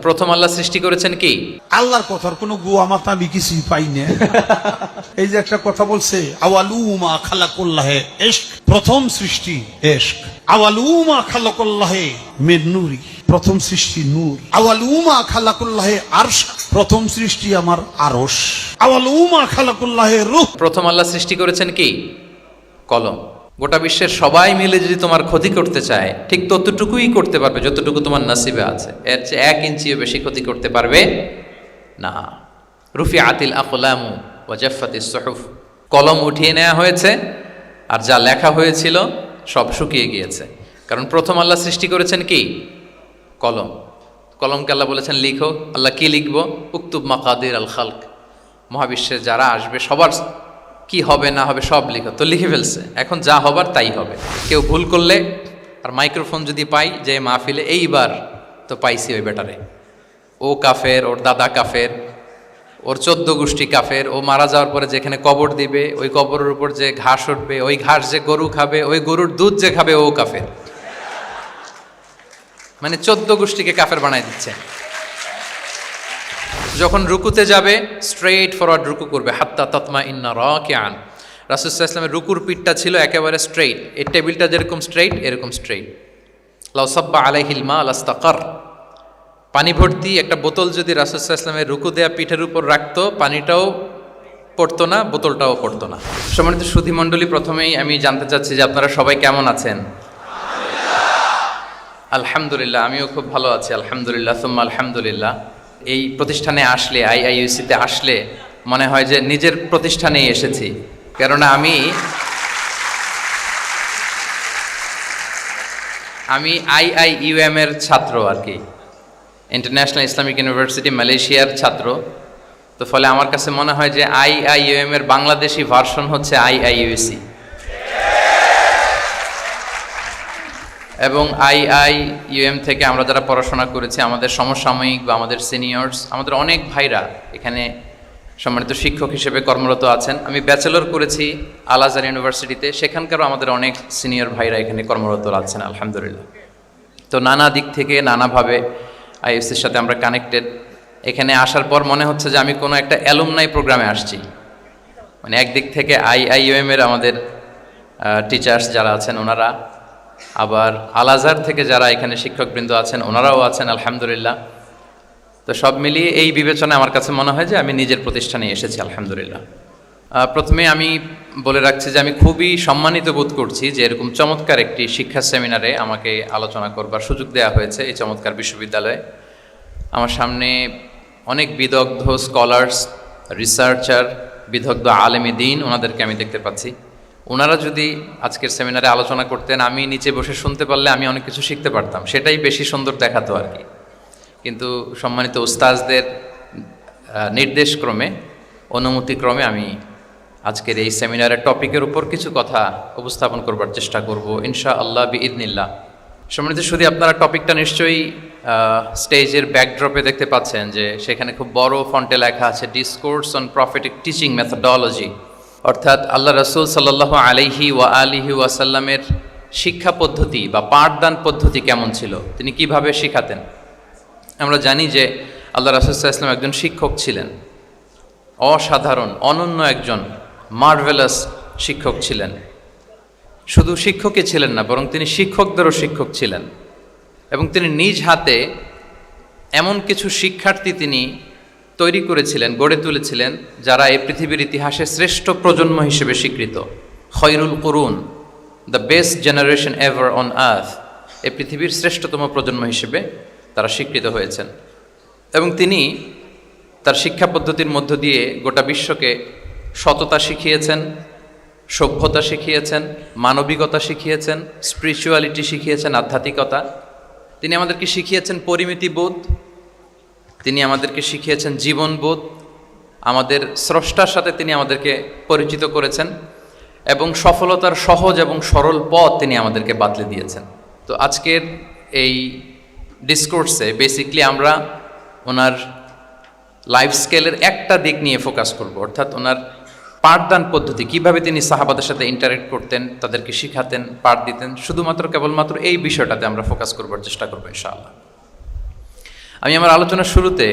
প্রথম আল্লাহ সৃষ্টি করেছেন কি? আল্লাহর কথার কোনো গুয়া মাথা আমি কিছুই পাই না। এই যে একটা কথা বলছে, আওয়ালুমা খালাকুল্লাহে ইশক, প্রথম সৃষ্টি ইশক। আওয়ালুমা খালাকুল্লাহে মিন নূরি, প্রথম সৃষ্টি নূর। আওয়ালুমা খালাকুল্লাহে আরশ, প্রথম সৃষ্টি আমার আরশ। আওয়ালুমা খালাকুল্লাহে রূহ, প্রথম আল্লাহ সৃষ্টি করেছেন কি? কলম। গোটা বিশ্বের সবাই মিলে যদি তোমার ক্ষতি করতে চায়, ঠিক ততটুকুই করতে পারবে যতটুকু তোমার নসিবে আছে। এর চেয়ে 1 ইঞ্চিও বেশি ক্ষতি করতে পারবে না। রুফি আতিল আকলামু ওয়া জাফফাতিস সুহুফ, কলম উঠিয়ে নেওয়া হয়েছে আর যা লেখা হয়েছিল সব শুকিয়ে গিয়েছে। কারণ প্রথম আল্লাহ সৃষ্টি করেছেন কি? কলম। কলমকে আল্লাহ বলেছেন লিখো। আল্লাহ কি লিখবো? উকতুব মাকাদির আল খালক, মহাবিশ্বে যারা আসবে সবার কি হবে না হবে সব লিখো। তো লিখে ফেলছে, এখন যা হবার তাই হবে। কেউ ভুল করলে আর মাইক্রোফোন যদি পাই যে মাহফিলে, এইবার তো পাইছি ওই বেটারে, ও কাফের, ওর দাদা কাফের, ওর 14 গোষ্ঠী কাফের, ও মারা যাওয়ার পরে যেখানে কবর দিবে ওই কবরের উপর যে ঘাস উঠবে, ওই ঘাস যে গরু খাবে, ওই গরুর দুধ যে খাবে ও কাফের। মানে 14 গোষ্ঠীকে কাফের বানাই দিচ্ছে। যখন রুকুতে যাবে স্ট্রেইট ফরওয়ার্ড রুকু করবে, হাত্তা তাতমা ইন্না রাকিআন। রাসূল সাল্লাল্লাহু আলাইহি ওয়াসাল্লামের রুকুর পিঠটা ছিল একেবারে স্ট্রেইট, এই টেবিলটা যেরকম স্ট্রেইট এরকম স্ট্রেইট। লাউ সাব্বা আলাইহিল মা লাস্তাকার, পানি ভর্তি একটা বোতল যদি রাসূল সাল্লাল্লাহু আলাইহি ওয়াসাল্লামের রুকু দেয়া পিঠের উপর রাখতো, পানিটাও পড়তো না, বোতলটাও পড়তো না। সম্মানিত সুধী মণ্ডলী, প্রথমেই আমি জানতে চাচ্ছি যে আপনারা সবাই কেমন আছেন? আলহামদুলিল্লাহ, আমিও খুব ভালো আছি আলহামদুলিল্লাহ, সুম্মা আলহামদুলিল্লাহ। এই প্রতিষ্ঠানে আসলে, আইআইইউসিতে আসলে মনে হয় যে নিজের প্রতিষ্ঠানেই এসেছি। কেননা আমি আইআইইউএম এর ছাত্র আর কি, ইন্টারন্যাশনাল ইসলামিক ইউনিভার্সিটি মালয়েশিয়ার ছাত্র। তো ফলে আমার কাছে মনে হয় যে আইআইইউএম এর বাংলাদেশি ভার্সন হচ্ছে আইআইইউসি। এবং আইআইইউএম থেকে আমরা যারা পড়াশোনা করেছি, আমাদের সমসাময়িক বা আমাদের সিনিয়র্স, আমাদের অনেক ভাইরা এখানে সম্মানিত শিক্ষক হিসেবে কর্মরত আছেন। আমি ব্যাচেলর করেছি আল আজহার ইউনিভার্সিটিতে, সেখানকারও আমাদের অনেক সিনিয়র ভাইরা এখানে কর্মরত আছেন আলহামদুলিল্লাহ। তো নানা দিক থেকে নানাভাবে আইএসসির সাথে আমরা কানেক্টেড। এখানে আসার পর মনে হচ্ছে যে আমি কোনো একটা অ্যালুমনাই প্রোগ্রামে আসছি। মানে একদিক থেকে আইআইইউএম এর আমাদের টিচার্স যারা আছেন ওনারা, আবার আল আজহার থেকে যারা এখানে শিক্ষকবৃন্দ আছেন ওনারাও আছেন আলহামদুলিল্লাহ। তো সব মিলিয়ে এই বিবেচনায় আমার কাছে মনে হয় যে আমি নিজের প্রতিষ্ঠানে এসেছি আলহামদুলিল্লাহ। প্রথমে আমি বলে রাখছি যে আমি খুবই সম্মানিত বোধ করছি যে এরকম চমৎকার একটি শিক্ষা সেমিনারে আমাকে আলোচনা করবার সুযোগ দেওয়া হয়েছে এই চমৎকার বিশ্ববিদ্যালয়ে। আমার সামনে অনেক বিদগ্ধ স্কলার্স, রিসার্চার, বিদগ্ধ আলেমে দ্বীন, ওনাদেরকে আমি দেখতে পাচ্ছি। ওনারা যদি আজকের সেমিনারে আলোচনা করতেন, আমি নিচে বসে শুনতে পারলে আমি অনেক কিছু শিখতে পারতাম, সেটাই বেশি সুন্দর দেখাতো আর কি। কিন্তু সম্মানিত উস্তাজদের নির্দেশক্রমে, অনুমতিক্রমে আমি আজকের এই সেমিনারের টপিকের উপর কিছু কথা উপস্থাপন করবার চেষ্টা করব ইনশাআল্লাহ বিইذনিল্লাহ। সম্মানিত শুধু আপনারা টপিকটা নিশ্চয়ই স্টেজের ব্যাকড্রপে দেখতে পাচ্ছেন যে সেখানে খুব বড় ফন্টে লেখা আছে discourse on prophetic teaching methodology, অর্থাৎ আল্লাহ রাসূল সাল্লাল্লাহু আলাইহি ওয়া আলিহি ওয়াসাল্লামের শিক্ষা পদ্ধতি বা পাঠদান পদ্ধতি কেমন ছিল, তিনি কিভাবে শিখাতেন। আমরা জানি যে আল্লাহ রাসূল সাল্লাল্লাহু আলাইহি ওয়াসাল্লাম একজন শিক্ষক ছিলেন, অসাধারণ অনন্য একজন মার্ভেলাস শিক্ষক ছিলেন। শুধু শিক্ষকই ছিলেন না, বরং তিনি শিক্ষকদেরও শিক্ষক ছিলেন। এবং তিনি নিজ হাতে এমন কিছু শিক্ষার্থী তিনি তৈরি করেছিলেন, গড়ে তুলেছিলেন, যারা এই পৃথিবীর ইতিহাসে শ্রেষ্ঠ প্রজন্ম হিসেবে স্বীকৃত। খয়রুল কুরুন, the best generation ever on earth, এই পৃথিবীর শ্রেষ্ঠতম প্রজন্ম হিসেবে তারা স্বীকৃত হয়েছেন। এবং তিনি তার শিক্ষা পদ্ধতির মধ্য দিয়ে গোটা বিশ্বকে সততা শিখিয়েছেন, সভ্যতা শিখিয়েছেন, মানবিকতা শিখিয়েছেন, স্পিরিচুয়ালিটি শিখিয়েছেন, আধ্যাত্মিকতা। তিনি আমাদেরকে শিখিয়েছেন পরিমিতিবোধ, তিনি আমাদেরকে শিখিয়েছেন জীবনবোধ, আমাদের স্রষ্টার সাথে তিনি আমাদেরকে পরিচিত করেছেন এবং সফলতার সহজ এবং সরল পথ তিনি আমাদেরকে বাতলে দিয়েছেন। তো আজকের এই ডিসকোর্সে বেসিকলি আমরা ওনার লাইফ স্কেলের একটা দিক নিয়ে ফোকাস করব, অর্থাৎ ওনার পাঠদান পদ্ধতি, কিভাবে তিনি সাহাবাদের সাথে ইন্টারেক্ট করতেন, তাদেরকে শিখাতেন, পাঠ দিতেন, শুধুমাত্র কেবলমাত্র এই বিষয়টাতে আমরা ফোকাস করবার চেষ্টা করবো ইনশাআল্লাহ। আমি আমার আলোচনার শুরুতে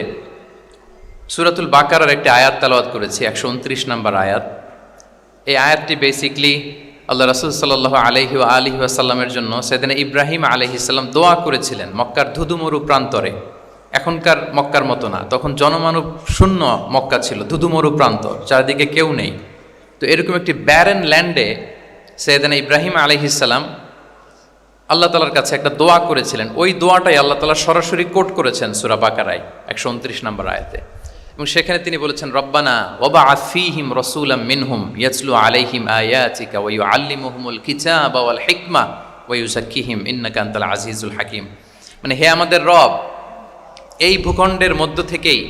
সূরাতুল বাকারার একটি আয়াত তেলাওয়াত করেছি, 129 নম্বর আয়াত। এই আয়াতটি বেসিকলি আল্লাহ রাসূল সাল্লাল্লাহু আলাইহি ওয়া আলিহি ওয়াসাল্লামের জন্য সাইয়েদনা ইব্রাহিম আলাইহিস সালাম দোয়া করেছিলেন মক্কার ধুধুমরু প্রান্তরে। এখনকার মক্কার মতো না, তখন জনমানব শূন্য মক্কা ছিল, ধুধুমরু প্রান্তর, চারিদিকে কেউ নেই। তো এরকম একটি ব্যারেন ল্যান্ডে সাইয়েদনা ইব্রাহিম আলাইহিস সালাম আল্লাহ তাআলার কাছে একটা দোয়া করেছিলেন। ওই দোয়াটাই আল্লাহ তাআলা সরাসরি কোট করেছেন সূরা বাকারায় 129 নম্বর আয়াতে। এবং সেখানে তিনি বলেছেন, রব্বানা ওয়াবআথ ফীহিম রাসূলাম মিনহুম ইয়াতলু আলাইহিম আয়াতিকা ওয়া ইউআল্লিমুহুমুল কিতাবা ওয়াল হিকমা ওয়া ইউযাক্কিহিম ইন্নাকা আনতাল আজিজুল হাকীম। মানে হে আমাদের রব, এই ভূখণ্ডের মধ্য থেকেই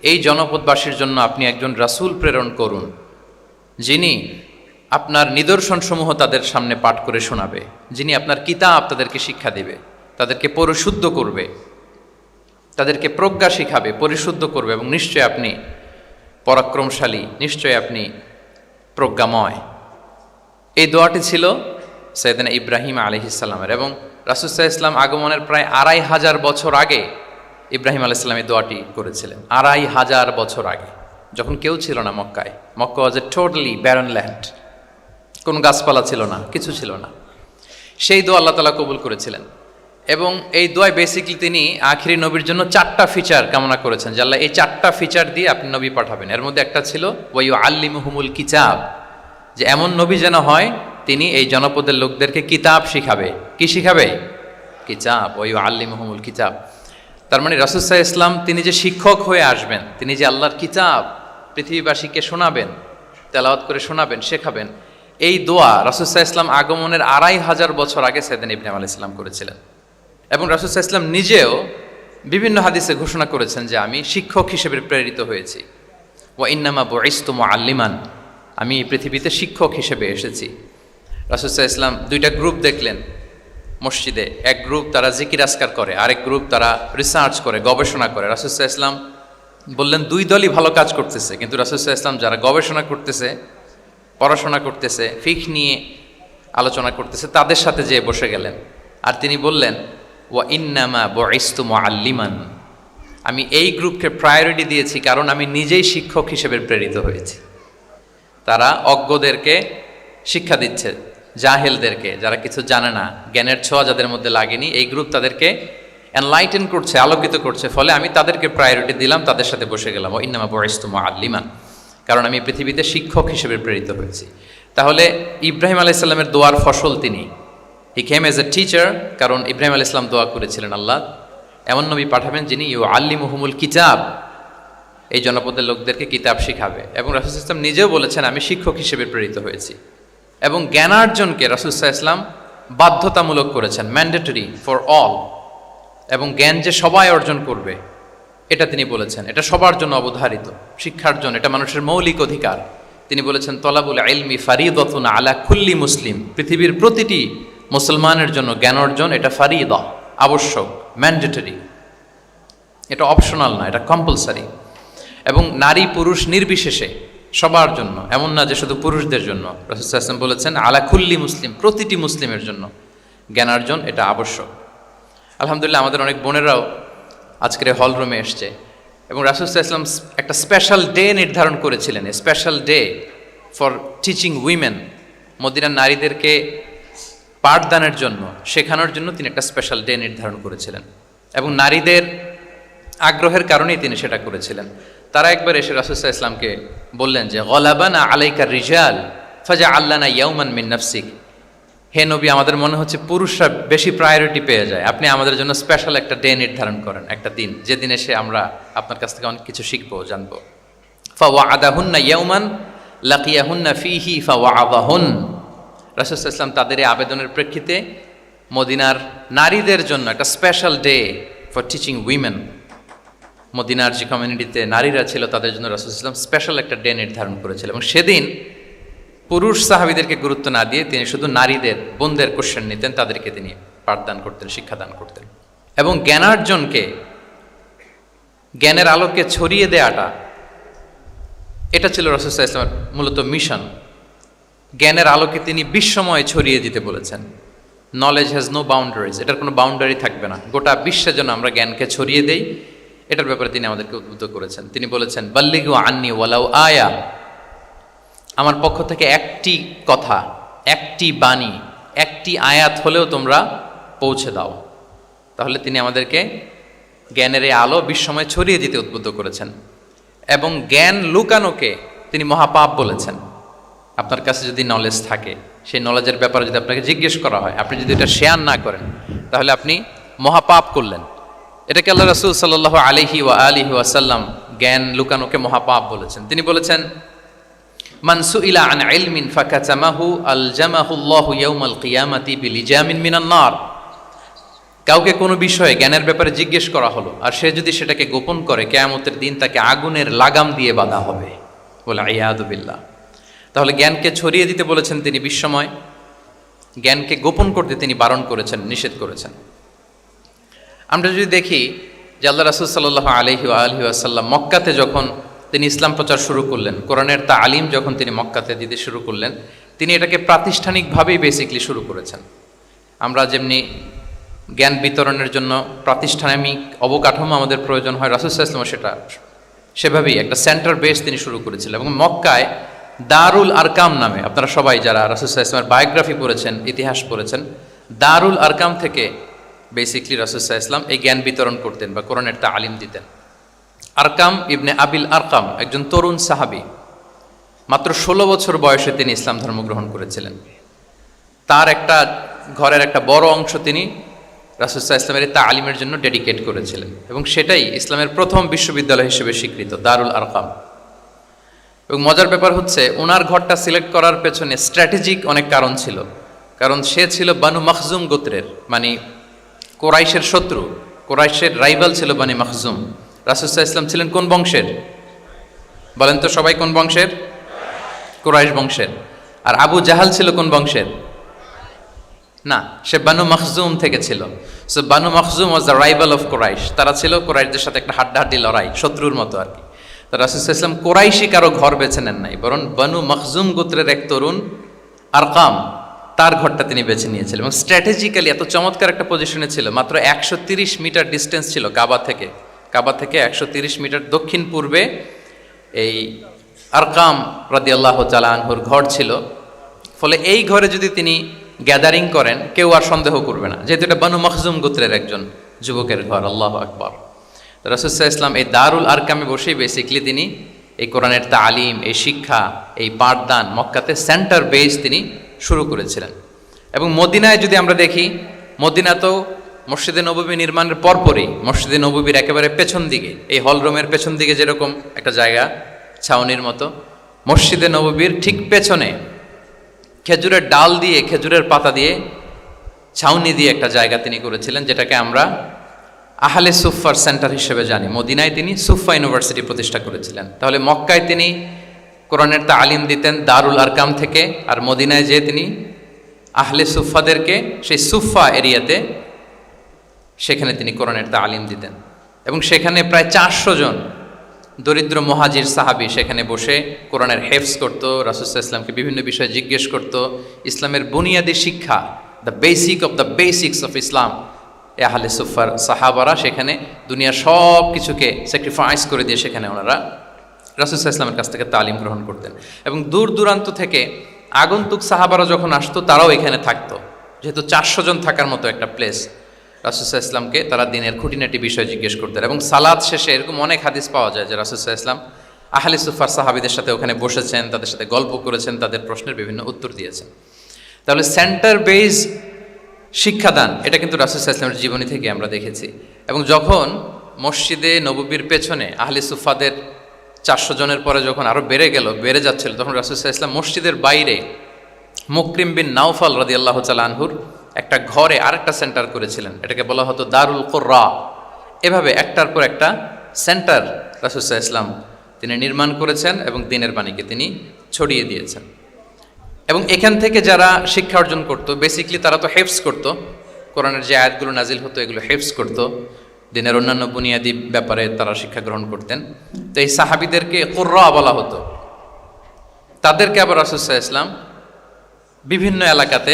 এই জনপদবাসীর জন্য আপনি একজন রাসূল প্রেরণ করুন, যিনি আপনার নিদর্শনসমূহ তাদের সামনে পাঠ করে শোনাবে, যিনি আপনার কিতাব তাদেরকে শিক্ষা দেবে, তাদেরকে পরিশুদ্ধ করবে, তাদেরকে প্রজ্ঞা শিখাবে, পরিশুদ্ধ করবে, এবং নিশ্চয় আপনি পরাক্রমশালী, নিশ্চয় আপনি প্রজ্ঞাময়। এই দোয়াটি ছিল সাইয়েদনা ইব্রাহিম আলাইহিস সালামের। এবং রাসূল সাল্লাল্লাহু আলাইহি ওয়াসাল্লাম আগমনের প্রায় 2500 বছর আগে ইব্রাহিম আলাইহিস সালাম এই দোয়াটি করেছিলেন। 2500 বছর আগে, যখন কেউ ছিল না মক্কায়। মক্কা ওয়াজ এ টোটালি ব্যারন ল্যান্ড, কোনো গাছপালা ছিল না, কিছু ছিল না। সেই দোয়া আল্লাহ তাআলা কবুল করেছিলেন। এবং এই দোয়ায় বেসিকলি তিনি আখিরি নবীর জন্য 4টা ফিচার কামনা করেছেন, যে আল্লাহ এই 4টা ফিচার দিয়ে আপনি নবী পাঠাবেন। এর মধ্যে একটা ছিল ওয়া ইউআল্লিমুহুমুল কিতাব, যে এমন নবী যেন হয় তিনি এই জনপদের লোকদেরকে কিতাব শিখাবে। কি শিখাবে? কিতাব। ওয়া ইউআল্লিমুহুমুল কিতাব, তার মানে রাসূল সাল্লাল্লাহু আলাইহি ওয়াসাল্লাম তিনি যে শিক্ষক হয়ে আসবেন, তিনি যে আল্লাহর কিতাব পৃথিবীবাসীকে শোনাবেন, তেলাওয়াত করে শোনাবেন, শেখাবেন, এই দোয়া রাসূল সাল্লাল্লাহু আলাইহি ওয়াসাল্লাম আগমনের 2500 বছর আগে সাইয়েদনা ইব্রাহিম আলাইহিস সালাম করেছিলেন। এবং রাসূল সাল্লাল্লাহু আলাইহি ওয়াসাল্লাম নিজেও বিভিন্ন হাদিসে ঘোষণা করেছেন যে আমি শিক্ষক হিসেবে প্রেরিত হয়েছি। ওয়া ইন্নামা বুইসতু মুআল্লিমান, আমি এই পৃথিবীতে শিক্ষক হিসেবে এসেছি। রাসূল সাল্লাল্লাহু আলাইহি ওয়াসাল্লাম দুইটা গ্রুপ দেখলেন মসজিদে, এক গ্রুপ তারা জিকির আজকার করে, আরেক গ্রুপ তারা রিসার্চ করে, গবেষণা করে। রাসূল সাল্লাল্লাহু আলাইহি ওয়াসাল্লাম বললেন দুই দলই ভালো কাজ করতেছে, কিন্তু রাসূল সাল্লাল্লাহু আলাইহি ওয়াসাল্লাম যারা গবেষণা করতেছে, পড়াশোনা করতেছে, ফিকহ নিয়ে আলোচনা করতেছে, তাদের সাথে যেয়ে বসে গেলেন। আর তিনি বললেন ওয়া ইন্নামা বুইসতু মুআল্লিমান, আমি এই গ্রুপকে প্রায়োরিটি দিয়েছি কারণ আমি নিজেই শিক্ষক হিসেবে প্রেরিত হয়েছি। তারা অজ্ঞদেরকে শিক্ষা দিচ্ছে, জাহেলদেরকে, যারা কিছু জানে না, জ্ঞানের ছোঁয়া যাদের মধ্যে লাগেনি, এই গ্রুপ তাদেরকে এনলাইটেন করছে, আলোকিত করছে। ফলে আমি তাদেরকে প্রায়োরিটি দিলাম, তাদের সাথে বসে গেলাম। ওয়া ইন্নামা বুইসতু মুআল্লিমান, কারণ আমি পৃথিবীতে শিক্ষক হিসেবে প্রেরিত হয়েছি। তাহলে ইব্রাহিম আলাইহিস সালামের দোয়ার ফসল তিনি, হি কেম এজ এ টিচার, কারণ ইব্রাহিম আলাইহিস সালাম দোয়া করেছিলেন আল্লাহ এমন নবী পাঠাবেন যিনি ইউআল্লিমুহুমুল কিতাব, এই জনপদের লোকদেরকে কিতাব শিখাবে। এবং রাসূল সাল্লাল্লাহু আলাইহি ওয়াসাল্লাম নিজেও বলেছেন আমি শিক্ষক হিসেবে প্রেরিত হয়েছি। এবং জ্ঞানার্জনকে রাসূল সাল্লাল্লাহু আলাইহি ওয়াসাল্লাম বাধ্যতামূলক করেছেন, ম্যান্ডেটরি ফর অল। এবং জ্ঞান যে সবাই অর্জন করবে এটা তিনি বলেছেন, এটা সবার জন্য অবধারিত, শিক্ষার জন্য, এটা মানুষের মৌলিক অধিকার। তিনি বলেছেন তলাবুল ইলমি ফারিদাতুন আলা কুল্লি মুসলিম, পৃথিবীর প্রতিটি মুসলমানের জন্য জ্ঞান অর্জন এটা ফারিদা, আবশ্যক, ম্যান্ডেটরি, এটা অপশনাল না, এটা কম্পালসারি। এবং নারী পুরুষ নির্বিশেষে সবার জন্য, এমন না যে শুধু পুরুষদের জন্য। রাসূল সাল্লাল্লাহু আলাইহি ওয়াসাল্লাম বলেছেন আলা কুল্লি মুসলিম, প্রতিটি মুসলিমের জন্য জ্ঞানার্জন এটা আবশ্যক। আলহামদুলিল্লাহ আমাদের অনেক বোনেরাও আজকের হল রুমে এসছে। এবং রাসূল সাল্লাল্লাহু আলাইহি ওয়াসাল্লাম একটা স্পেশাল ডে নির্ধারণ করেছিলেন, special day for teaching women, মদিনার নারীদেরকে পাঠদানের জন্য, শেখানোর জন্য তিনি একটা স্পেশাল ডে নির্ধারণ করেছিলেন। এবং নারীদের আগ্রহের কারণেই তিনি সেটা করেছিলেন। তারা একবার এসে রাসূল সাল্লাল্লাহু আলাইহি ওয়াসাল্লামকে বললেন যে গলাবানা আলাইকা রিজাল ফাজআল লানা ইয়াওমান মিন নাফসিক, হে নবী আমাদের মনে হচ্ছে পুরুষরা বেশি প্রায়োরিটি পেয়ে যায়, আপনি আমাদের জন্য স্পেশাল একটা ডে নির্ধারণ করেন, একটা দিন, যেদিন এসে আমরা আপনার কাছ থেকে অনেক কিছু শিখবো, জানবো। ফাওয়াআদাহুন্না ইয়াওমান লাকিয়াহুন্না ফীহি ফাওয়াআদাহুন, রাসূল সাল্লাল্লাহু আলাইহি ওয়াসাল্লাম তাদের এই আবেদনের প্রেক্ষিতে মদিনার নারীদের জন্য একটা special day for teaching women, মদিনার যে কমিউনিটিতে নারীরা ছিল তাদের জন্য রাসূল সাল্লাল্লাহু আলাইহি ওয়াসাল্লাম স্পেশাল একটা ডে নির্ধারণ করেছিলেন। এবং সেদিন পুরুষ সাহাবীদেরকে গুরুত্ব না দিয়ে তিনি শুধু নারীদের, বোনদের কোশ্চেন নিতেন, তাদেরকে তিনি পাঠদান করতেন, শিক্ষাদান করতেন। এবং জ্ঞানার্জনকে, জ্ঞানের আলোকে ছড়িয়ে দেয়াটা, এটা ছিল রাসূল সাল্লাল্লাহু আলাইহি ওয়াসাল্লামের মূলত মিশন। জ্ঞানের আলোকে তিনি বিশ্বময় ছড়িয়ে দিতে বলেছেন। নলেজ হ্যাজ নো বাউন্ডারিজ, এটার কোনো বাউন্ডারি থাকবে না, গোটা বিশ্বে যেন আমরা জ্ঞানকে ছড়িয়ে দেই, এটার ব্যাপারে তিনি আমাদেরকে উদ্বুদ্ধ করেছেন। তিনি বলেছেন, বাল্লিগু আন্নি ওয়ালাউ আয়া, আমার পক্ষ থেকে একটি কথা, একটি বাণী, একটি আয়াত হলেও তোমরা পৌঁছে দাও। তাহলে তিনি আমাদেরকে জ্ঞানের এই আলো বিশ্বময় ছড়িয়ে দিতে উদ্বুদ্ধ করেছেন। এবং জ্ঞান লুকানোকে তিনি মহাপাপ বলেছেন। আপনার কাছে যদি নলেজ থাকে, সেই নলেজের ব্যাপারে যদি আপনাকে জিজ্ঞেস করা হয়, আপনি যদি এটা শেয়ার না করেন, তাহলে আপনি মহাপাপ করলেন। এটাকে আল্লাহ রাসূল সাল্লাল্লাহু আলাইহি ওয়া আলিহি ওয়াসাল্লাম জ্ঞান লুকানোকে মহাপাপ বলেছেন। তিনি বলেছেন, মান সুইলা আন ইলমিন ফাকাতামাহু আলজামাহুল্লাহু ইয়াউমাল কিয়ামাতি বিলিজামিন মিনান নার। কাউকে কোনো বিষয়ে জ্ঞানের ব্যাপারে জিজ্ঞেস করা হলো, আর সে যদি সেটাকে গোপন করে, কিয়ামতের দিন তাকে আগুনের লাগাম দিয়ে বাঁধা হবে, বলে ইয়াদু বিল্লাহ। তাহলে জ্ঞানকে ছড়িয়ে দিতে বলেছেন তিনি বিশ্বময়, জ্ঞানকে গোপন করতে তিনি বারণ করেছেন, নিষেধ করেছেন। আমরা যদি দেখি যে আল্লাহ রাসূল সাল্লাল্লাহু আলাইহি ওয়া আলিহি ওয়াসাল্লাম মক্কাতে যখন তিনি ইসলাম প্রচার শুরু করলেন, কোরআনের তালিম যখন তিনি মক্কাতে দিতে শুরু করলেন, তিনি এটাকে প্রাতিষ্ঠানিকভাবেই বেসিকলি শুরু করেছেন। আমরা যেমনি জ্ঞান বিতরণের জন্য প্রাতিষ্ঠানিক অবকাঠামো আমাদের প্রয়োজন হয়, রাসূল সাল্লাল্লাহু আলাইহি ওয়াসাল্লাম সেটা সেভাবেই একটা সেন্টার বেস তিনি শুরু করেছিলেন। এবং মক্কায় দারুল আরকাম নামে, আপনারা সবাই যারা রাসূল সাল্লাল্লাহু আলাইহি ওয়াসাল্লামের বায়োগ্রাফি পড়েছেন, ইতিহাস পড়েছেন, দারুল আরকাম থেকে বেসিকলি রাসূল সাল্লাল্লাহু আলাইহি ওয়াসাল্লাম এই জ্ঞান বিতরণ করতেন বা কোরআনের তালিম দিতেন। আরকাম ইবনে আবিল আরকাম একজন তরুণ সাহাবী, মাত্র 16 বছর বয়সে তিনি ইসলাম ধর্ম গ্রহণ করেছিলেন। তার একটা ঘরের একটা বড় অংশ তিনি রাসূল সাল্লাল্লাহু আলাইহি ওয়াসাল্লামের তালিমের জন্য ডেডিকেট করেছিলেন, এবং সেটাই ইসলামের প্রথম বিশ্ববিদ্যালয় হিসেবে স্বীকৃত, দারুল আরকাম। এবং মজার ব্যাপার হচ্ছে, ওনার ঘরটা সিলেক্ট করার পেছনে স্ট্র্যাটেজিক অনেক কারণ ছিল। কারণ সে ছিল বানু মাখজুম গোত্রের, মানে কোরাইশের শত্রু, কোরাইশের রাইভাল ছিল বানি মাখজুম। রাসূল সাল্লাল্লাহু আলাইহি ওয়াসাল্লাম ছিলেন কোন বংশের? বলেন তো সবাই, কোন বংশের? কোরাইশ বংশের। আর আবু জাহাল ছিল কোন বংশের? না, সে বানু মাখজুম থেকে ছিল। So Banu Makhzum was the rival of Quraish. তারা ছিল কোরাইশদের সাথে একটা হাড্ডাহাড্ডি লড়াই, শত্রুর মতো আর কি। তো রাসূল সাল্লাল্লাহু আলাইহি ওয়াসাল্লাম কোরাইশি কারো ঘর বেছে নেন নাই, বরং বানু মাখজুম গোত্রের এক তরুণ আরকাম, তার ঘরটা তিনি বেছে নিয়েছিলেন। এবং স্ট্র্যাটেজিক্যালি এত চমৎকার একটা পজিশনে ছিল, মাত্র 130 মিটার ডিস্টেন্স ছিল কাবা থেকে। কাবা থেকে 130 মিটার দক্ষিণ পূর্বে এই আরকাম রাদিয়াল্লাহু তাআলা আনহুর ঘর ছিল। ফলে এই ঘরে যদি তিনি গ্যাদারিং করেন, কেউ আর সন্দেহ করবে না, যেহেতু এটা বানু মাখজুম গোত্রের একজন যুবকের ঘর। আল্লাহু আকবার। রাসূল সাল্লাল্লাহু আলাইহি ওয়াসাল্লাম এই দারুল আরকামে বসেই বেসিকলি তিনি এই কোরআনের তালিম, এই শিক্ষা, এই পাঠদান মক্কাতে সেন্টার বেস তিনি শুরু করেছিলেন। এবং মদিনায় যদি আমরা দেখি, মদিনা তো মসজিদে নববী নির্মাণের পরপরই মসজিদে নববীর একেবারে পেছন দিকে, এই হলরুমের পেছন দিকে যেরকম একটা জায়গা ছাউনির মতো, মসজিদে নববীর ঠিক পেছনে খেজুরের ডাল দিয়ে, খেজুরের পাতা দিয়ে ছাউনি দিয়ে একটা জায়গা তিনি করেছিলেন, যেটাকে আমরা আহলে সুফার সেন্টার হিসেবে জানি। মদিনায় তিনি সুফা ইউনিভার্সিটি প্রতিষ্ঠা করেছিলেন। তাহলে মক্কায় তিনি কোরআনের তালিম দিতেন দারুল আরকাম থেকে, আর মদিনায় যেয়ে তিনি আহলে সুফাদেরকে সেই সুফা এরিয়াতে, সেখানে তিনি কোরআনের তালিম দিতেন। এবং সেখানে প্রায় 400 জন দরিদ্র মুহাজির সাহাবী সেখানে বসে কোরআনের হেফজ করত, রাসূল সাল্লাল্লাহু আলাইহি ওয়াসাল্লামকে বিভিন্ন বিষয়ে জিজ্ঞেস করত। ইসলামের বুনিয়াদি শিক্ষা, the basic of the basics of Islam, আহলে সুফার সাহাবারা সেখানে দুনিয়ার সব কিছুকে স্যাক্রিফাইস করে দিয়ে সেখানে ওনারা রাসূল সাল্লাল্লাহু আলাইহি ওয়াসাল্লামের কাছ থেকে তালিম গ্রহণ করতেন। এবং দূর দূরান্ত থেকে আগন্তুক সাহাবারা যখন আসতো, তারাও এখানে থাকতো, যেহেতু 400 জন থাকার মতো একটা প্লেস। রাসূল সাল্লাল্লাহু আলাইহি ওয়াসাল্লামকে তারা দিনের খুঁটিনাটি বিষয় জিজ্ঞেস করতেন। এবং সালাত শেষে এরকম অনেক হাদিস পাওয়া যায় যে রাসূল সাল্লাল্লাহু আলাইহি ওয়াসাল্লাম আহলে সুফার সাহাবীদের সাথে ওখানে বসেছেন, তাদের সাথে গল্প করেছেন, তাদের প্রশ্নের বিভিন্ন উত্তর দিয়েছেন। তাহলে সেন্টার বেস শিক্ষাদান, এটা কিন্তু রাসূল সাল্লাল্লাহু আলাইহি ওয়াসাল্লামের জীবনী থেকে আমরা দেখেছি। এবং যখন মসজিদে নববীর পেছনে আহলে সুফাদের 400 জনের পরে যখন আরও বেড়ে যাচ্ছিল, তখন রাসূল সাল্লাল্লাহু আলাইহি ওয়াসাল্লাম মসজিদের বাইরে মুকরিম বিন নাওফাল রাদিয়াল্লাহু তাআলা আনহুর একটা ঘরে আরেকটা সেন্টার করেছিলেন, এটাকে বলা হতো দারুল কুররা। এভাবে একটার পর একটা সেন্টার রাসূল সাল্লাল্লাহু আলাইহি ওয়াসাল্লাম তিনি নির্মাণ করেছেন এবং দ্বীনের বাণীকে তিনি ছড়িয়ে দিয়েছেন। এবং এখান থেকে যারা শিক্ষা অর্জন করতো, বেসিকলি তারা তো হেফজ করতো, কোরআনের যে আয়াতগুলো নাজিল হতো এগুলো হেফজ করতো, দিনের অন্যান্য বুনিয়াদি ব্যাপারে তারা শিক্ষা গ্রহণ করতেন। তো এই সাহাবীদেরকে কুররা বলা হতো। তাদেরকে আবার রাসূল সাল্লাল্লাহু আলাইহি ওয়াসাল্লাম বিভিন্ন এলাকাতে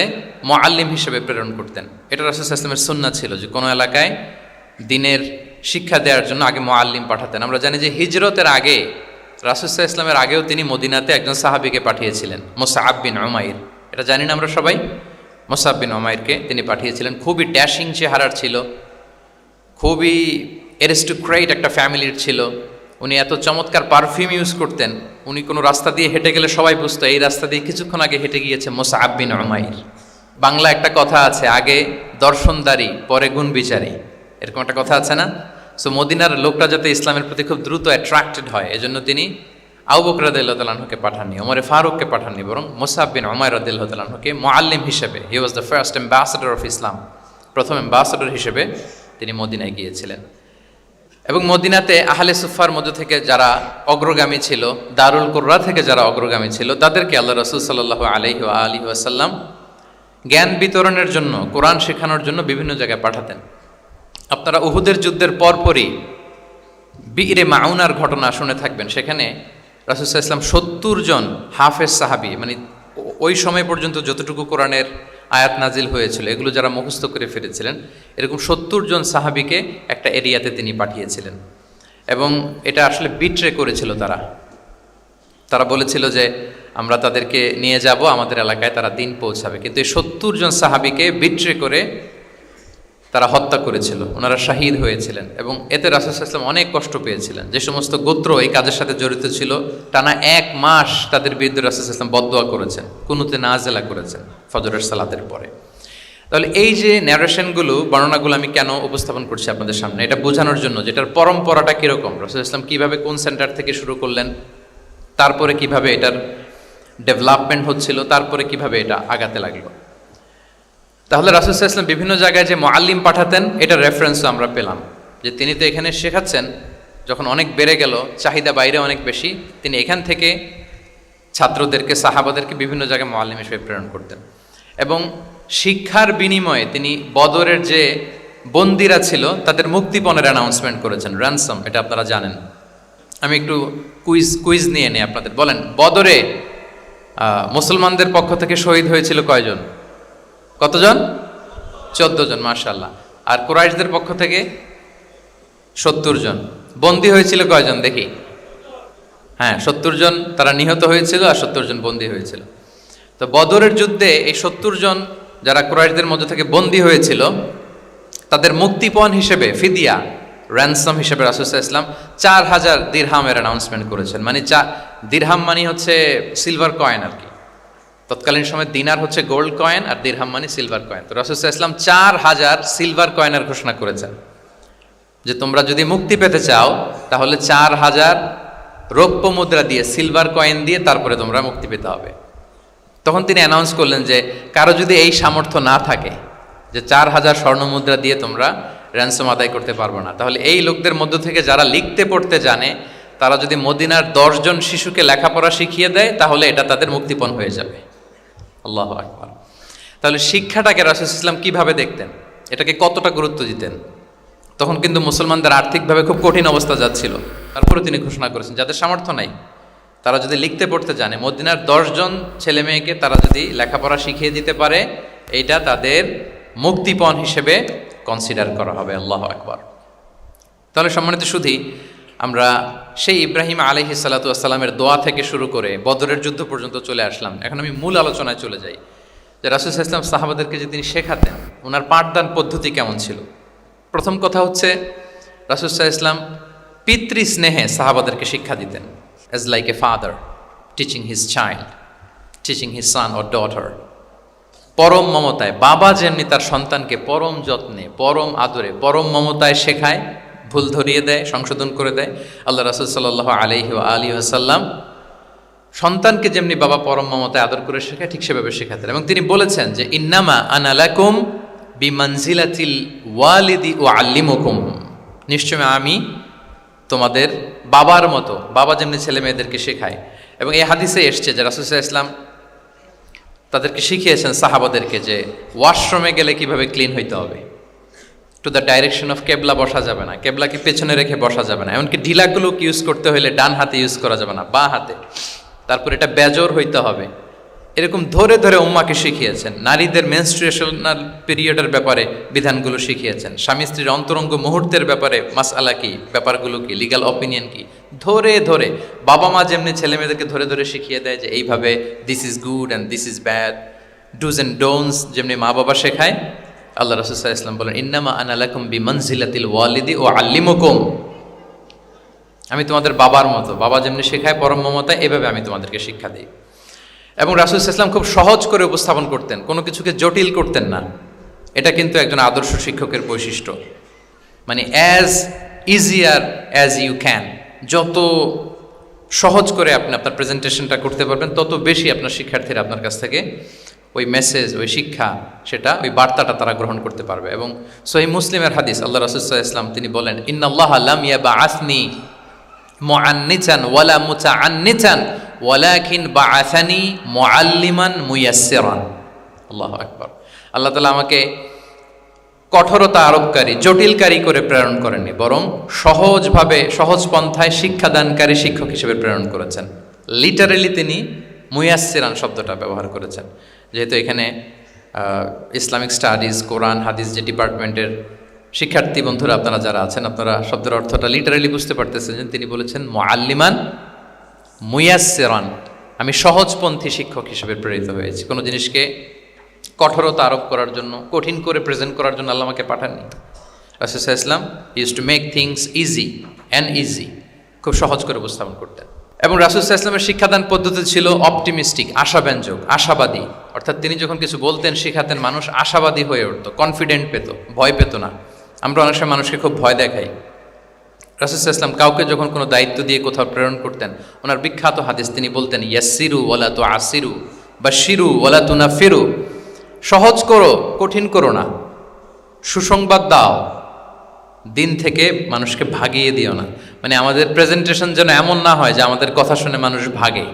মুআল্লিম হিসেবে প্রেরণ করতেন। এটা রাসূল সাল্লাল্লাহু আলাইহি ওয়াসাল্লামের সুন্নাহ ছিল যে কোনো এলাকায় দিনের শিক্ষা দেওয়ার জন্য আগে মুআল্লিম পাঠাতেন। আমরা জানি যে হিজরতের আগে রাসূল সাল্লাল্লাহু আলাইহি ওয়াসাল্লামের আগেও তিনি মদিনাতে একজন সাহাবীকে পাঠিয়েছিলেন, মুসআব বিন উমাইর। এটা জানি না আমরা সবাই? মুসআব বিন উমাইরকে তিনি পাঠিয়েছিলেন। খুবই ড্যাশিং চেহারার ছিল, খুবই অ্যারিস্টোক্রেট একটা ফ্যামিলির ছিল। উনি এত চমৎকার পারফিউম ইউজ করতেন, উনি কোনো রাস্তা দিয়ে হেঁটে গেলে সবাই বুঝতো এই রাস্তা দিয়ে কিছুক্ষণ আগে হেঁটে গিয়েছে মুসআব বিন উমাইর। বাংলা একটা কথা আছে, আগে দর্শনদারি পরে গুণ বিচারী, এরকম একটা কথা আছে না? সো মদিনার লোকটা যাতে ইসলামের প্রতি খুব দ্রুত অ্যাট্রাক্টেড হয়, এজন্য তিনি আবু বকর রাদিয়াল্লাহু তাআলা আনহুকে পাঠাননি, ওমরে ফারুককে পাঠাননি, বরং মুসআব বিন উমাইর রাদিয়াল্লাহু তাআলা আনহুকে মুআল্লিম হিসেবে, he was the first ambassador of Islam, প্রথম অ্যাম্বাসেডর হিসেবে তিনি মদিনায় গিয়েছিলেন। এবং মদিনাতে আহলে সুফার মধ্য থেকে যারা অগ্রগামী ছিল, দারুল কুররা থেকে যারা অগ্রগামী ছিল, তাদেরকে আল্লাহ রাসূল সাল্লাল্লাহু আলাইহি ওয়া আলিহি ওয়াসাল্লাম জ্ঞান বিতরণের জন্য, কোরআন শেখানোর জন্য বিভিন্ন জায়গায় পাঠাতেন। আপনারা উহুদের যুদ্ধের পরপরই বিইরে মাউনার ঘটনা শুনে থাকবেন। সেখানে রাসূল সাল্লাল্লাহু আলাইহি ওয়াসাল্লাম ৭০ জন হাফেজ সাহাবী, মানে ওই সময় পর্যন্ত যতটুকু কোরআনের আয়াত নাজিল হয়েছিল এগুলো যারা মুখস্থ করে ফিরেছিলেন, এরকম ৭০ জন সাহাবীকে একটা এরিয়াতে তিনি পাঠিয়েছিলেন। এবং এটা আসলে বিট্রে করেছিল তারা বলেছিল যে আমরা তাদেরকে নিয়ে যাব আমাদের এলাকায়, তারা দিন পৌঁছাবে। কিন্তু এই ৭০ জন সাহাবীকে বিট্রে করে তারা হত্যা করেছিল, ওনারা শাহীদ হয়েছিলেন। এবং এতে রাসূল সাল্লাল্লাহু আলাইহি ওয়াসাল্লাম অনেক কষ্ট পেয়েছিলেন। যে সমস্ত গোত্র এই কাজের সাথে জড়িত ছিল, টানা ১ মাস তাদের বিরুদ্ধে রাসূল সাল্লাল্লাহু আলাইহি ওয়াসাল্লাম বদদোয়া করেছেন, কুনুতে নাজেলা করেছেন ফজরের সালাতের পরে। তাহলে এই যে ন্যারেশনগুলো, বর্ণনাগুলো আমি কেন উপস্থাপন করছি আপনাদের সামনে, এটা বোঝানোর জন্য যেটার পরম্পরাটা কীরকম, রাসূল সাল্লাল্লাহু আলাইহি ওয়াসাল্লাম কীভাবে কোন সেন্টার থেকে শুরু করলেন, তারপরে কিভাবে এটার ডেভেলপমেন্ট হচ্ছিল, তারপরে কিভাবে এটা আগাতে লাগলো। তাহলে রাসূল সাল্লাল্লাহু আলাইহি ওয়াসাল্লাম বিভিন্ন জায়গায় যে মুআল্লিম পাঠাতেন, এটা রেফারেন্সও আমরা পেলাম যে তিনি তো এখানে শেখাচ্ছেন, যখন অনেক বেড়ে গেল, চাহিদা বাইরে অনেক বেশি, তিনি এখান থেকে ছাত্রদেরকে, সাহাবাদেরকে বিভিন্ন জায়গায় মুআল্লিম হিসেবে প্রেরণ করতেন। এবং শিক্ষার বিনিময়ে তিনি বদরের যে বন্দীরা ছিল তাদের মুক্তিপণের অ্যানাউন্সমেন্ট করেছেন, র্যানসম, এটা আপনারা জানেন। আমি একটু কুইজ নিয়ে নিই আপনাদের। বলেন, বদরে মুসলমানদের পক্ষ থেকে শহীদ হয়েছিল কয়জন? কতজন? 14 জন, মাশাআল্লাহ। আর কুরাইশদের পক্ষ থেকে 70 জন। বন্দী হয়েছিল কয়জন দেখি? হ্যাঁ, 70 জন তারা নিহত হয়েছিল আর 70 জন বন্দী হয়েছিল। তো বদরের যুদ্ধে এই 70 জন যারা কুরাইশদের মধ্য থেকে বন্দী হয়েছিল, তাদের মুক্তিপণ হিসেবে ফিদিয়া, র্যানসম হিসেবে রাসূল সাল্লাল্লাহু আলাইহি ওয়াসাল্লাম 4000 দিরহামের অ্যানাউন্সমেন্ট করেছেন। মানে দিরহাম মানে হচ্ছে সিলভার কয়েন আর কি। তৎকালীন সময় দিনার হচ্ছে গোল্ড কয়েন আর দিরহাম মানে সিলভার কয়েন। তো রাসূল সাল্লাল্লাহু আলাইহি ওয়াসাল্লাম 4000 সিলভার কয়েনের ঘোষণা করেছেন যে তোমরা যদি মুক্তি পেতে চাও তাহলে 4000 রৌপ্য মুদ্রা দিয়ে, সিলভার কয়েন দিয়ে তারপরে তোমরা মুক্তি পেতে হবে। তখন তিনি অ্যানাউন্স করলেন যে কারো যদি এই সামর্থ্য না থাকে যে 4000 স্বর্ণ মুদ্রা দিয়ে তোমরা র্যানসম আদায় করতে পারবো না, তাহলে এই লোকদের মধ্য থেকে যারা লিখতে পড়তে জানে তারা যদি মদিনার 10 জন শিশুকে লেখাপড়া শিখিয়ে দেয় তাহলে এটা তাদের মুক্তিপণ হয়ে যাবে। আল্লাহু আকবার। তাহলে শিক্ষাটাকে রাসূল সাল্লাল্লাহু আলাইহি ওয়াসাল্লাম কিভাবে দেখতেন, এটাকে কতটা গুরুত্ব দিতেন। তখন কিন্তু মুসলমানদের আর্থিকভাবে খুব কঠিন অবস্থা যাচ্ছিল, তারপরে তিনি ঘোষণা করেছেন যাদের সামর্থ্য নাই তারা যদি লিখতে পড়তে জানে, মদিনার 10 জন ছেলে মেয়েকে তারা যদি লেখাপড়া শিখিয়ে দিতে পারে, এইটা তাদের মুক্তিপণ হিসেবে কনসিডার করা হবে। আল্লাহু আকবার। তাহলে সম্মানিত সুধী, আমরা সেই ইব্রাহিম আলাইহিস সালাতু ওয়াস সালামের দোয়া থেকে শুরু করে বদরের যুদ্ধ পর্যন্ত চলে আসলাম। এখন আমি মূল আলোচনায় চলে যাই যে রাসূল সাল্লাল্লাহু আলাইহি ওয়াসাল্লাম সাহাবাদেরকে যে তিনি শেখাতেন, ওনার পাঠদান পদ্ধতি কেমন ছিল। প্রথম কথা হচ্ছে রাসূল সাল্লাল্লাহু আলাইহি ওয়াসাল্লাম পিতৃ স্নেহে সাহাবাদেরকে শিক্ষা দিতেন, as like a father teaching his child, teaching his son or daughter. পরম মমতায় বাবা যেমনি তার সন্তানকে পরম যত্নে, পরম আদরে, পরম মমতায় শেখায়, ভুল ধরিয়ে দেয়, সংশোধন করে দেয়, আল্লাহ রাসূল সাল্লাল্লাহু আলাইহি ওয়া আলিহি ওয়াসাল্লাম সন্তানকে যেমনি বাবা পরম মমতায় আদর করে শেখায় ঠিক সেভাবে শেখাতেন। এবং তিনি বলেছেন যে ইন্নামা আনা লাকুম বিমানজিলাতিল ওয়ালিদি উআল্লিমুকুম, নিশ্চয় আমি তোমাদের বাবার মতো, বাবা যেমনি ছেলে মেয়েদেরকে শেখায়। এবং এই হাদিসে এসছে যে রাসূল সাল্লাল্লাহু আলাইহি ওয়াসাল্লাম তাদেরকে শিখিয়েছেন সাহাবাদেরকে যে ওয়াশরুমে গেলে কিভাবে ক্লিন হইতে হবে, টু দ্য ডাইরেকশন অফ কেবলা বসা যাবে না, কেবলাকে পেছনে রেখে বসা যাবে না, এমনকি ঢিলাগুলো ইউজ করতে হলে ডান হাতে ইউজ করা যাবে না, বাঁ হাতে। তারপর এটা বেজোর হইতে হবে, এরকম ধরে ধরে উম্মাকে শিখিয়েছেন। নারীদের মেনস্ট্রুয়েশনাল পিরিয়ডের ব্যাপারে বিধানগুলো শিখিয়েছেন। স্বামী স্ত্রীর অন্তরঙ্গ মুহূর্তের ব্যাপারে মাসআলা কি, ব্যাপারগুলো কি, লিগ্যাল অপিনিয়ন কি, ধরে ধরে বাবা মা যেমনি ছেলে মেয়েদেরকে ধরে ধরে শিখিয়ে দেয় যে এইভাবে this is good and this is bad, dos and don'ts যেমনি মা বাবা শেখায়, আল্লাহ রাসূল সাল্লাল্লাহু আলাইহি ওয়াসাল্লাম বলেন ইন্নামা আনা লাকুম বিমানজিলাতিল ওয়ালিদি ওয়া আল্লিমুকুম, আমি তোমাদের বাবার মতো, বাবা যেমনি শেখায় পরম মমতায়, এভাবে আমি তোমাদেরকে শিক্ষা দিই। এবং রাসূল সাল্লাল্লাহু আলাইহি ওয়াসাল্লাম খুব সহজ করে উপস্থাপন করতেন, কোনো কিছুকে জটিল করতেন না। এটা কিন্তু একজন আদর্শ শিক্ষকের বৈশিষ্ট্য। মানে as easier as you can, যত সহজ করে আপনি আপনার প্রেজেন্টেশনটা করতে পারবেন তত বেশি আপনার শিক্ষার্থীরা আপনার কাছ থেকে ওই মেসেজ, ওই শিক্ষা, সেটা ওই বার্তাটা তারা গ্রহণ করতে পারবে। এবং সহিহ মুসলিমের হাদিস, আল্লাহ রাসূল সাল্লাল্লাহু আলাইহি ওয়াসাল্লাম তিনি বলেন ইন্নাল্লাহা লাম ইয়াবআসনি মুআন্নিতান ওয়ালা মুতাআন্নিতান ওয়ালাকিন বাআসানি মুআল্লিমান মুয়াসসিরান। আল্লাহু আকবার। আল্লাহ তাআলা আমাকে কঠোরতা আরোপকারী, জটিলকারী করে প্রেরণ করেননি, বরং সহজভাবে, সহজ পন্থায় শিক্ষাদানকারী শিক্ষক হিসেবে প্রেরণ করেছেন। লিটারেলি তিনি মুয়াসসিরান শব্দটা ব্যবহার করেছেন। যেহেতু এখানে ইসলামিক স্টাডিজ, কোরআন, হাদিস যে ডিপার্টমেন্টের শিক্ষার্থী বন্ধুরা আপনারা যারা আছেন, আপনারা শব্দের অর্থটা লিটারেলি বুঝতে পারতেছেন যে তিনি বলেছেন মুআল্লিমান মুয়াসসিরান, আমি সহজপন্থী শিক্ষক হিসেবে প্রেরিত হয়েছি। কোনো জিনিসকে কঠোরতা আরোপ করার জন্য, কঠিন করে প্রেজেন্ট করার জন্য আল্লাহ আমাকে পাঠাননি। রাসূল সাল্লাল্লাহু আলাইহি ওয়াসাল্লাম used to make things easy and easy, খুব সহজ করে উপস্থাপন করতেন। এবং রাসূল সাল্লাল্লাহু আলাইহি ওয়াসাল্লামের শিক্ষাদান পদ্ধতি ছিল অপটিমিস্টিক, আশাব্যঞ্জক, আশাবাদী। অর্থাৎ তিনি যখন কিছু বলতেন, শেখাতেন, মানুষ আশাবাদী হয়ে উঠত, কনফিডেন্ট পেত, ভয় পেত না। আমরা অনেক সময় মানুষকে খুব ভয় দেখাই। রাসূল সাল্লাল্লাহু আলাইহি ওয়াসাল্লাম কাউকে যখন কোনো দায়িত্ব দিয়ে কোথাও প্রেরণ করতেন, ওনার বিখ্যাত হাদিস তিনি বলতেন ইয়াসসিরু ওয়ালা তুআসসিরু বাশশিরু ওয়ালা তুনাফিরু, সহজ করো, কঠিন করো না, সুসংবাদ দাও, দিন থেকে মানুষকে ভাগিয়ে দিও না। মানে আমাদের প্রেজেন্টেশন যেন এমন না হয় যে আমাদের কথা শুনে মানুষ ভাগে,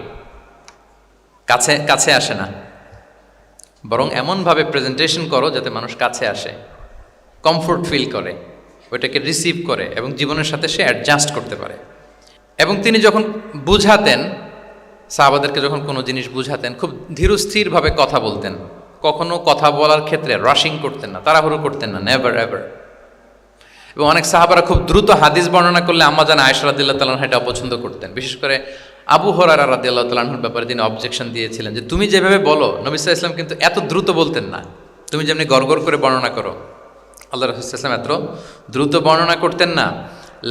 কাছে কাছে আসে না, বরং এমনভাবে প্রেজেন্টেশন করো যাতে মানুষ কাছে আসে, কমফোর্ট ফিল করে, ওইটাকে রিসিভ করে এবং জীবনের সাথে সে অ্যাডজাস্ট করতে পারে। এবং তিনি যখন বুঝাতেন, সাহাবাদেরকে যখন কোনো জিনিস বুঝাতেন, খুব ধীরস্থিরভাবে কথা বলতেন। কখনো কথা বলার ক্ষেত্রে রাশিং করতেন না, তাড়াহুড়ো করতেন না, নেভার এভার। এবং অনেক সাহাবারা খুব দ্রুত হাদিস বর্ণনা করলে আম্মা জান আয়েশা রাদিয়াল্লাহু তাআলা এটা অপছন্দ করতেন। বিশেষ করে আবু হুরায়রা রাদিয়াল্লাহু তাআলার ব্যাপারে তিনি অবজেকশন দিয়েছিলেন যে তুমি যেভাবে বলো, নবী সাল্লাল্লাহু আলাইহি ওয়াসাল্লাম কিন্তু এত দ্রুত বলতেন না, তুমি যেমনি গড়গড় করে বর্ণনা করো, আল্লাহ রাসূল সাল্লাল্লাহু আলাইহি ওয়াসাল্লাম এত দ্রুত বর্ণনা করতেন না।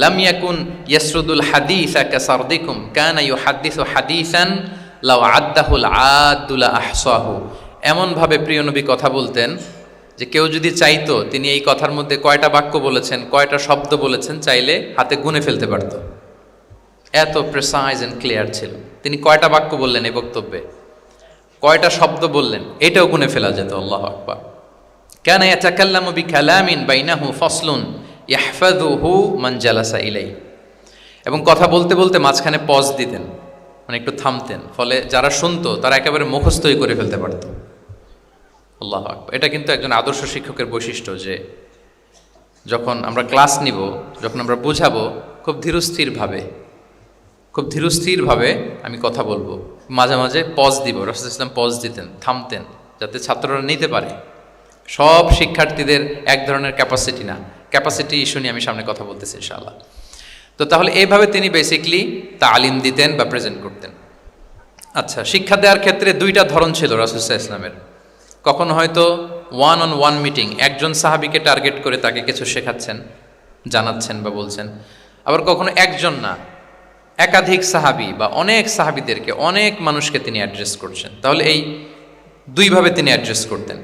লাম ইয়াকুন ইয়াসরুদুল হাদিসা কাসারদিকুম কানা ইউহাদ্দিসু হাদিসান লাউ আদ্দাহুল আদ্দুল আহসাহু। এমনভাবে প্রিয় নবী কথা বলতেন যে কেউ যদি চাইতো, তিনি এই কথার মধ্যে কয়টা বাক্য বলেছেন, কয়টা শব্দ বলেছেন, চাইলে হাতে গুনে ফেলতে পারত। এত প্রেসাইজ অ্যান্ড ক্লিয়ার ছিল। তিনি কয়টা বাক্য বললেন এই বক্তব্যে, কয়টা শব্দ বললেন, এটাও গুনে ফেলা যেত। আল্লাহু আকবার। কানা ইয়াতাকাল্লামু বিকালামিন বাইনাহু ফাসলুন ইয়াহফাযুহু মান জালাসা ইলাইহি। এবং কথা বলতে বলতে মাঝখানে পজ দিতেন, মানে একটু থামতেন, ফলে যারা শুনতো তারা একেবারে মুখস্থই করে ফেলতে পারত। আল্লাহু আকবার। এটা কিন্তু একজন আদর্শ শিক্ষকের বৈশিষ্ট্য যে যখন আমরা ক্লাস নিব, যখন আমরা বুঝাবো, খুব ধীরস্থিরভাবে আমি কথা বলবো, মাঝে মাঝে পজ দিব। রাসূল সাল্লাল্লাহু আলাইহি ওয়াসাল্লাম পজ দিতেন, থামতেন, যাতে ছাত্ররা নিতে পারে। সব শিক্ষার্থীদের এক ধরনের ক্যাপাসিটি না, ক্যাপাসিটি ইস্যু নিয়ে আমি সামনে কথা বলতেছি ইনশাআল্লাহ। তো তাহলে এইভাবে তিনি বেসিকলি তালিম দিতেন বা প্রেজেন্ট করতেন। আচ্ছা, শিক্ষা দেওয়ার ক্ষেত্রে দুইটা ধরন ছিল রাসূল সাল্লাল্লাহু আলাইহি ওয়াসাল্লামের। কখনো হয়তো ওয়ান অন ওয়ান মিটিং, একজন সাহাবীকে টার্গেট করে তাকে কিছু শেখাচ্ছেন, জানাচ্ছেন বা বলছেন। আবার কখনো একজন না, একাধিক সাহাবী বা অনেক সাহাবীদেরকে, অনেক মানুষকে তিনি অ্যাড্রেস করছেন। তাহলে এই দুইভাবে তিনি অ্যাড্রেস করতেন।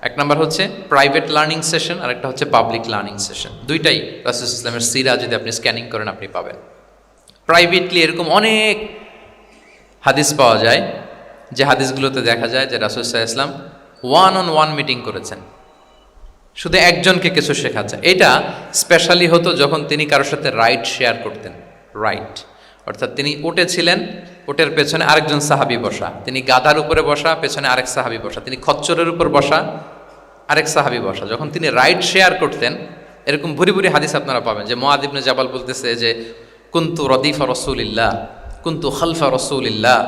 এক নাম্বার হচ্ছে প্রাইভেট লার্নিং সেশন, আর একটা হচ্ছে পাবলিক লার্নিং সেশন। দুইটাই রাসূল সাল্লাল্লাহু আলাইহি ওয়াসাল্লামের সিরা যদি আপনি স্ক্যানিং করেন আপনি পাবেন। প্রাইভেটলি এরকম অনেক হাদিস পাওয়া যায় যে হাদিসগুলোতে দেখা যায় যে রাসূল সাল্লাল্লাহু আলাইহি ওয়াসাল্লাম ওয়ান অন ওয়ান মিটিং করেছেন, শুধু একজনকে কিছু শেখাচ্ছেন। এটা স্পেশালি হতো যখন তিনি কারোর সাথে রাইড শেয়ার করতেন। রাইট অর্থাৎ তিনি উটে ছিলেন, উটের পেছনে আরেকজন সাহাবী বসা, তিনি গাধার উপরে বসা, পেছনে আরেক সাহাবী বসা, তিনি খচ্চরের উপর বসা, আরেক সাহাবী বসা। যখন তিনি রাইড শেয়ার করতেন, এরকম ভুরি ভুরি হাদিস আপনারা পাবেন যে মুআয ইবনে জাবাল বলতেছে যে কুনতু রদিফা রাসূলিল্লাহ, কুনতু খালফা রাসূলিল্লাহ,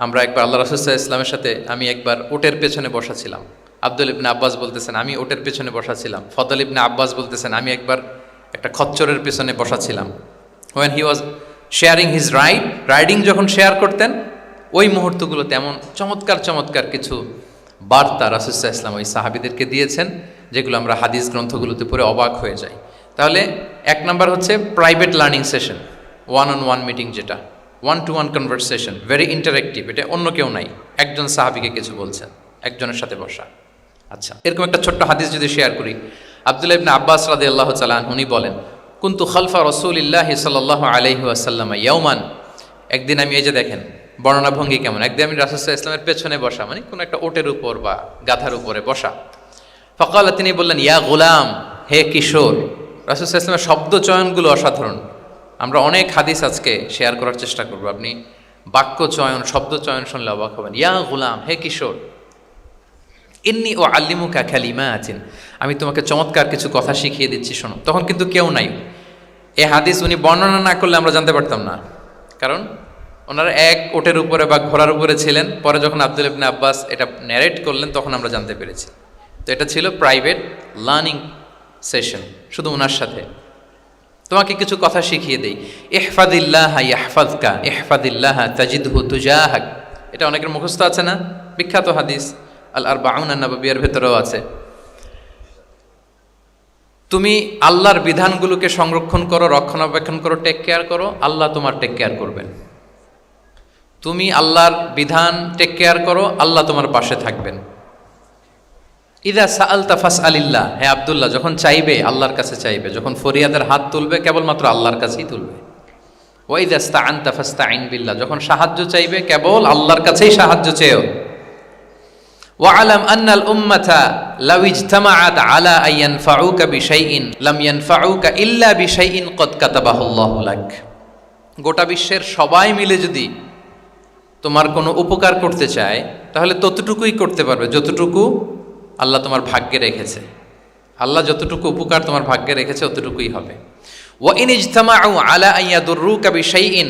আমরা একবার আল্লাহ রাসূল সাল্লাল্লাহু আলাইহি ওয়াসাল্লামের সাথে আমি একবার ওটের পেছনে বসা ছিলাম। আব্দুল ইবনে আব্বাস বলতেছেন আমি ওটের পেছনে বসা ছিলাম। ফদল ইবনে আব্বাস বলতেছেন আমি একবার একটা খচ্চরের পেছনে বসা ছিলাম। when he was sharing his riding যখন শেয়ার করতেন ওই মুহূর্তগুলোতে এমন চমৎকার চমৎকার কিছু বার্তা রাসূল সাল্লাল্লাহু আলাইহি ওয়াসাল্লাম ওই সাহাবীদেরকে দিয়েছেন যেগুলো আমরা হাদিস গ্রন্থগুলোতে পড়ে অবাক হয়ে যাই। তাহলে এক নাম্বার হচ্ছে private learning session, one on one meeting, যেটা one to one conversation, very interactive, এটা অন্য কেউ নাই, একজন সাহাবীকে কিছু বলছেন, একজনের সাথে বসা। আচ্ছা, এরকম একটা ছোট্ট হাদিস যদি শেয়ার করি, আব্দুল্লাহ ইবনে আব্বাস রাদিয়াল্লাহু তাআলা আনহু উনি বলেন কুনতু খালফা রাসূলিল্লাহি সাল্লাল্লাহু আলাইহি ওয়াসাল্লাম ইয়াওমান, একদিন আমি, এই যে দেখেন বর্ণনা ভঙ্গি কেমন, একদিন আমি রাসূল সাল্লাল্লাহু আলাইহি ওয়াসাল্লামের পেছনে বসা, মানে কোন একটা ওটের উপর বা গাধার উপরে বসা। ফাকালা, তিনি বললেন ইয়া গোলাম, হে কিশোর। রাসূল সাল্লাল্লাহু আলাইহি ওয়াসাল্লামের শব্দ চয়নগুলো অসাধারণ। আমরা অনেক হাদিস আজকে শেয়ার করার চেষ্টা করব, আপনি বাক্য চয়ন, শব্দ চয়ন শুনলে অবাক হবেন। ইয়া গোলাম, হে কিশোর, ইন্নী ও আল্লিমুকা কালিমাতিন, আমি তোমাকে চমৎকার কিছু কথা শিখিয়ে দিচ্ছি, শোনো। তখন কিন্তু কেউ নাই। এই হাদিস উনি বর্ণনা না করলে আমরা জানতে পারতাম না, কারণ ওনারা এক ওটের উপরে বা ঘোড়ার উপরে ছিলেন। পরে যখন আব্দুল ইবনে আব্বাস এটা ন্যারেট করলেন তখন আমরা জানতে পেরেছি। তো এটা ছিল প্রাইভেট লার্নিং সেশন, শুধু ওনার সাথে। তোমাকে কিছু কথা শিখিয়ে দেই। ইহফাদিল্লাহ ইয়াহফাযকা, ইহফাদিল্লাহ তাজিদহু তুজাহাক, এটা অনেকের মুখস্থ আছে না, বিখ্যাত হাদিস, আল আরবাউন আন-নববিয়ার ভেতরেও আছে। তুমি আল্লাহর বিধানগুলোকে সংরক্ষণ করো, রক্ষণাবেক্ষণ করো, টেক কেয়ার করো, আল্লাহ তোমার টেক কেয়ার করবেন। তুমি আল্লাহর বিধান টেক কেয়ার করো, আল্লাহ তোমার পাশে থাকবেন। ইদা সাআলতা ফাসআলিল্লাহ, হে আব্দুল্লাহ, যখন চাইবে আল্লাহর কাছে চাইবে, যখন ফরিয়াদের হাত তুলবে কেবলমাত্র আল্লাহর কাছেই তুলবে। ওয়া ইদা ইসতাআনতা ফাসতাঈন বিল্লাহ, যখন সাহায্য চাইবে কেবল আল্লাহর কাছেই সাহায্য চেয়েও। ওয়া'লাম আন্নাল উম্মাতা লাউ ইজতামাআত আলা আন ইয়ানফাউকা বিশাইইন লাম ইয়ানফাউকা ইল্লা বিশাইইন ক্বাদ কাতাবাহুল্লাহু লাক, গোটা বিশ্বের সবাই মিলে যদি তোমার কোনো উপকার করতে চায় তাহলে ততটুকুই করতে পারবে যতটুকু আল্লাহ তোমার ভাগ্যে রেখেছে। আল্লাহ যতটুকু উপকার তোমার ভাগ্যে রেখেছে অতটুকুই হবে। ওয়া ইন ইজতামাউ আলা আন ইয়াদুররুকা বিশাইইন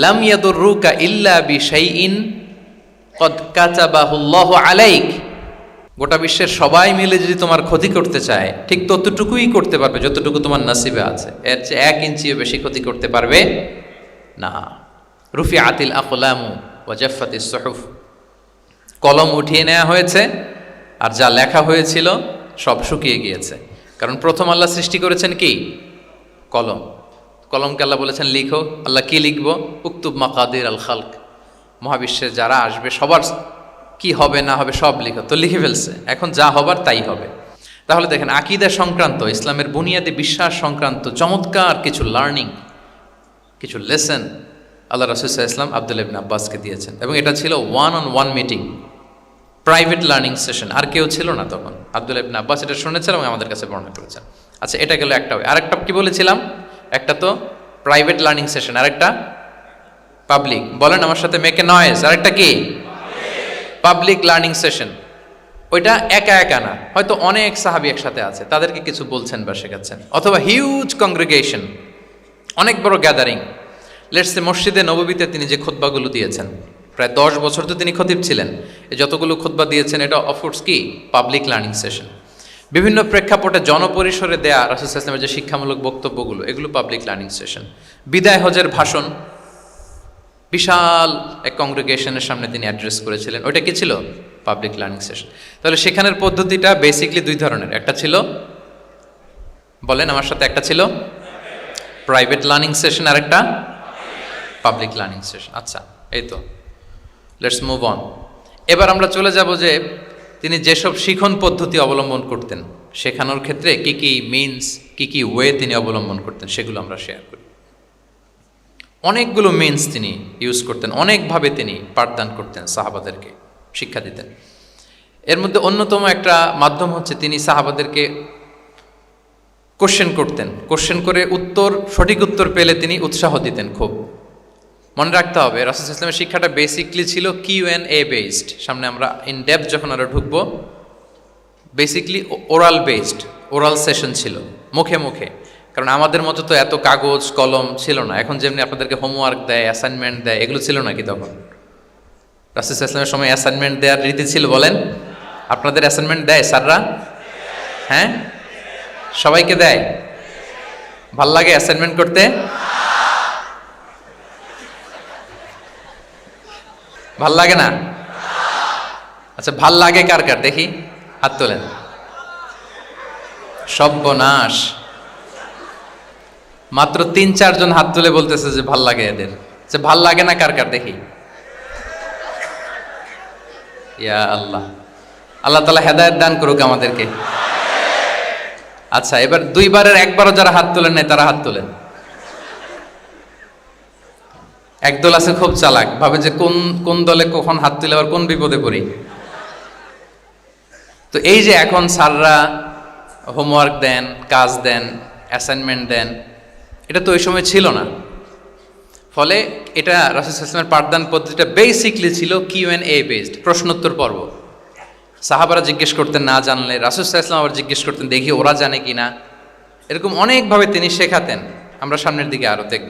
লাম ইয়াদুররুকা ইল্লা বিশাইইন ক্বাদ কাতাবাহুল্লাহু আলাইক, গোটা বিশ্বের সবাই মিলে যদি তোমার ক্ষতি করতে চায় ঠিক ততটুকুই করতে পারবে যতটুকু তোমার নসিবে আছে, এর চেয়ে 1 ইঞ্চিও বেশি ক্ষতি করতে পারবে না। রুফিআতিল আকলামু ওয়া জাফফাতিস সুহুফ, কলম উঠিয়ে নেওয়া হয়েছে আর যা লেখা হয়েছিল সব শুকিয়ে গিয়েছে। কারণ প্রথম আল্লাহ সৃষ্টি করেছেন কি? কলম। কলমকে আল্লাহ বলেছেন লিখো। আল্লাহ কি লিখবো? উকতুব মাকাদির আল খালক, মহাবিশ্বে যারা আসবে সবার কি হবে না হবে সব লিখো। তো লিখে ফেলছে, এখন যা হবার তাই হবে। তাহলে দেখেন আকীদা সংক্রান্ত, ইসলামের বুনিয়াদী বিশ্বাস সংক্রান্ত চমৎকার কিছু লার্নিং, কিছু লেসন আল্লাহ রাসূল সাল্লাল্লাহু আলাইহি ওয়াসাল্লাম আব্দুল্লাহ ইবনে আব্বাসকে দিয়েছেন, এবং এটা ছিল one on one meeting, private learning session. আর কেউ ছিল না তখন। আব্দুল্লাহ ইবনে আব্বাস এটা শুনেছেন এবং আমাদের কাছে বর্ণনা করেছেন। আচ্ছা, এটা গেল একটা। আরেকটা কি বলেছিলাম? একটা তো প্রাইভেট লার্নিং সেশন, আরেকটা পাবলিক। বলেন আমার সাথে, মেক এ নয়েজ। আরেকটা কি? Public learning session. ওইটা একা একা না, হয়তো অনেক সাহাবী একসাথে আছে, তাদেরকে কিছু বলছেন বা শেখাচ্ছেন, অথবা হিউজ কংগ্রেগেশন, অনেক বড় গ্যাদারিং। লেটস সে মসজিদে নববীতে তিনি যে খুতবাগুলো দিয়েছেন, প্রায় 10 বছর তো তিনি খতিব ছিলেন, এই যতগুলো খুতবা দিয়েছেন এটা অফকোর্স কি পাবলিক লার্নিং সেশন। বিভিন্ন প্রেক্ষাপটে জনপরিসরে দেয়া রাসূল সাল্লাল্লাহু আলাইহি ওয়াসাল্লামের যে শিক্ষামূলক বক্তব্যগুলো, এগুলো পাবলিক লার্নিং সেশন। বিদায় হজের ভাষণ বিশাল এক কংগ্রেগেশনের সামনে তিনি অ্যাড্রেস করেছিলেন, ওইটা কি ছিল? Public learning session. তাহলে সেখানের পদ্ধতিটা বেসিকলি 2 ধরনের। একটা ছিল, বলেন আমার সাথে, একটা ছিল প্রাইভেট লার্নিং সেশন আর একটা পাবলিক লার্নিং সেশন। আচ্ছা, এই তো, লেটস মুভ অন। এবার আমরা চলে যাব যে তিনি যেসব শিখন পদ্ধতি অবলম্বন করতেন, শেখানোর ক্ষেত্রে কি কি মিনস, কি কি ওয়ে তিনি অবলম্বন করতেন, সেগুলো আমরা শেয়ার করি। অনেকগুলো মিনস তিনি ইউজ করতেন, অনেকভাবে তিনি পাঠদান করতেন, সাহাবাদেরকে শিক্ষা দিতেন। এর মধ্যে অন্যতম একটা মাধ্যম হচ্ছে তিনি সাহাবাদেরকে কোশ্চেন করতেন। কোশ্চেন করে সঠিক উত্তর পেলে তিনি উৎসাহ দিতেন খুব। মনে রাখতে হবে রাসূল সাল্লাল্লাহু আলাইহি ওয়াসাল্লামের শিক্ষাটা বেসিকলি ছিল Q&A বেসড। সামনে আমরা ইন ডেপথ যখন আরো ঢুকবো, basically oral based, oral session ছিল, মুখে মুখে। কারণ আমাদের মতো তো এত কাগজ কলম ছিল না। এখন যেমনি আপনাদেরকে হোমওয়ার্ক দেয়, অ্যাসাইনমেন্ট দেয়, এগুলো ছিল নাকি তখন? রাসূল সাল্লাল্লাহু আলাইহি ওয়াসাল্লামের সময় অ্যাসাইনমেন্ট দেওয়ার রীতি ছিল বলেন? আপনাদের অ্যাসাইনমেন্ট দেয় স্যাররা? হ্যাঁ, সবাইকে দেয়? ভাল লাগে অ্যাসাইনমেন্ট করতে? ভাল লাগে না? আচ্ছা, ভাল লাগে কার কার দেখি হাত তোলেন। সর্বনাশ, মাত্র ৩-৪ জন হাত তুলে বলতেছে যে ভাল লাগে এদের। যে ভাল লাগে না কার কার দেখি। ইয়া আল্লাহ, আল্লাহ তাআলা হেদায়েত দান করুক আমাদেরকে। আচ্ছা, এবার 2 বারের 1 বারও যারা হাত তোলেন নাই তারা হাত তোলেন। একদল আছে খুব চালাক, ভাবে যে কোন দলে কখন হাত তুলে আবার কোন বিপদে পড়ি। তো এই যে এখন স্যাররা হোমওয়ার্ক দেন, কাজ দেন, অ্যাসাইনমেন্ট দেন, এটা তো ওই সময় ছিল না। ফলে এটা রাসূল সাল্লাল্লাহু আলাইহি ওয়াসাল্লামের পাঠদান পদ্ধতিটা বেসিকলি ছিল Q&A বেসড, প্রশ্নোত্তর পর্ব। সাহাবারা জিজ্ঞেস করতেন, না জানলে রাসূল সাল্লাল্লাহু আলাইহি ওয়াসাল্লাম আবার জিজ্ঞেস করতেন, দেখি ওরা জানে কিনা। এরকম অনেকভাবে তিনি শেখাতেন, আমরা সামনের দিকে আরো দেখব।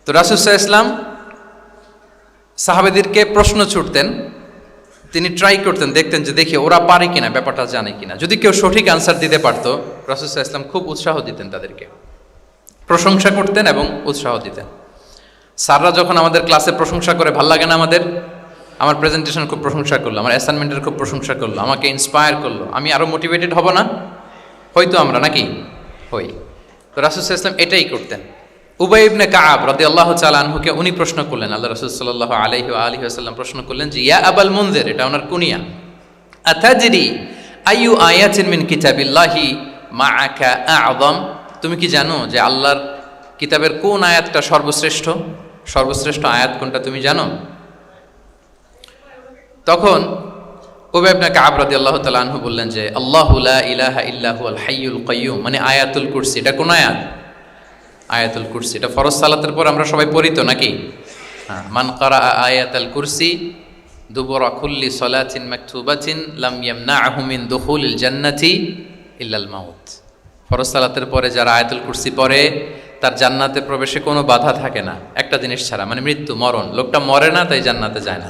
তো রাসূল সাল্লাল্লাহু আলাইহি ওয়াসাল্লাম সাহাবাদেরকে প্রশ্ন ছুড়তেন, তিনি ট্রাই করতেন, দেখতেন যে দেখি ওরা পারে কিনা, ব্যাপারটা জানে কিনা। যদি কেউ সঠিক আনসার দিতে পারতো, রাসূল সাল্লাল্লাহু আলাইহি ওয়াসাল্লাম খুব উৎসাহ দিতেন, তাদেরকে প্রশংসা করতেন এবং উৎসাহ দিতেন। স্যাররা যখন আমাদের ক্লাসে প্রশংসা করে, ভাল লাগে না আমাদের? আমার প্রেজেন্টেশন খুব প্রশংসা করলো, আমার অ্যাসাইনমেন্টের খুব প্রশংসা করলো, আমাকে ইন্সপায়ার করলো, আমি আরো মোটিভেটেড হব না? হয়তো আমরা নাকি হই। তো রাসূল সাল্লাল্লাহু আলাইহি ওয়াসাল্লাম এটাই করতেন। উবাই ইবনে কাআব রাদিয়াল্লাহু তাআলা আনহুকে উনি প্রশ্ন করলেন, আল্লাহ রাসূল সাল্লাল্লাহু আলাইহি ওয়া আলিহি ওয়াসাল্লাম প্রশ্ন করলেন যে, ইয়া আবাল মুনজির, এটা ওনার কুনিয়া, আতাদরি আইয়ু আয়াতিন মিন কিতাবিল্লাহি মাআকা আ'যাম, তুমি কি জানো যে আল্লাহর কিতাবের কোন আয়াতটা সর্বশ্রেষ্ঠ? সর্বশ্রেষ্ঠ আয়াত কোনটা তুমি জানো? তখন উবাই ইবনে কাআব রাদিয়াল্লাহু তাআলা আনহু বললেন যে, আল্লাহু লা ইলাহা ইল্লা হুয়াল হাইয়ুল কাইয়্যুম, মানে আয়াতুল কুরসি। এটা কোন আয়াত? আয়াতুল কুরসি। এটা ফরজ সালাতের পর আমরা সবাই পড়ি তো নাকি? হ্যাঁ, মান ক্বারাআ আয়াতাল কুরসি দুবুরা কুল্লি সালাতিন মাকতুবাতিন লাম ইয়ামনাহু মিন দুখুলিল জান্নাতি ইল্লাল মাউত। ফরজ সালাতের পরে যারা আয়াতুল কুরসি পড়ে, তার জান্নাতে প্রবেশে কোনো বাধা থাকে না, একটা জিনিস ছাড়া, মানে মৃত্যু, মরণ। লোকটা মরে না, তাই জান্নাতে যায় না।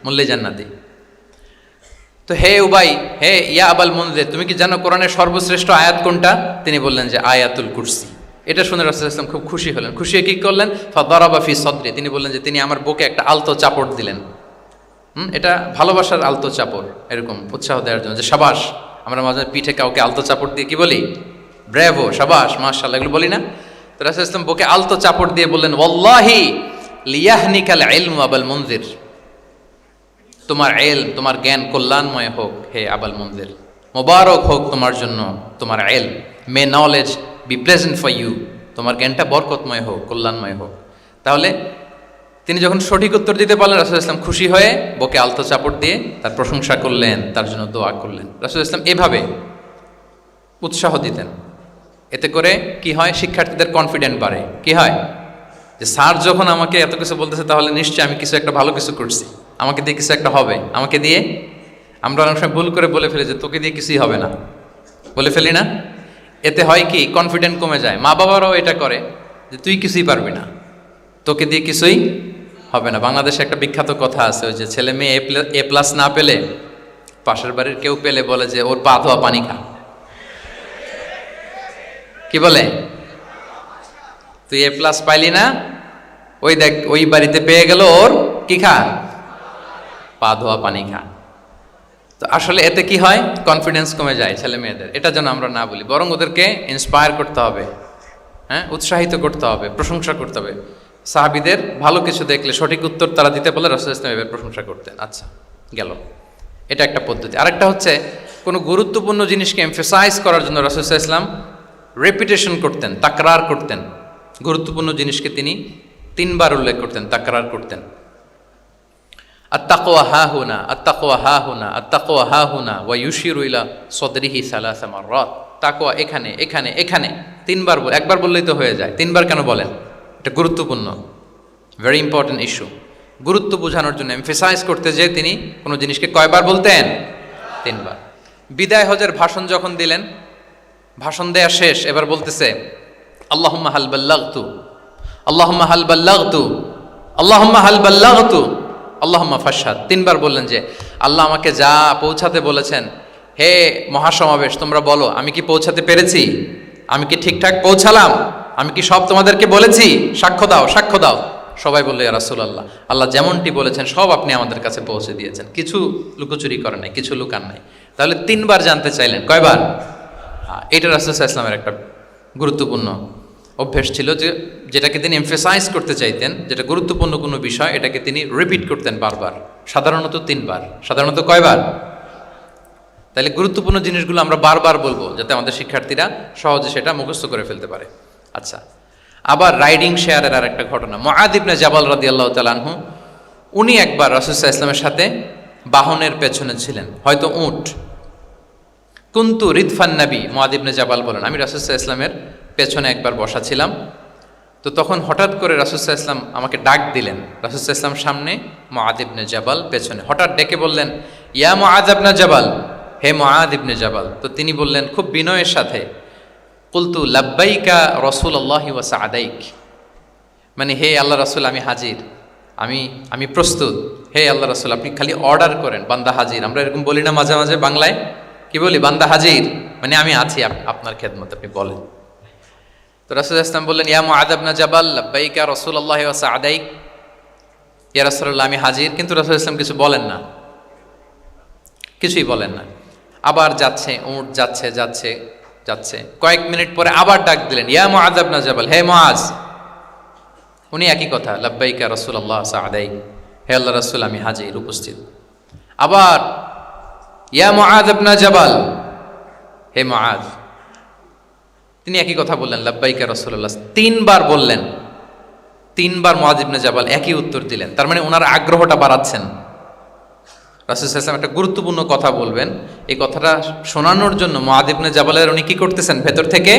মরলেই জান্নাতি। তো হে উবাই, হে ইয়া আবাল মুনজির, তুমি কি জানো কোরআনের সর্বশ্রেষ্ঠ আয়াত কোনটা? তিনি বললেন যে আয়াতুল কুরসি। এটা শুনে রাসূল সাল্লাল্লাহু আলাইহি ওয়াসাল্লাম খুব খুশি হলেন। খুশি হয়ে কি করলেন? ফাদারাবা ফি সদরি, তিনি বললেন যে তিনি আমার বুকে একটা আলতো চাপড় দিলেন। এটা ভালোবাসার আলতো চাপড়, এরকম উৎসাহ দেওয়ার জন্য, যে সাবাস। আমরা মাঝে পিঠে কাউকে আলতো চাপড় দিয়ে কি বলি? ব্রেভো, সাবাস, মাশাআল্লাহ, এগুলো বলি না? তো রাসূল সাল্লাল্লাহু আলাইহি ওয়াসাল্লাম বুকে আলতো চাপড় দিয়ে বললেন, ওয়াল্লাহি লিয়াহনিকাল ইলমু আবাল মুনজির, তোমার ইলম, তোমার জ্ঞান কল্যাণময় হোক হে আবাল মুনজির, মোবারক হোক তোমার জন্য তোমার ইলম। May knowledge be pleasant for you, তোমার জ্ঞানটা বরকতময় হোক, কল্যাণময় হোক। তাহলে তিনি যখন সঠিক উত্তর দিতে পারলেন, রাসূল ইসলাম খুশি হয়ে বুকে আলতো চাপড় দিয়ে তার প্রশংসা করলেন, তার জন্য দোয়া করলেন। রাসূল ইসলাম এভাবে উৎসাহ দিতেন। এতে করে কি হয়? শিক্ষার্থীদের কনফিডেন্ট বাড়ে। কি হয়? যে স্যার যখন আমাকে এত কিছু বলতেছে, তাহলে নিশ্চয়ই আমি কিছু একটা ভালো কিছু করছি, আমাকে দিয়ে কিছু একটা হবে। আমাকে দিয়ে, আমরা অনেক সময় ভুল করে বলে ফেলি যে তোকে দিয়ে কিছুই হবে না, বলে ফেলি না? এতে হয় কি? কনফিডেন্ট কমে যায়। মা বাবারাও এটা করে যে তুই কিছুই পারবি না, তোকে দিয়ে কিছুই হবে না। বাংলাদেশে একটা বিখ্যাত কথা আছে, ওই যে ছেলে মেয়ে এ প্লাস না পেলে পাশের বাড়ির কেউ পেলে বলে যে ওর পা ধোয়া পানি খা। কি বলে? তুই এ প্লাস পাইলি না, ওই দেখ ওই বাড়িতে পেয়ে গেল, ওর কি খা? পা ধোয়া পানি খা। তো আসলে এতে কি হয়? কনফিডেন্স কমে যায় ছেলে মেয়েদের। এটা যেন আমরা না বলি, বরং ওদেরকে ইন্সপায়ার করতে হবে, হ্যাঁ, উৎসাহিত করতে হবে, প্রশংসা করতে হবে। সাহাবীদের ভালো কিছু দেখলে সঠিক উত্তর তারা দিতে পারলে রাসূল ইসলাম এভাবে প্রশংসা করতেন। আচ্ছা, গেল, এটা একটা পদ্ধতি। আরেকটা হচ্ছে, কোনো গুরুত্বপূর্ণ জিনিসকে এমফেসাইজ করার জন্য রাসূল ইসলাম রেপিটেশন করতেন, তাকরার করতেন। গুরুত্বপূর্ণ জিনিসকে তিনি 3 বার উল্লেখ করতেন, তাকরার করতেন। আত্তাকওয়া হাহুনা, আত্তাকওয়া হাহুনা, আত্তাকওয়া হাহুনা, ওয়া ইউশিরু ইলা সদরিহি সালাসা মাররাত। তাকওয়া এখানে, এখানে, এখানে 3 বার। একবার বললেই তো হয়ে যায়, 3 বার কেন বলেন? এটা গুরুত্বপূর্ণ, ভেরি ইম্পর্টেন্ট ইস্যু। গুরুত্ব বোঝানোর জন্য, এমফেসাইজ করতে যে তিনি কোনো জিনিসকে কয়বার বলতেন? 3 বার। বিদায় হজের ভাষণ যখন দিলেন, ভাষণ দেয়া শেষ, এবার বলতেছে আল্লাহুম্মা হাল বাল্লাগতু, আল্লাহুম্মা হাল বাল্লাগতু, আল্লাহুম্মা হাল বাল্লাগতু, আল্লাহুম্মা ফাশহাদ। 3 বার বললেন যে আল্লাহ আমাকে যা পৌঁছাতে বলেছেন, হে মহাসমাবেশ তোমরা বলো আমি কি পৌঁছাতে পেরেছি, আমি কি ঠিকঠাক পৌঁছালাম, আমি কি সব তোমাদেরকে বলেছি, সাক্ষ্য দাও, সাক্ষ্য দাও। সবাই বললো ইয়া রাসূলুল্লাহ, আল্লাহ যেমনটি বলেছেন সব আপনি আমাদের কাছে পৌঁছে দিয়েছেন, কিছু লুকোচুরি করেন নাই, কিছু লুকান নাই। তাহলে 3 বার জানতে চাইলেন, কয়বার? এটা রাসূল সাল্লাল্লাহু আলাইহি ওয়াসাল্লামের একটা গুরুত্বপূর্ণ অভ্যেস ছিল, যে যেটাকে তিনি এমফেসাইজ করতে চাইতেন, যেটা গুরুত্বপূর্ণ কোনো বিষয় এটাকে তিনি রিপিট করতেন বারবার, সাধারণত 3 বার। সাধারণত কয়বার? তাহলে গুরুত্বপূর্ণ জিনিসগুলো আমরা বারবার বলবো যাতে আমাদের শিক্ষার্থীরা সহজে সেটা মুখস্থ করে ফেলতে পারে। আচ্ছা, আবার রাইডিং শেয়ারের আর একটা ঘটনা। মুআদ ইবনে জাবাল রাদিয়াল্লাহু তাআলা আনহু, উনি একবার রাসূল সাল্লাল্লাহু আলাইহি ওয়াসাল্লামের সাথে বাহনের পেছনে ছিলেন, হয়তো উট। কুনতু রিদফান নবী, মুআদ ইবনে জাবাল বলেন আমি রাসূল সাল্লাল্লাহু আলাইহি ওয়াসাল্লামের পেছনে একবার বসা ছিলাম, তো তখন হঠাৎ করে রাসূল সাল্লাল্লাহু আলাইহি ওয়াসাল্লাম আমাকে ডাক দিলেন। রাসূল সাল্লাল্লাহু আলাইহি ওয়াসাল্লাম সামনে, মুআদ ইবনে জাবাল পেছনে, হঠাৎ ডেকে বললেন ইয়া মুআদ ইবনে জাবাল, হে মুআদ ইবনে জাবাল। তো তিনি বললেন খুব বিনয়ের সাথে, কুলতু লাব্বাইকা রাসূলুল্লাহি ওয়া সাআদাইক, মানে হে আল্লাহ রাসূল আমি হাজির, আমি প্রস্তুত, হে আল্লাহ রাসূল আপনি খালি অর্ডার করেন, বান্দা হাজির। আমরা এরকম বলি না মাঝে মাঝে বাংলায়, কি বলি? বান্দা হাজির, মানে আমি আছি আপনার খেদমত, আপনি বলেন। তো রাসূল ইসলাম বললেন ইয়া মুআদ ইবনে জাবাল লাব্বাইকা রাসূলুল্লাহি ওয়া সাআদাইক, ইয়া রাসূলুল্লাহ আমি হাজির। কিন্তু রাসূল ইসলাম কিছু বলেন না, কিছুই বলেন না। আবার যাচ্ছে উট, যাচ্ছে যাচ্ছে যাচ্ছে, কয়েক মিনিট পরে আবার ডাক দিলেন ইয়া মুআদ ইবনে জাবাল, হে মুআজ। উনি একই কথা, লাব্বাইকা রাসূলুল্লাহ সাআদাইক, হে আল্লাহ রাসূল আমি হাজির, উপস্থিত। আবার ইয়া মুআদ ইবনে জাবাল, হে মুআজ। তিনি একই কথা বললেন লাব্বাইকা রাসূলুল্লাহ, 3 বার বললেন। 3 বার মুআদ ইবনে জাবাল একই উত্তর দিলেন। তার মানে ওনার আগ্রহটা বাড়াচ্ছেন। রাসূল সাল্লাল্লাহু আলাইহি ওয়াসাল্লাম একটা গুরুত্বপূর্ণ কথা বলবেন, এই কথাটা শোনানোর জন্য মুআদ ইবনে জাবালের উনি কি করতেছেন, ভেতর থেকে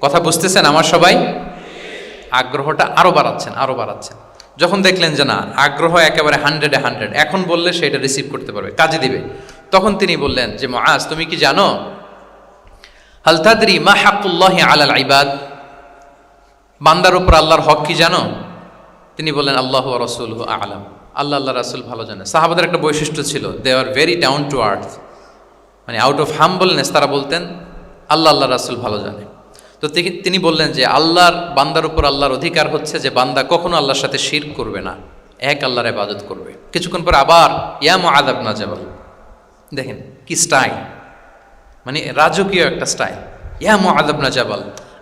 কথা বুঝতেছেন আমার সবাই, আগ্রহটা আরো বাড়াচ্ছেন, আরো বাড়াচ্ছেন। যখন দেখলেন যে না, আগ্রহ একেবারে 100-এ 100, এখন বললে সেটা রিসিভ করতে পারবে, কাজে দিবে, তখন তিনি বললেন যে মুআজ তুমি কি জানো, হাল তাদরি মা হাক্কুল্লাহি আলাল ইবাদ, বান্দার উপর আল্লাহর হক কি জানো? তিনি বললেন আল্লাহু ওয়া রাসূলুহু আ'লাম, আল্লাহ রাসূল ভালো জানে। সাহাবাদের একটা বৈশিষ্ট্য ছিল, they are very down to earth, মানে আউট অফ হাম্বলনেস তারা বলতেন আল্লাহ রাসূল ভালো জানে। তো তিনি বললেন যে আল্লাহর, বান্দার উপর আল্লাহর অধিকার হচ্ছে যে বান্দা কখনো আল্লাহর সাথে শিরক করবে না, এক আল্লাহর ইবাদত করবে। কিছুক্ষণ পর আবার ইয়া মুআদ ইবনে জাবাল, দেখেন কি স্টাইল, মানে রাজকীয় একটা স্টাইল, ইয়া মুআদ ইবনে জাবাল।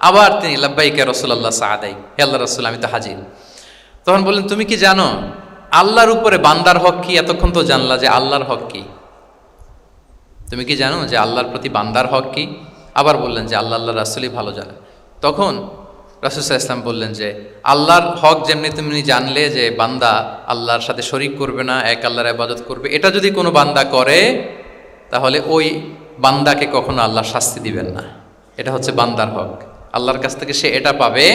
আবার তিনি লাব্বাইকা রাসূলুল্লাহ সাআদাইক, হে আল্লাহ রাসূল আমি তো হাজির। তখন বললেন তুমি কি জানো আল্লাহর উপরে বান্দার হক কি? এতক্ষণ তো জানলা যে আল্লাহর হক কি, তুমি কি জানো যে আল্লাহর প্রতি বান্দার হক কি? আবার বললেন যে আল্লাহ রাসূলই ভালো জানেন। তখন রাসূল সাল্লাল্লাহু আলাইহি ওয়াসাল্লাম বললেন যে আল্লাহর হক যেমনি তুমি জানলে যে বান্দা আল্লাহর সাথে শরীক করবে না, এক আল্লাহর ইবাদত করবে, এটা যদি কোনো বান্দা করে তাহলে ওই বান্দাকে কখনো আল্লাহ শাস্তি দিবেন না। এটা হচ্ছে বান্দার হক, আল্লাহর কাছ থেকে সে এটা পাবে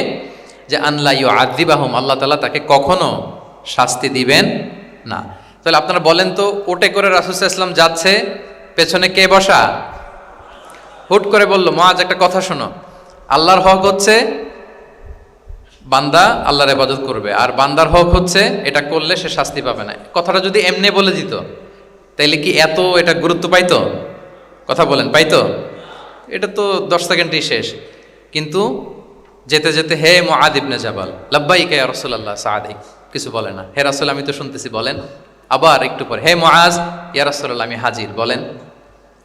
যে আনলা ইউআযিবাহুম, আল্লাহ তাআলা তাকে কখনো শাস্তি দিবেন না। তাহলে আপনারা বলেন তো, ওটে করে রাসূল সাল্লাল্লাহু আলাইহি ওয়াসাল্লাম যাচ্ছে, পেছনে কে বসা? হুট করে বলল মুআজ একটা কথা শোনো, আল্লাহর হক হচ্ছে বান্দা আল্লাহর ইবাদত করবে, আর বান্দার হক হচ্ছে এটা করলে সে শাস্তি পাবে না। কথাটা যদি এমনি বলে দিত তাইলে কি এত এটা গুরুত্ব পাইতো? কথা বলেন, পাইতো? এটা তো 10 সেকেন্ডেই শেষ। কিন্তু যেতে যেতে হে মুআদ ইবনে জাবাল লাব্বাইকা ইয়া রাসূলুল্লাহ সাআদাইক, কিছু বলে না, হে রাসূল আমি তো শুনতেছি বলেন। আবার একটু পরে হে মুআজ ইয়া রাসূলুল্লাহ আমি হাজির, বলেন।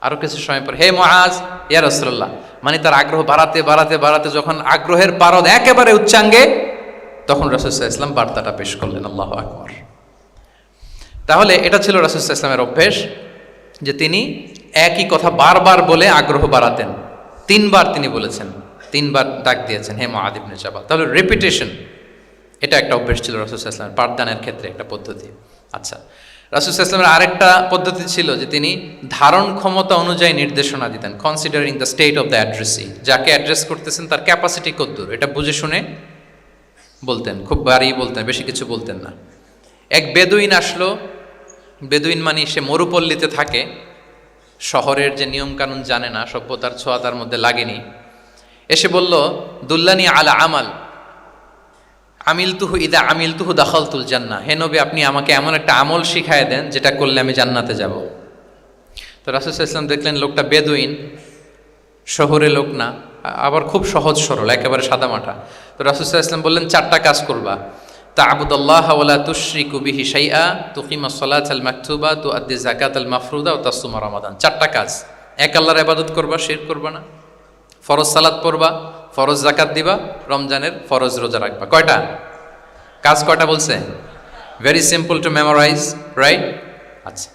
আরো কিছু সময় পর হে মুআজ ইয়া রাসূলুল্লাহ, মানে তার আগ্রহ বাড়াতে বাড়াতে বাড়াতে যখন আগ্রহের পারদ একেবারে উচ্চাঙ্গে, তখন রাসূল সাল্লাল্লাহু আলাইহি ওয়াসাল্লাম বার্তাটা পেশ করলেন। আল্লাহু আকবার। তাহলে এটা ছিল রাসূল সাল্লাল্লাহু আলাইহি ওয়াসাল্লামের অভ্যেস যে তিনি একই কথা বারবার বলে আগ্রহ বাড়াতেন। 3 বার তিনি বলেছেন, 3 বার ডাক দিয়েছেন হে মুআদ ইবনে জাবাল। তাহলে রেপিটেশন, এটা একটা অভ্যেস ছিল রাসূল সাল্লাল্লাহু আলাইহি ওয়াসাল্লামের পাঠদানের ক্ষেত্রে একটা পদ্ধতি। আচ্ছা, রাসূল সাল্লাল্লাহু আলাইহি ওয়াসাল্লামের আরেকটা পদ্ধতি ছিল যে তিনি ধারণ ক্ষমতা অনুযায়ী নির্দেশনা দিতেন, considering the state of the addressee, যাকে অ্যাড্রেস করতেছেন তার ক্যাপাসিটি কতদূর এটা বুঝে শুনে বলতেন, খুব বাড়িয়ে বলতেন, বেশি কিছু বলতেন না। এক বেদুইন আসলো, বেদুইন মানে সে মরুপল্লীতে থাকে, শহরের যে নিয়মকানুন জানে না, সভ্যতার ছোঁয়া তার মধ্যে লাগেনি। এসে বলল দুল্লানি আলা আমাল, আমিলতুহু ইদা আমিলতুহু দাখালতুল জান্নাহ, হে নবী আপনি আমাকে এমন একটা আমল শিখায় দেন যেটা করলে আমি জান্নাতে যাব। তো রাসূল সাল্লাল্লাহু আলাইহি ওয়াসাল্লাম দেখলেন লোকটা বেদুইন, শহরে লোক না, আবার খুব সহজ সরল, একেবারে সাদামাটা। তো রাসূল সাল্লাল্লাহু আলাইহি ওয়াসাল্লাম বললেন, চারটা কাজ করবা। তা'বুদাল্লাহা ওয়া লা তুশরিকু বিহি শাইআ, তুকিমাস সালাতাল মাকতুবা, তুআদ্দি যাকাতাল মাফরুদা ওয়া তাসুমা রমাদান। চারটা কাজ। এক, আল্লাহর ইবাদত করবা, শিরক করবা না। ফরজ সালাত পড়বা, ফরজ যাকাত দিবা, রমজানের ফরজ রোজা রাখবা। কয়টা কাজ? কয়টা বলছে? Very simple to memorize, right? আচ্ছা,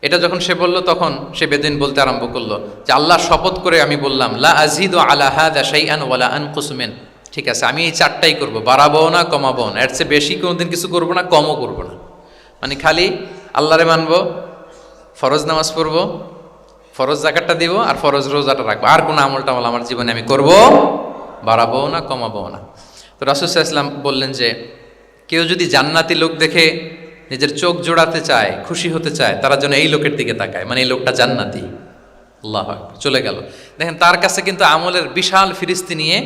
এটা যখন সে বলল তখন সে বেদিন বলতে আরম্ভ করলো যে আল্লাহ শপথ করে আমি বললাম, লা আযীদু আলা হাযা শাইআন ওয়া লা আনকুসু মিন। ঠিক আছে, আমি এই চারটাই করব, বাড়াবো না কমাবো না, এর চেয়ে বেশি কোনোদিন কিছু করবো না, কমও করবো না। মানে খালি আল্লাহরে মানবো, ফরজ নামাজ পড়বো, ফরজ যাকাতটা দিব, আর ফরজ রোজাটা রাখবো। আর কোনো আমল টামল আমার জীবনে আমি করব, বাড়াবো না কমাবো না। তো রাসূল সাল্লাল্লাহু আলাইহি ওয়াসাল্লাম বললেন যে কেউ যদি জান্নাতি লোক দেখে নিজের চোখ জোড়াতে চায়, খুশি হতে চায়, তারা যেন এই লোকের দিকে তাকায়, মানে এই লোকটা জান্নাতি। আল্লাহু আকবার, চলে গেল। দেখেন তার কাছে কিন্তু আমলের বিশাল ফিরিস্তি নিয়ে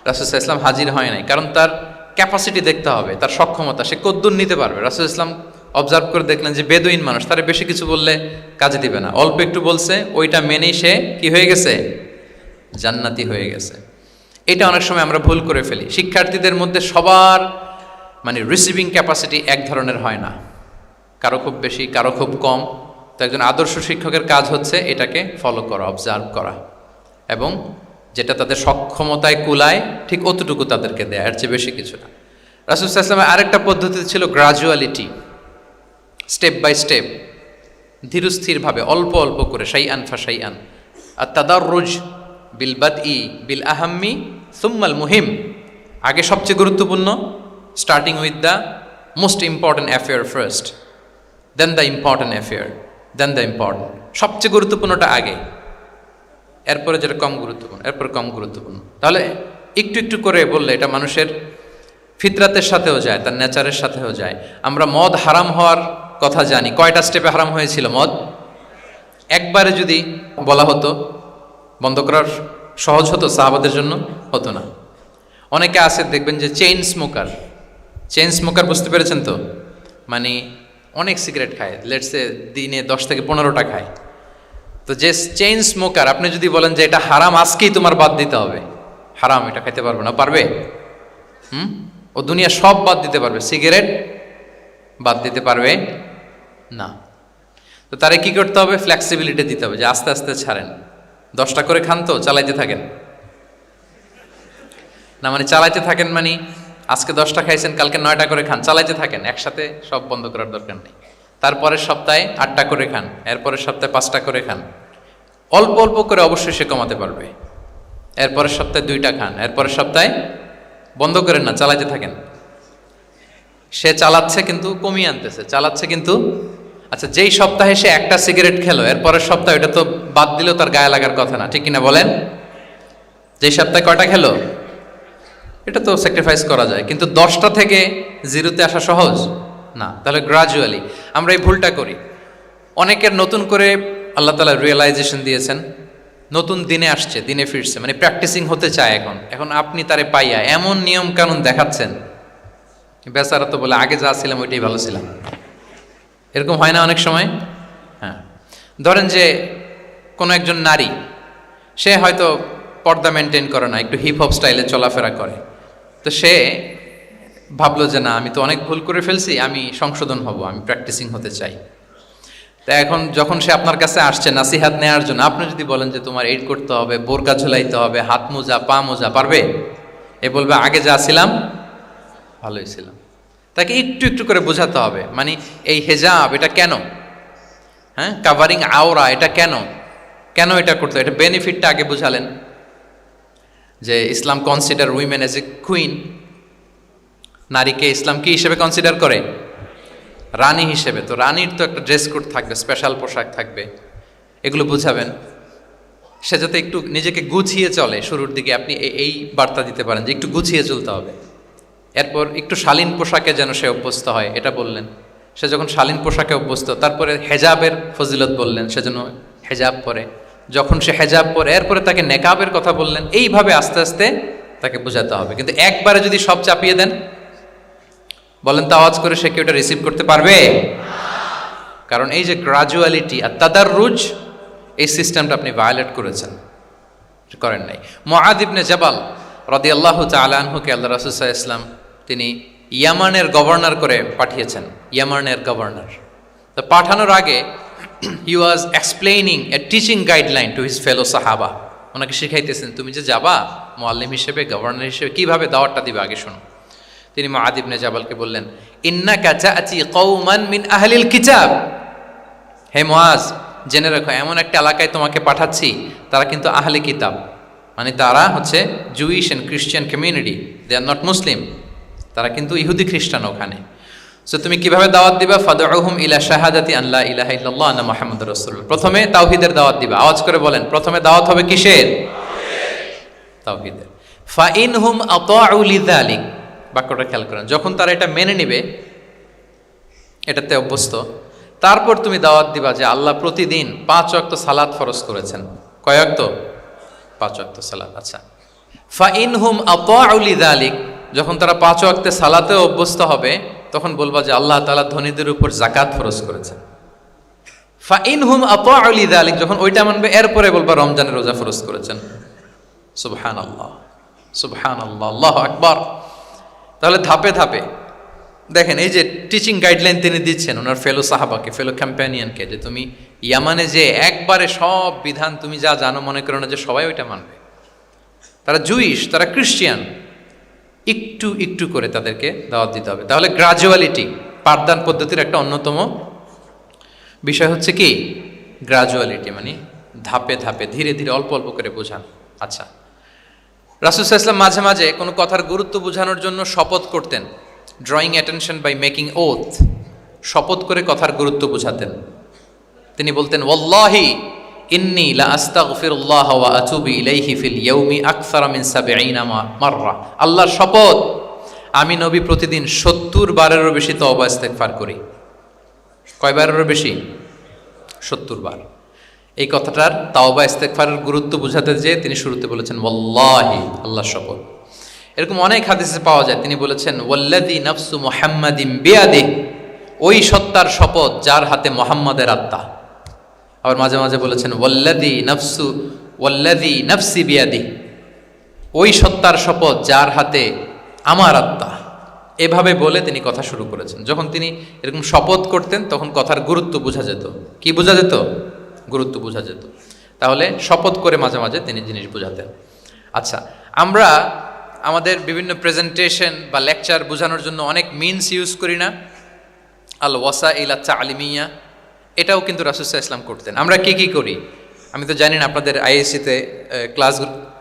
রাসূল সাল্লাল্লাহু আলাইহি ওয়াসাল্লাম হাজির হয় নাই, কারণ তার ক্যাপাসিটি দেখতে হবে, তার সক্ষমতা, সে কদ্দুর নিতে পারবে। রাসূল সাল্লাল্লাহু আলাইহি ওয়াসাল্লাম অবজার্ভ করে দেখলেন যে বেদুইন মানুষ, তার বেশি কিছু বললে কাজে দিবে না, অল্প একটু বলছে, ওইটা মেনেই সে কি হয়ে গেছে? জান্নাতি হয়ে গেছে। এটা অনেক সময় আমরা ভুল করে ফেলি। শিক্ষার্থীদের মধ্যে সবার মানে রিসিভিং ক্যাপাসিটি এক ধরনের হয় না, কারো খুব বেশি, কারো খুব কম। তো একজন আদর্শ শিক্ষকের কাজ হচ্ছে এটাকে ফলো করা, অবজার্ভ করা, এবং যেটা তাদের সক্ষমতায় কুলায় ঠিক অতটুকু তাদেরকে দেয়, এর চেয়ে বেশি কিছু না। রাসূল সাল্লাল্লাহু আলাইহি ওয়াসাল্লামের আরেকটা পদ্ধতি ছিল গ্রাজুয়ালিটি, স্টেপ বাই স্টেপ, ধীরস্থিরভাবে, অল্প অল্প করে, শাইআন ফাশাইআন। আর তাদাররুজ বিল বাদই বিল আহাম্মি সুম্মাল মুহিম, আগে সবচেয়ে গুরুত্বপূর্ণ, starting with the most important affair first, then the important affair, then the important. সবচেয়ে গুরুত্বপূর্ণটা আগে, এরপরে যেটা কম গুরুত্বপূর্ণ, এরপর কম গুরুত্বপূর্ণ। তাহলে একটু একটু করে বললে এটা মানুষের ফিতরাতের সাথেও যায়, তার নেচারের সাথেও যায়। আমরা মদ হারাম হওয়ার কথা জানি, কয়টা স্টেপে হারাম হয়েছিল মদ? একবারে যদি বলা হতো বন্ধ করার সহজ হতো সাহাবাদের জন্য? হতো না। অনেকে আছে দেখবেন যে চেইন স্মোকার, চেইন স্মোকার বুঝতে পেরেছেন তো? মানে অনেক সিগারেট খায়, লেটসে দিনে 10 থেকে 15টা খায়। তো যে চেইন স্মোকার, আপনি যদি বলেন যে এটা হারাম, আজকেই তোমার বাদ দিতে হবে, হারাম, এটা খাইতে পারবে না, পারবে? ও দুনিয়া সব বাদ দিতে পারবে, সিগারেট বাদ দিতে পারবে না। তো তারে কি করতে হবে? ফ্লেক্সিবিলিটি দিতে হবে, যে আস্তে আস্তে ছাড়েন, 10টা করে খান তো চালাইতে থাকেন না, মানে চালাইতে থাকেন মানে আজকে 10টা খাইছেন, কালকে 9টা করে খান, চালাইতে থাকেন, একসাথে সব বন্ধ করার দরকার নেই। তারপরের সপ্তাহে 8টা করে খান, এরপরের সপ্তাহে 5টা করে খান, অল্প অল্প করে অবশ্যই সে কমাতে পারবে। এরপরের সপ্তাহে 2টা খান, এরপরের সপ্তাহে বন্ধ করেন না, চালাইতে থাকেন। সে চালাচ্ছে কিন্তু কমিয়ে আনতেছে, চালাচ্ছে কিন্তু। আচ্ছা, যেই সপ্তাহে সে একটা সিগারেট খেলো, এরপরের সপ্তাহে এটা তো বাদ দিলেও তার গায়ে লাগার কথা না, ঠিক কিনা বলেন? যেই সপ্তাহে কয়টা খেলো, এটা তো স্যাক্রিফাইস করা যায়, কিন্তু 10টা থেকে 0-তে আসা সহজ না। তাহলে গ্রাজুয়ালি আমরা এই ভুলটা করি। অনেকের নতুন করে আল্লাহ তাআলা রিয়েলাইজেশন দিয়েছেন, নতুন দিনে আসছে, দিনে ফিরছে, মানে প্র্যাকটিসিং হতে চায়। এখন আপনি তারে পাইয়া এমন নিয়ম কানুন দেখাচ্ছেন, বেচারা তো বলে আগে যা ছিলাম ওইটাই ভালো ছিলাম। এরকম হয় না অনেক সময়? হ্যাঁ, ধরেন যে কোনো একজন নারী, সে হয়তো পর্দা মেনটেন করে না, একটু হিপ হপ স্টাইলে চলাফেরা করে। তো সে ভাবলো যে না, আমি তো অনেক ভুল করে ফেলছি, আমি সংশোধন হব, আমি প্র্যাকটিসিং হতে চাই। তা এখন যখন সে আপনার কাছে আসছে নাসিহাত নেওয়ার জন্য, আপনি যদি বলেন যে তোমার এইট করতে হবে, বোরকা ঝুলাইতে হবে, হাত মোজা, পা মোজা, পারবে? এ বলবে আগে যা ছিলাম ভালোই ছিলাম। তাকে একটু একটু করে বোঝাতে হবে, মানে এই হেজাব এটা কেন, হ্যাঁ, কাভারিং আওরা এটা কেন, কেন এটা করতে, এটা বেনিফিটটা আগে বুঝালেন। যে Islam consider women as a queen, নারীকে ইসলাম কি হিসেবে কনসিডার করে? রানী হিসেবে। তো রানীর তো একটা ড্রেস কোড থাকবে, স্পেশাল পোশাক থাকবে, এগুলো বুঝাবেন। সে যাতে একটু নিজেকে গুছিয়ে চলে, শুরুর দিকে আপনি এই বার্তা দিতে পারেন যে একটু গুছিয়ে চলতে হবে। এরপর একটু শালীন পোশাকে যেন সে অভ্যস্ত হয়, এটা বললেন। সে যখন শালীন পোশাকে অভ্যস্ত, তারপরে হেজাবের ফজিলত বললেন, সে যেন হেজাব পরে। যখন সে হেজাব পরে, এরপরে তাকে নেকাবের কথা বললেন। এইভাবে আস্তে আস্তে তাকে বোঝাতে হবে, কিন্তু একবারে যদি সব চাপিয়ে দেন বলেন তো আওয়াজ করে সে কি ওটা রিসিভ করতে পারবে? কারণ এই যে গ্রাজুয়ালিটি আর তাদাররুজ, এই সিস্টেমটা আপনি ভায়োলেট করেছেন, করেন নাই। মুআদ ইবনে জাবাল রাদিয়াল্লাহু তাআলা আনহুকে আল্লাহ রাসূল সাল্লাল্লাহু আলাইহি ওয়াসাল্লাম তিনি ইয়ামানের গভর্নর করে পাঠিয়েছেন, ইয়ামানের গভর্নর। তো পাঠানোর আগে he was explaining a teaching guideline to his fellow সাহাবা। ওনাকে শিখাইতেছেন, তুমি যে যাবা মুআল্লিম হিসেবে, গভর্নর হিসেবে, কিভাবে দাওয়াতটা দিবে আগে শোনো। তিনি মুআদ ইবনে জাবালকে বললেন, ইন্নাকা তা'তি কওমান মিন আহলিল কিতাব, হে মুআজ জেনে রাখো এমন একটা এলাকায় তোমাকে পাঠাচ্ছি, তারা কিন্তু আহলে কিতাব, মানে তারা হচ্ছে Jewish and Christian community, they are not Muslim, তারা কিন্তু ইহুদি খ্রিস্টান ওখানে। সো তুমি কিভাবে দাওয়াত দিবা? ফাদউহুম ইলা শাহাদাতি আন লা ইলাহা ইল্লাল্লাহ আন্না মুহাম্মাদুর রাসূলুল্লাহ। প্রথমে তাওহীদের দাওয়াত দিবা। আওয়াজ করে বলেন, প্রথমে দাওয়াত হবে কিসের? তাওহীদের। ফা ইনহুম আতাউ লিযালিক, বাক্যটা খেয়াল করেন, যখন তারা এটা মেনে নেবে, এটাতে অভ্যস্ত, তারপর তুমি দাওয়াত দিবা যে আল্লাহ প্রতিদিন 5 ওয়াক্ত সালাত ফরজ করেছেন। কয় ওয়াক্ত? 5 ওয়াক্ত সালাত। আচ্ছা, ফা ইনহুম আতাউ লিযালিক, যখন তারা 5 ওয়াক্তে সালাতে অভ্যস্ত হবে, তখন বলবা যে আল্লাহ তাআলা ধনীদের উপর যাকাত ফরজ করেছেন। ফা ইনহুম আতাউ লিযালিক, যখন ওইটা মানবে, এরপরে বলবা রমজানের রোজা ফরজ করেছেন। সুবহানাল্লাহ, সুবহানাল্লাহ, আল্লাহু আকবার। তাহলে ধাপে ধাপে দেখেন, এই যে টিচিং গাইডলাইন তিনি দিচ্ছেন ওনার ফেলো সাহাবাকে, ফেলো ক্যাম্পেনিয়নকে, যে তুমি ইয়ামানে যে একবারে সব বিধান তুমি যা জানো, মনে করো না যে সবাই ওইটা মানবে। তারা জুইশ, তারা ক্রিশ্চিয়ান, একটু একটু করে তাদেরকে দাওয়াত দিতে হবে। তাহলে গ্রাজুয়ালিটি, পাঠদান পদ্ধতির একটা অন্যতম বিষয় হচ্ছে কি গ্রাজুয়ালিটি, মানে ধাপে ধাপে ধীরে ধীরে অল্প অল্প করে বোঝান। আচ্ছা, রাসূল সাল্লাল্লাহু আলাইহি ওয়াসাল্লাম মাঝে মাঝে কোনো কথার গুরুত্ব বোঝানোর জন্য শপথ করতেন, drawing attention by making oath, শপথ করে কথার গুরুত্ব বোঝাতেন। তিনি বলতেন, ওয়াল্লাহি ইন্নী লা আস্তাগফিরুল্লাহ ওয়া আতুবু ইলাইহি ফিল ইয়াউমি আকসারা মিন ৭০ মাররা। আল্লাহর শপথ, আমি নবী প্রতিদিন ৭০ বারেরও বেশি তওবা ইস্তেগফার করি। কয় বারেরও বেশি? ৭০ বার। এই কথাটার তাওবা ইস্তেগফারের গুরুত্ব বোঝাতে যেয়ে তিনি শুরুতে বলেছেন ওয়াল্লাহি, আল্লাহর শপথ। এরকম অনেক হাদিসে পাওয়া যায়, তিনি বলেছেন ওয়াল্লাযী নাফসু মুহাম্মাদিন বিয়াদিহি, ওই সত্তার শপথ যার হাতে মুহাম্মাদের আত্মা। আবার মাঝে মাঝে বলেছেন ওয়াল্লাযী নাফসি বিয়াদিহি, ওই সত্তার শপথ যার হাতে আমার আত্মা। এভাবে বলে তিনি কথা শুরু করেছেন। যখন তিনি এরকম শপথ করতেন, তখন কথার গুরুত্ব বোঝা যেত। কি বোঝা যেত? গুরুত্ব বোঝা যেত। তাহলে শপথ করে মাঝে মাঝে তিনি জিনিস বোঝাতেন। আচ্ছা, আমরা আমাদের বিভিন্ন প্রেজেন্টেশন বা লেকচার বোঝানোর জন্য অনেক মিনস ইউজ করি না? আল ওয়াসাইল তালিমিয়া, এটাও কিন্তু রাসূল সাল্লাল্লাহু আলাইহি ওয়াসাল্লাম করতেন। আমরা কি করি আমি তো জানি না, আপনাদের আইএসসিতে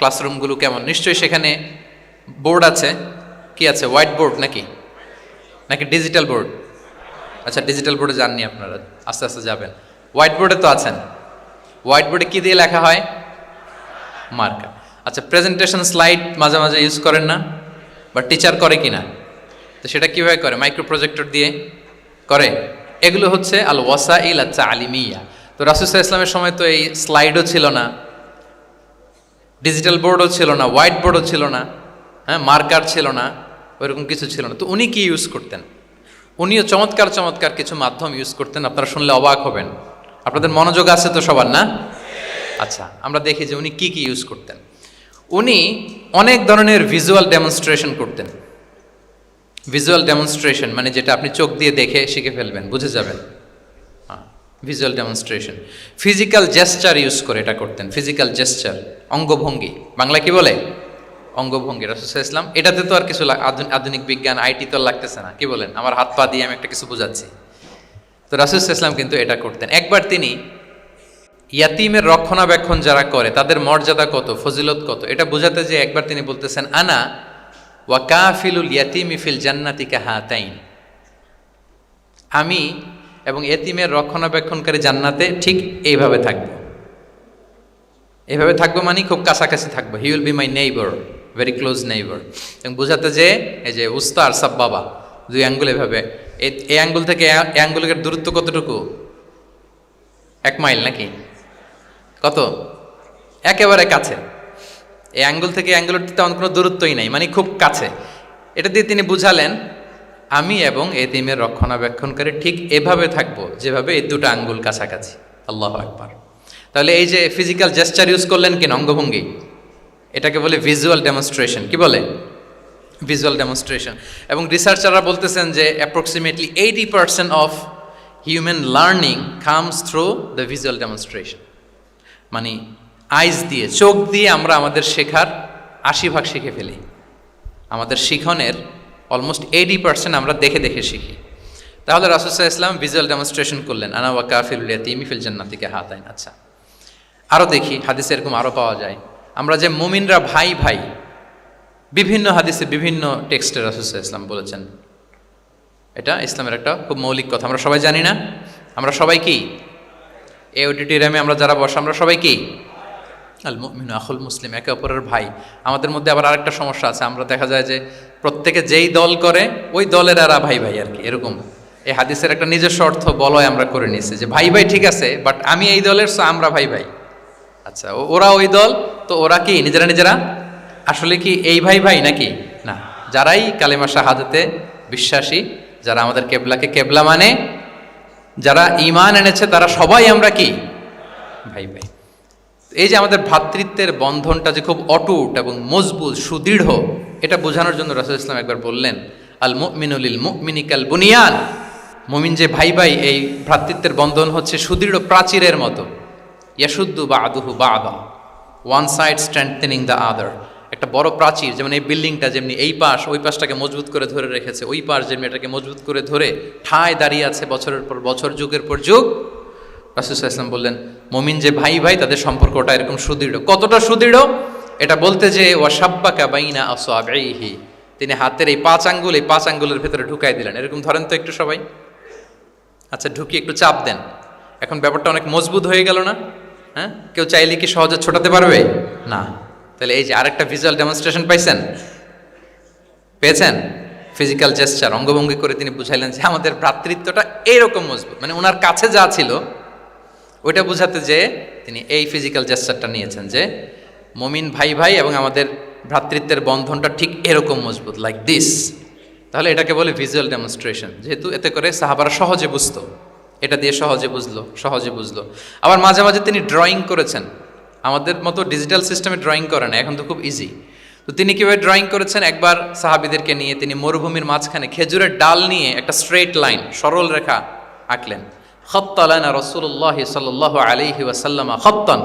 ক্লাসরুমগুলো কেমন? নিশ্চয়ই সেখানে বোর্ড আছে। কি আছে? হোয়াইট বোর্ড নাকি নাকি ডিজিটাল বোর্ড? আচ্ছা, ডিজিটাল বোর্ডে যাননি আপনারা, আস্তে আস্তে যাবেন। হোয়াইট বোর্ডে তো আছেন। হোয়াইট বোর্ডে কি দিয়ে লেখা হয়? মার্কার। আচ্ছা, প্রেজেন্টেশন স্লাইড মাঝে মাঝে ইউজ করেন না? বা টিচার করে কি না? তো সেটা কিভাবে করে? মাইক্রো প্রজেক্টর দিয়ে করে। এগুলো হচ্ছে আল ওয়াসাইল তালিমিয়া। তো রাসূল সাল্লাল্লাহু আলাইহি ওয়াসাল্লামের সময় তো এই স্লাইডও ছিল না, ডিজিটাল বোর্ডও ছিল না, হোয়াইট বোর্ডও ছিল না, হ্যাঁ, মার্কার ছিল না, ওইরকম কিছু ছিল না। তো উনি কি ইউজ করতেন? উনিও চমৎকার চমৎকার কিছু মাধ্যম ইউজ করতেন, আপনারা শুনলে অবাক হবেন। আপনাদের মনোযোগ আছে তো সবার, না? আচ্ছা, আমরা দেখি যে উনি কি ইউজ করতেন। উনি অনেক ধরনের ভিজুয়াল ডেমনস্ট্রেশন করতেন। ভিজুয়াল ডেমনস্ট্রেশন মানে যেটা আপনি চোখ দিয়ে দেখে শিখে ফেলবেন, বুঝে যাবেন। Visual demonstration. Physical gesture use করে এটা করতেন। ফিজিক্যাল জেস্চার, অঙ্গভঙ্গি, বাংলা কি বলে? অঙ্গভঙ্গি। রাসূল সাল্লাল্লাহু আলাইহি ওয়াসাল্লাম, এটাতে তো আর কিছু আধুনিক বিজ্ঞান, আইটি তো লাগতেছে না। কি বলেন? আমার হাত পা দিয়ে আমি একটা কিছু বোঝাচ্ছি। তো রাসূল সাল্লাল্লাহু আলাইহি ওয়াসাল্লাম কিন্তু এটা করতেন। একবার তিনি ইয়াতিমের রক্ষণাবেক্ষণ যারা করে তাদের মর্যাদা কত, ফজিলত কত, এটা বোঝাতে যে একবার তিনি বলতেছেন, আনা ওয়া কাফিলুল ইয়াতিমি ফিল জান্নাতি কাহাতাইন, আমি এবং এতিমের রক্ষণাবেক্ষণকারী জান্নাতে ঠিক এইভাবে থাকবো। এইভাবে থাকবো মানে খুব কাছাকাছি থাকবো। He will be my neighbour, very close neighbour. এবং বোঝাতে যে এই যে উস্তা আর সাব্বাবা, দুই আঙ্গুল এভাবে, এই আঙ্গুল থেকে এই আঙ্গুলের দূরত্ব কতটুকু? 1 মাইল নাকি কত? একেবারে কাছে। এই আঙ্গুল থেকে অ্যাঙ্গুলটিতে তেমন কোনো দূরত্বই নাই, মানে খুব কাছে। এটা দিয়ে তিনি বুঝালেন আমি এবং এতিমের রক্ষণাবেক্ষণকারী ঠিক এভাবে থাকবো যেভাবে এই দুটো আঙ্গুল কাছাকাছি। আল্লাহু আকবার। তাহলে এই যে ফিজিক্যাল জেস্টার ইউজ করলেন কিনা, অঙ্গভঙ্গি, এটাকে বলে ভিজুয়াল ডেমনস্ট্রেশন। কি বলে? Visual demonstration. এবং রিসার্চাররা বলতেছেন যে approximately 80% of human learning comes through the visual demonstration. মানে আইজ দিয়ে, চোখ দিয়ে আমরা আমাদের শেখার 80% শিখে ফেলি। আমাদের শিখনের অলমোস্ট 80% আমরা দেখে দেখে শিখি। তাহলে রাসূল সাল্লাল্লাহু আলাইহি ওয়াসাল্লাম ভিজুয়াল ডেমনস্ট্রেশন করলেন, আনা ওয়া কাফিলুল ইয়াতীমি ফিল জান্নাতি কাহাতাইন। আচ্ছা, আরও দেখি হাদিসে এরকম আরও পাওয়া যায়। আমরা যে মুমিনরা ভাই ভাই, বিভিন্ন হাদিসে বিভিন্ন টেক্সটে রাসূল সাল্লাল্লাহু আলাইহি ওয়াসাল্লাম বলেছেন। এটা ইসলামের একটা খুব মৌলিক কথা, আমরা সবাই জানি না? আমরা সবাই কি এই অডিটোরিয়ামে আমরা যারা বসে আমরা সবাই কি? আল মুমিনু আখুল মুসলিম, একে অপরের ভাই। আমাদের মধ্যে আবার আরেকটা সমস্যা আছে, আমরা দেখা যায় যে প্রত্যেকে যেই দল করে ওই দলের এরা ভাই ভাই আর কি, এরকম। এই হাদিসের একটা নিজস্ব অর্থ বলয় আমরা করে নিয়েছি যে ভাই ভাই ঠিক আছে, বাট আমি এই দলের, সো আমরা ভাই ভাই। আচ্ছা, ওরা ওই দল, তো ওরা কি নিজেরা নিজেরা আসলে কি এই ভাই ভাই নাকি? না, যারাই কালেমা শাহাদাতে বিশ্বাসী, যারা আমাদের কেবলাকে কেবলা মানে, যারা ঈমান এনেছে, তারা সবাই আমরা কি ভাই ভাই। এই যে আমাদের ভ্রাতৃত্বের বন্ধনটা যে খুব অটুট এবং মজবুত সুদৃঢ়, এটা বোঝানোর জন্য রাসূল ইসলাম একবার বললেন, আল মুমিনু লিল মুমিনি কাল বুনিয়ান। মুমিন যে ভাই ভাই, এই ভ্রাতৃত্বের বন্ধন হচ্ছে সুদৃঢ় প্রাচীরের মতো। ইয়াশুদ্দু বা'দুহু বা'দা, one side strengthening the other. একটা বড় প্রাচীর, যেমন এই বিল্ডিংটা যেমনি এই পাশ ওই পাশটাকে মজবুত করে ধরে রেখেছে, ওই পাশ যেমনি এটাকে মজবুত করে ধরে ঠায় দাঁড়িয়ে আছে বছরের পর বছর, যুগের পর যুগ। রাসূল সাল্লাল্লাহু আলাইহি ওয়াসাল্লাম বললেন, মুমিন যে ভাই ভাই তাদের সম্পর্কটা এরকম সুদৃঢ়। কতটা সুদৃঢ় এটা বলতে যে ওয়াশাব্বাকা বাইনা আসওয়াবিহি, তিনি হাতের এই 5 আঙ্গুল, এই 5 আঙ্গুলের ভেতরে ঢুকাই দিলেন। এরকম ধরেন তো একটু সবাই। আচ্ছা, ঢুকিয়ে একটু চাপ দেন, এখন ব্যাপারটা অনেক মজবুত হয়ে গেল না? হ্যাঁ, কেউ চাইলে কি সহজে ছোটাতে পারবে? না। তাহলে এই যে আরেকটা ভিজুয়াল ডেমনস্ট্রেশন পাইছেন, পেয়েছেন? ফিজিক্যাল জেস্চার, অঙ্গভঙ্গি করে তিনি বুঝাইলেন যে আমাদের ভ্রাতৃত্বটা এইরকম মজবুত। মানে ওনার কাছে যা ছিল ওইটা বুঝাতে যে তিনি এই ফিজিক্যাল জেস্চারটা নিয়েছেন যে মুমিন ভাই ভাই এবং আমাদের ভ্রাতৃত্বের বন্ধনটা ঠিক এরকম মজবুত, লাইক দিস। তাহলে এটাকে বলে ভিজুয়াল ডেমনস্ট্রেশন, যেহেতু এতে করে সাহাবারা সহজে বুঝতো, এটা দিয়ে সহজে বুঝলো। আবার মাঝে মাঝে তিনি ড্রয়িং করেছেন। আমাদের মতো ডিজিটাল সিস্টেমে ড্রয়িং করে না, এখন তো খুব ইজি। তো তিনি কীভাবে ড্রয়িং করেছেন, একবার সাহাবিদেরকে নিয়ে তিনি মরুভূমির মাঝখানে খেজুরের ডাল নিয়ে একটা স্ট্রেট লাইন, সরল রেখা আঁকলেন। খাত্তা লানা রাসূলুল্লাহ সাল্লাল্লাহু আলাইহি ওয়াসাল্লাম খাত্তান।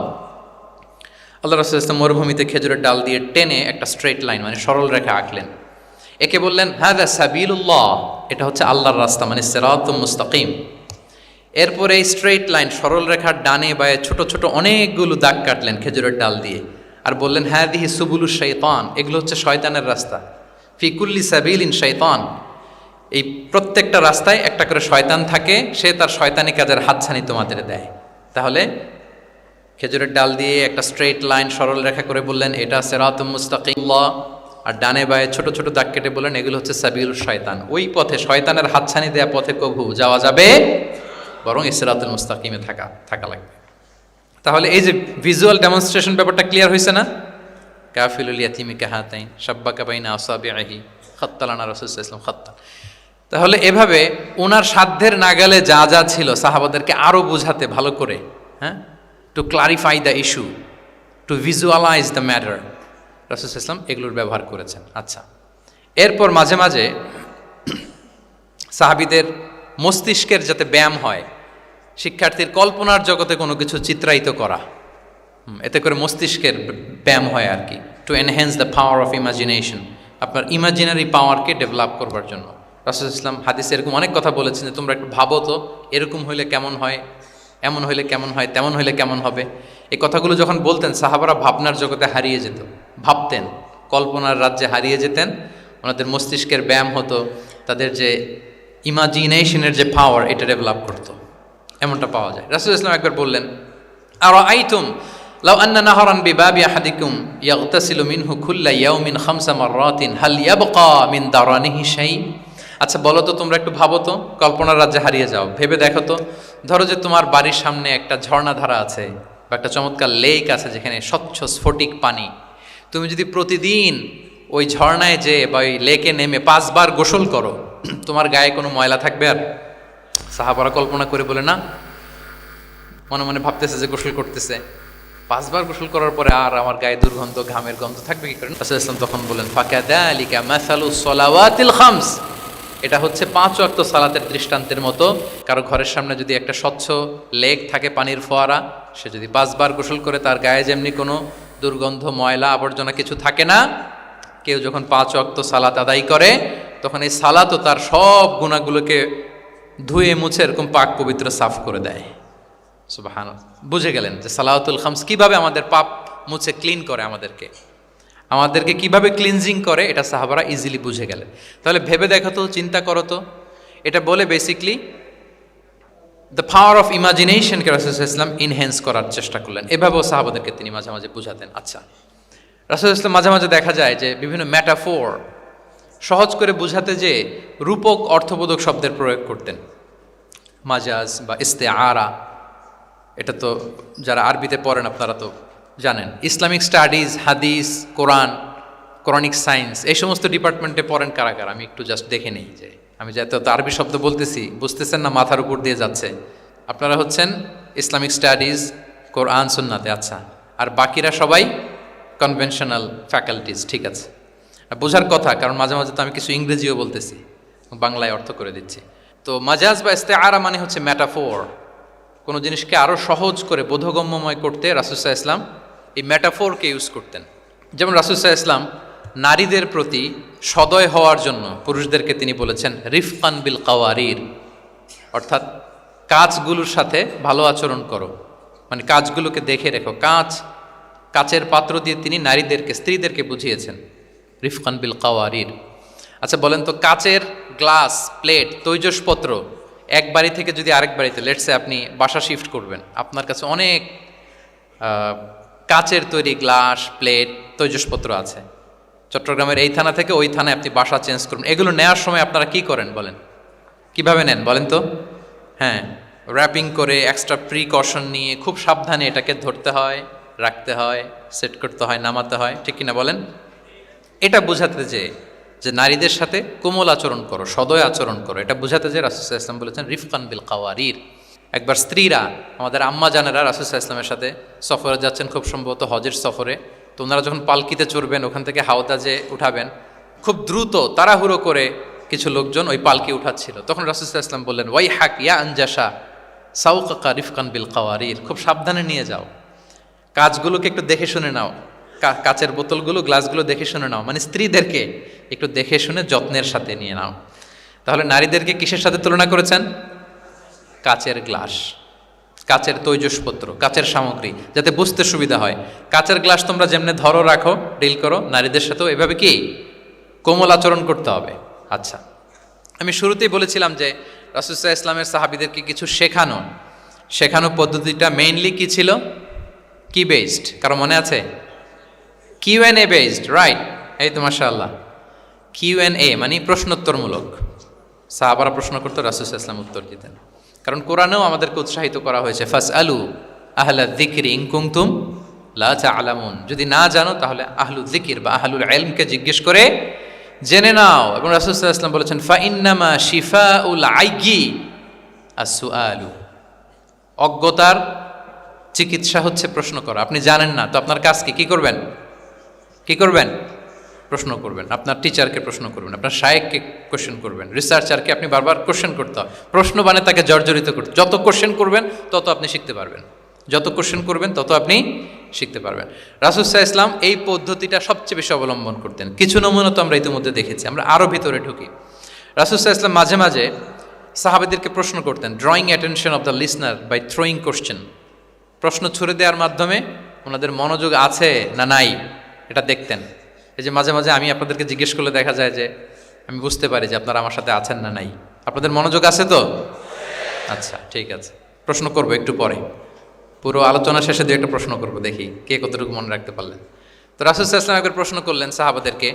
আল্লাহ রাসূল সাল্লাল্লাহু মরুভূমিতে খেজুরের ডাল দিয়ে টেনে একটা স্ট্রেট লাইন, মানে সরল রেখা আঁকলেন। একে বললেন হাযা সাবিলুল্লাহ, এটা হচ্ছে আল্লাহর রাস্তা, মানে সিরাতুম মুস্তাকিম। এরপরে এই স্ট্রেট লাইন, সরল রেখার ডানে বায়ে ছোট ছোট অনেকগুলো দাগ কাটলেন খেজুরের ডাল দিয়ে, আর বললেন হাযিহি সুবুলুশ শাইতান, এগুলো হচ্ছে শয়তানের রাস্তা। ফি কুল্লি সাবিলিন শাইতান, এই প্রত্যেকটা রাস্তায় একটা করে শয়তান থাকে, সে তার শয়তানি কাজের হাতছানি তোমাদের দেয়। তাহলে খেজুরের ডাল দিয়ে একটা স্ট্রেট লাইন সরল রেখা করে বললেন এটা সিরাতুম মুস্তাকিম, আর ডানে বায়ে ছোট ছোট দাগ কেটে বললেন এগুলো হচ্ছে সাবিলুশ শয়তান। ওই পথে, শয়তানের হাতছানি দেয়া পথে কভু যাওয়া যাবে, বরং সিরাতুল মুস্তাকিমে থাকা লাগবে। তাহলে এই যে ভিজুয়াল ডেমনস্ট্রেশন ব্যাপারটা ক্লিয়ার হয়েছে না? কাফিলুল ইয়াতীমি কাহাতাইন শাব্বাকা বাইনা আসাবিহি খাত্তা লানা রাসূল সাল্লাল্লাহু আলাইহি ওয়াসাল্লাম খাত্তা। তাহলে এভাবে ওনার সাধ্যের নাগালে যা যা ছিল সাহাবাদেরকে আরো বোঝাতে ভালো করে, হ্যাঁ, to clarify the issue, to visualize the matter, রাসূল সাল্লাল্লাহু আলাইহি ওয়াসাল্লাম এগুলোর ব্যবহার করেছেন। আচ্ছা, এরপর মাঝে মাঝে সাহাবীদের মস্তিষ্কের যাতে ব্যায়াম হয়, শিক্ষার্থীর কল্পনার জগতে কোনো কিছু চিত্রায়িত করা, এতে করে মস্তিষ্কের ব্যায়াম হয় আর কি, to enhance the power of imagination, আপনার ইমাজিনারি পাওয়ারকে ডেভেলপ করবার জন্য। রাসূল ইসলাম হাদিসে এরকম অনেক কথা বলেছেন যে তোমরা একটু ভাবো তো, এরকম হইলে কেমন হয়, এমন হইলে কেমন হয়, তেমন হইলে কেমন হবে। এই কথাগুলো যখন বলতেন সাহাবারা ভাবনার জগতে হারিয়ে যেত, ভাবতেন, কল্পনার রাজ্যে হারিয়ে যেতেন, ওনাদের মস্তিষ্কের ব্যায়াম হতো, তাদের যে ইমাজিনেশনের যে পাওয়ার এটা ডেভেলপ করতো, এমনটা পাওয়া যায়। রাসূল ইসলাম একবার বললেন আরাআইতুম লাউ আন্না নাহরান বিবাবি আহাদিকুম ইয়াগতাসিলু মিনহু কুল্লা ইয়াউমিন 5 মাররাতিন হাল ইয়াবকা মিন দারানিহি শাই। আচ্ছা বলো তো, তোমরা একটু ভাবো তো, কল্পনার রাজ্যে হারিয়ে যাও, ভেবে দেখো তো, ধরো যে তোমার বাড়ির সামনে একটা ঝর্ণাধারা আছে বা একটা চমৎকার লেক আছে যেখানে স্বচ্ছ স্ফটিক পানি, তুমি যদি প্রতিদিন ওই ঝর্ণায় যে বা ওই লেকে নেমে 5 বার গোসল করো, তোমার গায়ে কোনো ময়লা থাকবে? আর সাহাবারা কল্পনা করে বলে না, মনে মনে ভাবতেছে যে গোসল করতেছে, 5 বার গোসল করার পরে আর আমার গায়ে দুর্গন্ধ, ঘামের গন্ধ থাকবে কি করে? রাসূলুল্লাহ সাল্লাল্লাহু আলাইহি ওয়াসাল্লাম তখন বলেন, ফাকাযালিকা মাসালুস সালাওয়াতিল খামস, এটা হচ্ছে 5 ওয়াক্ত সালাতের দৃষ্টান্তের মতো। কারো ঘরের সামনে যদি একটা স্বচ্ছ লেক থাকে, পানির ফোয়ারা, সে যদি 5 বার গোসল করে তার গায়ে যেমনি কোনো দুর্গন্ধ, ময়লা, আবর্জনা কিছু থাকে না, কেউ যখন 5 ওয়াক্ত সালাত আদায় করে তখন এই সালাতও তার সব গুনাহগুলোকে ধুয়ে মুছে এরকম পাক পবিত্র সাফ করে দেয়। সুবহানাল্লাহ। বুঝে গেলেন যে সালাওয়াতুল খামস কিভাবে আমাদের পাপ মুছে ক্লিন করে, আমাদেরকে কিভাবে ক্লিনজিং করে, এটা সাহাবারা ইজিলি বুঝে গেলেন। তাহলে ভেবে দেখো তো, চিন্তা করো তো, এটা বলে বেসিকলি দ্য পাওয়ার অফ ইমাজিনেশনকে রাসূলুল্লাহ সাল্লাল্লাহু আলাইহি ওয়াসাল্লাম ইনহ্যান্স করার চেষ্টা করলেন। এভাবেও সাহাবাদেরকে তিনি মাঝে মাঝে বুঝাতেন। আচ্ছা, রাসূলুল্লাহ সাল্লাল্লাহু আলাইহি ওয়াসাল্লাম মাঝে মাঝে দেখা যায় যে বিভিন্ন ম্যাটাফোর, সহজ করে বুঝাতে যে রূপক অর্থবোধক শব্দের প্রয়োগ করতেন। মাজাজ বা ইস্তেআরা, এটা তো যারা আরবিতে পড়েন আপনারা তো জানেন। ইসলামিক স্টাডিজ, হাদিস, কোরআনিক সায়েন্স, এই সমস্ত ডিপার্টমেন্টে পড়েন কারা কারা? আমি একটু জাস্ট দেখে নিই যে আমি যে এত আরবি শব্দ বলতেছি বুঝতেছেন না, মাথার উপর দিয়ে যাচ্ছে। আপনারা হচ্ছেন ইসলামিক স্টাডিজ, কোরআন, সুন্নাতে। আচ্ছা, আর বাকিরা সবাই কনভেনশনাল ফ্যাকাল্টিজ। ঠিক আছে, বোঝার কথা, কারণ মাঝে মাঝে তো আমি কিছু ইংরেজিও বলতেছি, বাংলায় অর্থ করে দিচ্ছি। তো মাজাজ বা ইস্তেআরা মানে হচ্ছে ম্যাটাফোর, কোনো জিনিসকে আরও সহজ করে বোধগম্যময় করতে রাসূলুল্লাহ সাল্লাল্লাহু আলাইহি ওয়াসাল্লাম এই ম্যাটাফোরকে ইউজ করতেন। যেমন রাসূলুল্লাহ সাল্লাল্লাহু আলাইহি ওয়াসাল্লাম নারীদের প্রতি সদয় হওয়ার জন্য পুরুষদেরকে তিনি বলেছেন রিফকান বিল কাওয়ারির, অর্থাৎ কাঁচগুলোর সাথে ভালো আচরণ করো, মানে কাঁচগুলোকে দেখে রেখো। কাচের পাত্র দিয়ে তিনি নারীদেরকে, স্ত্রীদেরকে বুঝিয়েছেন রিফকান বিল কাওয়ারির। আচ্ছা বলেন তো, কাচের গ্লাস, প্লেট, তৈজসপত্র এক বাড়ি থেকে যদি আরেক বাড়িতে, লেটসে আপনি বাসা শিফট করবেন, আপনার কাছে অনেক কাচের তৈরি গ্লাস, প্লেট, তৈজসপত্র আছে। চট্টগ্রামের এই থানা থেকে ওই থানায় আপনি বাসা চেঞ্জ করবেন, এগুলো নেওয়ার সময় আপনারা কি করেন বলেন? কিভাবে নেন বলেন তো? হ্যাঁ, র্যাপিং করে, এক্সট্রা প্রিকশন নিয়ে খুব সাবধানে এটাকে ধরতে হয়, রাখতে হয়, সেট করতে হয়, নামাতে হয়, ঠিক কিনা বলেন? এটা বোঝাতে যে নারীদের সাথে কোমল আচরণ করো, সদয় আচরণ করো, এটা বোঝাতে যে রাসূলুল্লাহ সাল্লাল্লাহু আলাইহি ওয়াসাল্লাম বলেছেন রিফকান বিল কাওয়ারির। একবার স্ত্রীরা, আমাদের আম্মা জানেরা রাসূলুল্লাহ সাল্লাল্লাহু আলাইহি ওয়াসাল্লামের সাথে সফরে যাচ্ছেন, খুব সম্ভবত হজের সফরে। তো ওনারা যখন পালকিতে চড়বেন, ওখান থেকে হাওদাজে উঠাবেন, খুব দ্রুত তাড়াহুড়ো করে কিছু লোকজন ওই পালকি উঠাচ্ছিল। তখন রাসূলুল্লাহ সাল্লাল্লাহু আলাইহি ওয়াসাল্লাম বললেন, ওয়াই হাক ইয়া আনজাসা সাউকাকা রিফকান বিল কাওয়ারির, খুব সাবধানে নিয়ে যাও, কাজগুলোকে একটু দেখে শুনে নাও, কাচের বোতলগুলো, গ্লাসগুলো দেখে শুনে নাও, মানে স্ত্রীদেরকে একটু দেখে শুনে যত্নের সাথে নিয়ে নাও। তাহলে নারীদেরকে কিসের সাথে তুলনা করেছেন? কাচের গ্লাস, কাচের তৈজসপত্র, কাচের সামগ্রী, যাতে বুঝতে সুবিধা হয়। কাচের গ্লাস তোমরা যেমনি ধরো, রাখো, ডিল করো, নারীদের সাথেও এভাবে কি কোমল আচরণ করতে হবে। আচ্ছা, আমি শুরুতেই বলেছিলাম যে রাসূলুল্লাহ সাল্লাল্লাহু আলাইহি ওয়াসাল্লামের সাহাবীদেরকে কিছু শেখানো পদ্ধতিটা মেইনলি কি ছিল? কি বেসড? কারো মনে আছে? Q&A based, right? এই তো মাশাআল্লাহ, Q&A মানে প্রশ্নোত্তরমূলক। সাহাবারা প্রশ্ন করতো, রাসূলুল্লাহ সাল্লাল্লাহু আলাইহি ওয়াসাল্লাম উত্তর দিতেন। কারণ কোরআনেও আমাদেরকে উৎসাহিত করা হয়েছে, ফাসআলু আহলা যিকরি ইন কুনতুম লা তা'লামুন, যদি না জানো তাহলে আহলু যিকির বা আহলুল ইলমকে জিজ্ঞেস করে জেনে নাও। এবং রাসূলুল্লাহ সাল্লাল্লাহু আলাইহি ওয়াসাল্লাম বলেছেন, ফা ইন্নামা শিফাউল আইয়ি আস-সুআলু, অজ্ঞতার চিকিৎসা হচ্ছে প্রশ্ন করা। আপনি জানেন না তো আপনার কাজ কি করবেন? প্রশ্ন করবেন। আপনার টিচারকে প্রশ্ন করবেন, আপনার শায়েখকে কোশ্চেন করবেন, রিসার্চারকে আপনি বারবার কোশ্চেন করতে হয়। প্রশ্ন মানে তাকে জর্জরিত করতে, যত কোশ্চেন করবেন তত আপনি শিখতে পারবেন, রাসূলুল্লাহ সাল্লাল্লাহু আলাইহি ওয়াসাল্লাম এই পদ্ধতিটা সবচেয়ে বেশি অবলম্বন করতেন। কিছু নমুনা তো আমরা ইতিমধ্যে দেখেছি। আমরা আরও ভিতরে ঢুকি। রাসূলুল্লাহ সাল্লাল্লাহু আলাইহি ওয়াসাল্লাম মাঝে মাঝে সাহাবাদেরকে প্রশ্ন করতেন, drawing attention of the listener by throwing question, প্রশ্ন ছুড়ে দেওয়ার মাধ্যমে ওনাদের মনোযোগ আছে না নাই এটা দেখতেন। এই যে মাঝে মাঝে আমি আপনাদেরকে জিজ্ঞেস করলে দেখা যায় যে আমি বুঝতে পারি যে আপনারা আমার সাথে আছেন না নাই, আপনাদের মনোযোগ আছে তো? আচ্ছা, ঠিক আছে, প্রশ্ন করবো একটু পরে, পুরো আলোচনা শেষে দিয়ে একটা প্রশ্ন করবো, দেখি কে কতটুকু মনে রাখতে পারলেন। তো রাসূলুল্লাহ সাল্লাল্লাহু আলাইহি ওয়াসাল্লাম একবার প্রশ্ন করলেন সাহাবাদেরকে,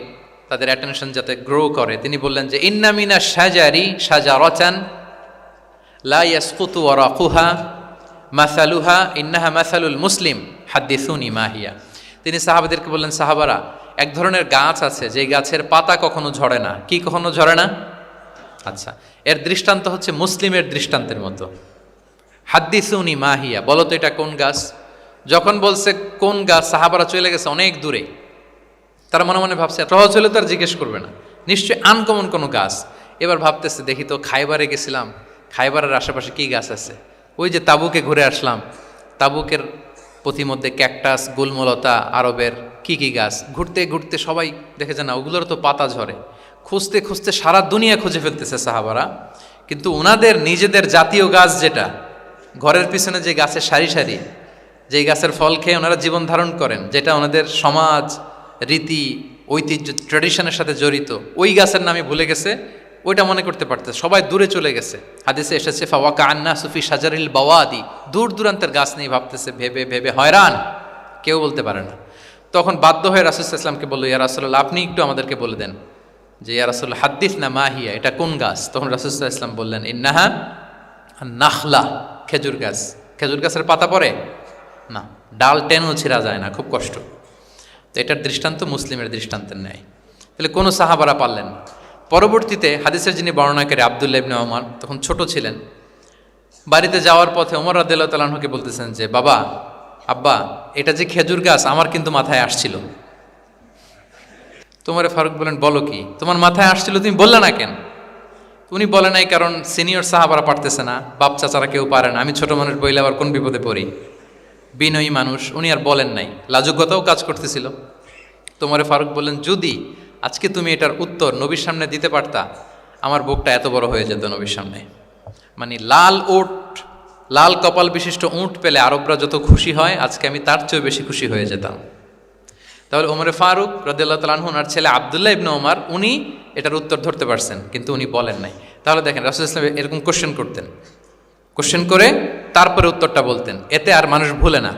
তাদের অ্যাটেনশন যাতে গ্রো করে। তিনি বললেন যে ইন্না মিনা শাজারি শাজারাতান লা ইয়াসকুতু ওয়ারাকুহা মাসালুহা ইন্নাহা মাসালুল মুসলিম হাদ্দিসুনি মা হিয়া। তিনি সাহাবাদেরকে বললেন, সাহাবারা, এক ধরনের গাছ আছে যে গাছের পাতা কখনো ঝরে না। কি কখনো ঝরে না? আচ্ছা, এর দৃষ্টান্ত হচ্ছে মুসলিমের দৃষ্টান্তের মতো। হাদ্দিসুনি মাহিয়া, বলো তো এটা কোন গাছ? যখন বলছে কোন গাছ, সাহাবারা চলে গেছে অনেক দূরে। তারা মনে মনে ভাবছে সহজ হলে তো আর জিজ্ঞেস করবে না, নিশ্চয়ই আনকমন কোনো গাছ। এবার ভাবতেছে দেখি তো খাইবারে গেছিলাম, খাইবারের আশেপাশে কি গাছ আছে। ওই যে তাবুকে ঘুরে আসলাম, তাবুকের পথিমধ্যে ক্যাকটাস, গুলমলতা, আরবের কি কি গাছ। ঘুরতে ঘুরতে সবাই দেখেছে না ওগুলোর তো পাতা ঝরে। খুঁজতে খুঁজতে সারা দুনিয়া খুঁজে ফেলতেছে সাহাবারা, কিন্তু ওনাদের নিজেদের জাতীয় গাছ যেটা, ঘরের পিছনে যে গাছের সারি সারি, যেই গাছের ফল খেয়ে ওনারা জীবন ধারণ করেন, যেটা ওনাদের সমাজ, রীতি, ঐতিহ্য, ট্র্যাডিশনের সাথে জড়িত, ওই গাছের নামে ভুলে গেছে, ওইটা মনে করতে পারতেছে। সবাই দূরে চলে গেছে। হাদিসে এসেছে ফাওয়াকা আন্না সুফি সাজারিল বাওয়াদি, দূর দূরান্তের গাছ নিয়ে ভাবতেছে, ভেবে ভেবে হয়রান, কেউ বলতে পারে না। তখন বাধ্য হয়ে রাসূল সাল্লাল্লাহু আলাইহি ওয়াসাল্লামকে বলল, ইয়া রাসূলুল্লাহ, আপনি একটু আমাদেরকে বলে দেন যে ইয়া রাসূলুল্লাহ হাদ্দিস না মাহিয়া, এটা কোন গাছ? তখন রাসূল সাল্লাল্লাহু আলাইহি ওয়াসাল্লাম বললেন, ইন্নাহা নাখলা, খেজুর গাছ। খেজুর গাছের পাতা পড়ে না, ডাল টেনেও ছিঁড়া যায় না, খুব কষ্ট। তো এটার দৃষ্টান্ত মুসলিমের দৃষ্টান্তের ন্যায়। তাহলে কোনো সাহাবারা পারলেন না। পরবর্তীতে হাদিসের যিনি বর্ণনাকারী আব্দুল্লাহ ইবনে ওমর তখন ছোট ছিলেন। বাড়িতে যাওয়ার পথে ওমর রাদিয়াল্লাহু তাআলা আনহুকে বলতেছেন যে বাবা, আব্বা, এটা যে খেজুর গাছ আমার কিন্তু মাথায় আসছিল। তোমারে ফারুক বলেন, বলো কি, তোমার মাথায় আসছিল, তুমি বললে না কেন? উনি বলে নাই কারণ সিনিয়র সাহাবারা পারতেছে না, বাপ চাচারা কেউ পারে না, আমি ছোট মানুষ বইলে আবার কোন বিপদে পড়ি, বিনয়ী মানুষ, উনি আর বলেন নাই, লাজুকতাও কাজ করতেছিল। তোমারে ফারুক বললেন, যদি আজকে তুমি এটার উত্তর নবীর সামনে দিতে পারতা, আমার বুকটা এত বড় হয়ে যেত নবীর সামনে। মানে লাল ওট, লাল কপাল বিশিষ্ট উট পেলে আরবরা যত খুশি হয়, আজকে আমি তার চেয়েও বেশি খুশি হয়ে যেতাম। তাহলে ওমরে ফারুক রাদিয়াল্লাহু তাআলা আনহু, ওনার ছেলে আব্দুল্লাহ ইবনে ওমর, উনি এটার উত্তর ধরতে পারছেন, কিন্তু উনি বলেন নাই। তাহলে দেখেন রাসূল সাল্লাল্লাহু আলাইহি ওয়াসাল্লাম এরকম কোশ্চেন করতেন, কোশ্চেন করে তারপরে উত্তরটা বলতেন, এতে আর মানুষ ভুলে না।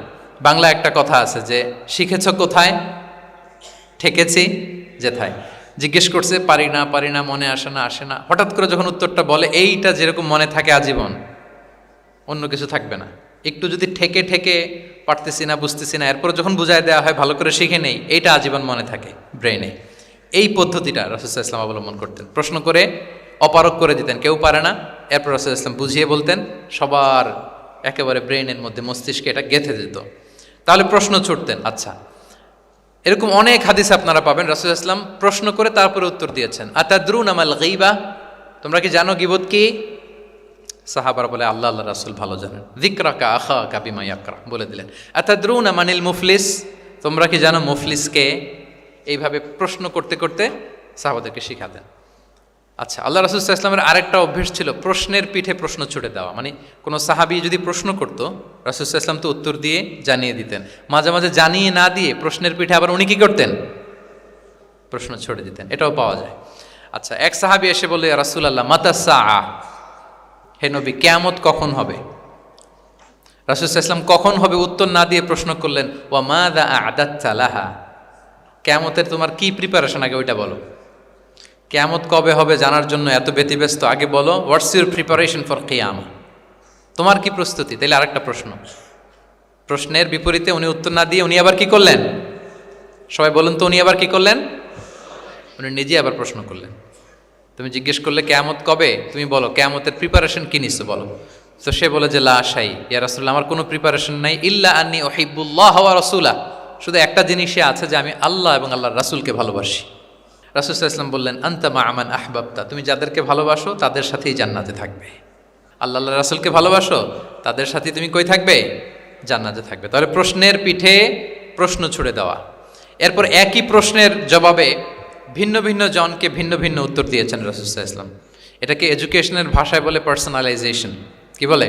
বাংলা একটা কথা আছে যে শিখেছ কোথায়, ঠেকেছি যেথায়। জিজ্ঞেস করছে, পারি না, মনে আসে না, হঠাৎ করে যখন উত্তরটা বলে, এইটা যেরকম মনে থাকে আজীবন, অন্য কিছু থাকবে না। একটু যদি ঠেকে ঠেকে পারতেছি না, বুঝতেছি না, এরপর যখন বুঝাই দেওয়া হয়, ভালো করে শিখে নেই, এইটা আজীবন মনে থাকে ব্রেনে। এই পদ্ধতিটা রাসূল সাল্লাল্লাহু আলাইহি ওয়াসাল্লাম অবলম্বন করতেন। প্রশ্ন করে অপারক করে দিতেন, কেউ পারে না, এরপর রাসূল সাল্লাল্লাহু আলাইহি ওয়াসাল্লাম বুঝিয়ে বলতেন, সবার একেবারে ব্রেনের মধ্যে, মস্তিষ্কে এটা গেঁথে দিত। তাহলে প্রশ্ন ছুটতেন। আচ্ছা, এরকম অনেক হাদিস আপনারা পাবেন রাসূল সাল্লাল্লাহু আলাইহি ওয়াসাল্লাম প্রশ্ন করে তারপরে উত্তর দিয়েছেন। আতাদরুনা মাল গীবা, তোমরা কি জানো গীবত কি? সাহাবারা বলে, আল্লাহ আল্লাহ রাসূল ভালো জানেন। যিকরাকা আখাকা বিমা ইয়াকরা, বলে দিলেন। আতাদরুনা মানিল মুফলিস, তোমরা কি জানো মুফলিসকে? এইভাবে প্রশ্ন করতে করতে সাহাবাদেরকে শিখাতেন। আচ্ছা, আল্লাহ রাসূল সাল্লাল্লাহু আলাইহি ওয়াসাল্লামের আরেকটা অভ্যেস ছিল প্রশ্নের পিঠে প্রশ্ন ছুড়ে দেওয়া। মানে কোনো সাহাবী যদি প্রশ্ন করতো, রাসূল সাল্লাল্লাহু আলাইহি ওয়াসাল্লাম তো উত্তর দিয়ে জানিয়ে দিতেন। মাঝে মাঝে জানিয়ে না দিয়ে প্রশ্নের পিঠে আবার উনি কি করতেন? প্রশ্ন ছুড়ে দিতেন। এটাও পাওয়া যায়। আচ্ছা, এক সাহাবী এসে বলল, ইয়া রাসূলুল্লাহ মাতা সাআ, হে নবী, কিয়ামত কখন হবে? রাসূল সাল্লাল্লাহু আলাইহি ওয়াসাল্লাম কখন হবে উত্তর না দিয়ে প্রশ্ন করলেন, ওয়া মাযা আ'দাততা লাহা, কিয়ামতের তোমার কি প্রিপারেশন, আগে ওইটা বলো। কিয়ামত কবে হবে জানার জন্য এত ব্যতিব্যস্ত, আগে বলো হোয়াটস ইউর প্রিপারেশন ফর কিয়ামা, তোমার কি প্রস্তুতি? তাইলে আরেকটা প্রশ্ন। প্রশ্নের বিপরীতে উনি উত্তর না দিয়ে উনি আবার কি করলেন? সবাই বলুন তো, উনি আবার কি করলেন? উনি নিজে আবার প্রশ্ন করলেন। তুমি জিজ্ঞেস করলে কিয়ামত কবে, তুমি বলো কিয়ামতের প্রিপারেশন কি নিছো বলো। তো সে বলে যে লা শাই ইয়া রাসূলুল্লাহ, আমার কোনো প্রিপারেশন নাই, ইল্লা আন্নী উহিব্বুল্লাহ ওয়া রাসূলাহ, শুধু একটা জিনিসই আছে যে আমি আল্লাহ এবং আল্লাহর রাসূলকে ভালোবাসি। রাসূল সাল্লাল্লাহু আলাইহি ওয়াসাল্লাম বললেন, আনতা মা আমান আহবাবতা, তুমি যাদেরকে ভালোবাসো তাদের সাথেই জান্নাতে থাকবে। আল্লাহ আল্লাহ রাসূলকে ভালোবাসো, তাদের সাথে তুমি কই থাকবে? জান্নাতে থাকবে। তাহলে প্রশ্নের পিঠে প্রশ্ন ছুড়ে দেওয়া। এরপর একই প্রশ্নের জবাবে ভিন্ন ভিন্ন জনকে ভিন্ন ভিন্ন উত্তর দিয়েছেন রাসূল সাল্লাল্লাহু আলাইহি ওয়াসাল্লাম। এটাকে এডুকেশনের ভাষায় বলে পার্সোনালাইজেশন। কি বলে?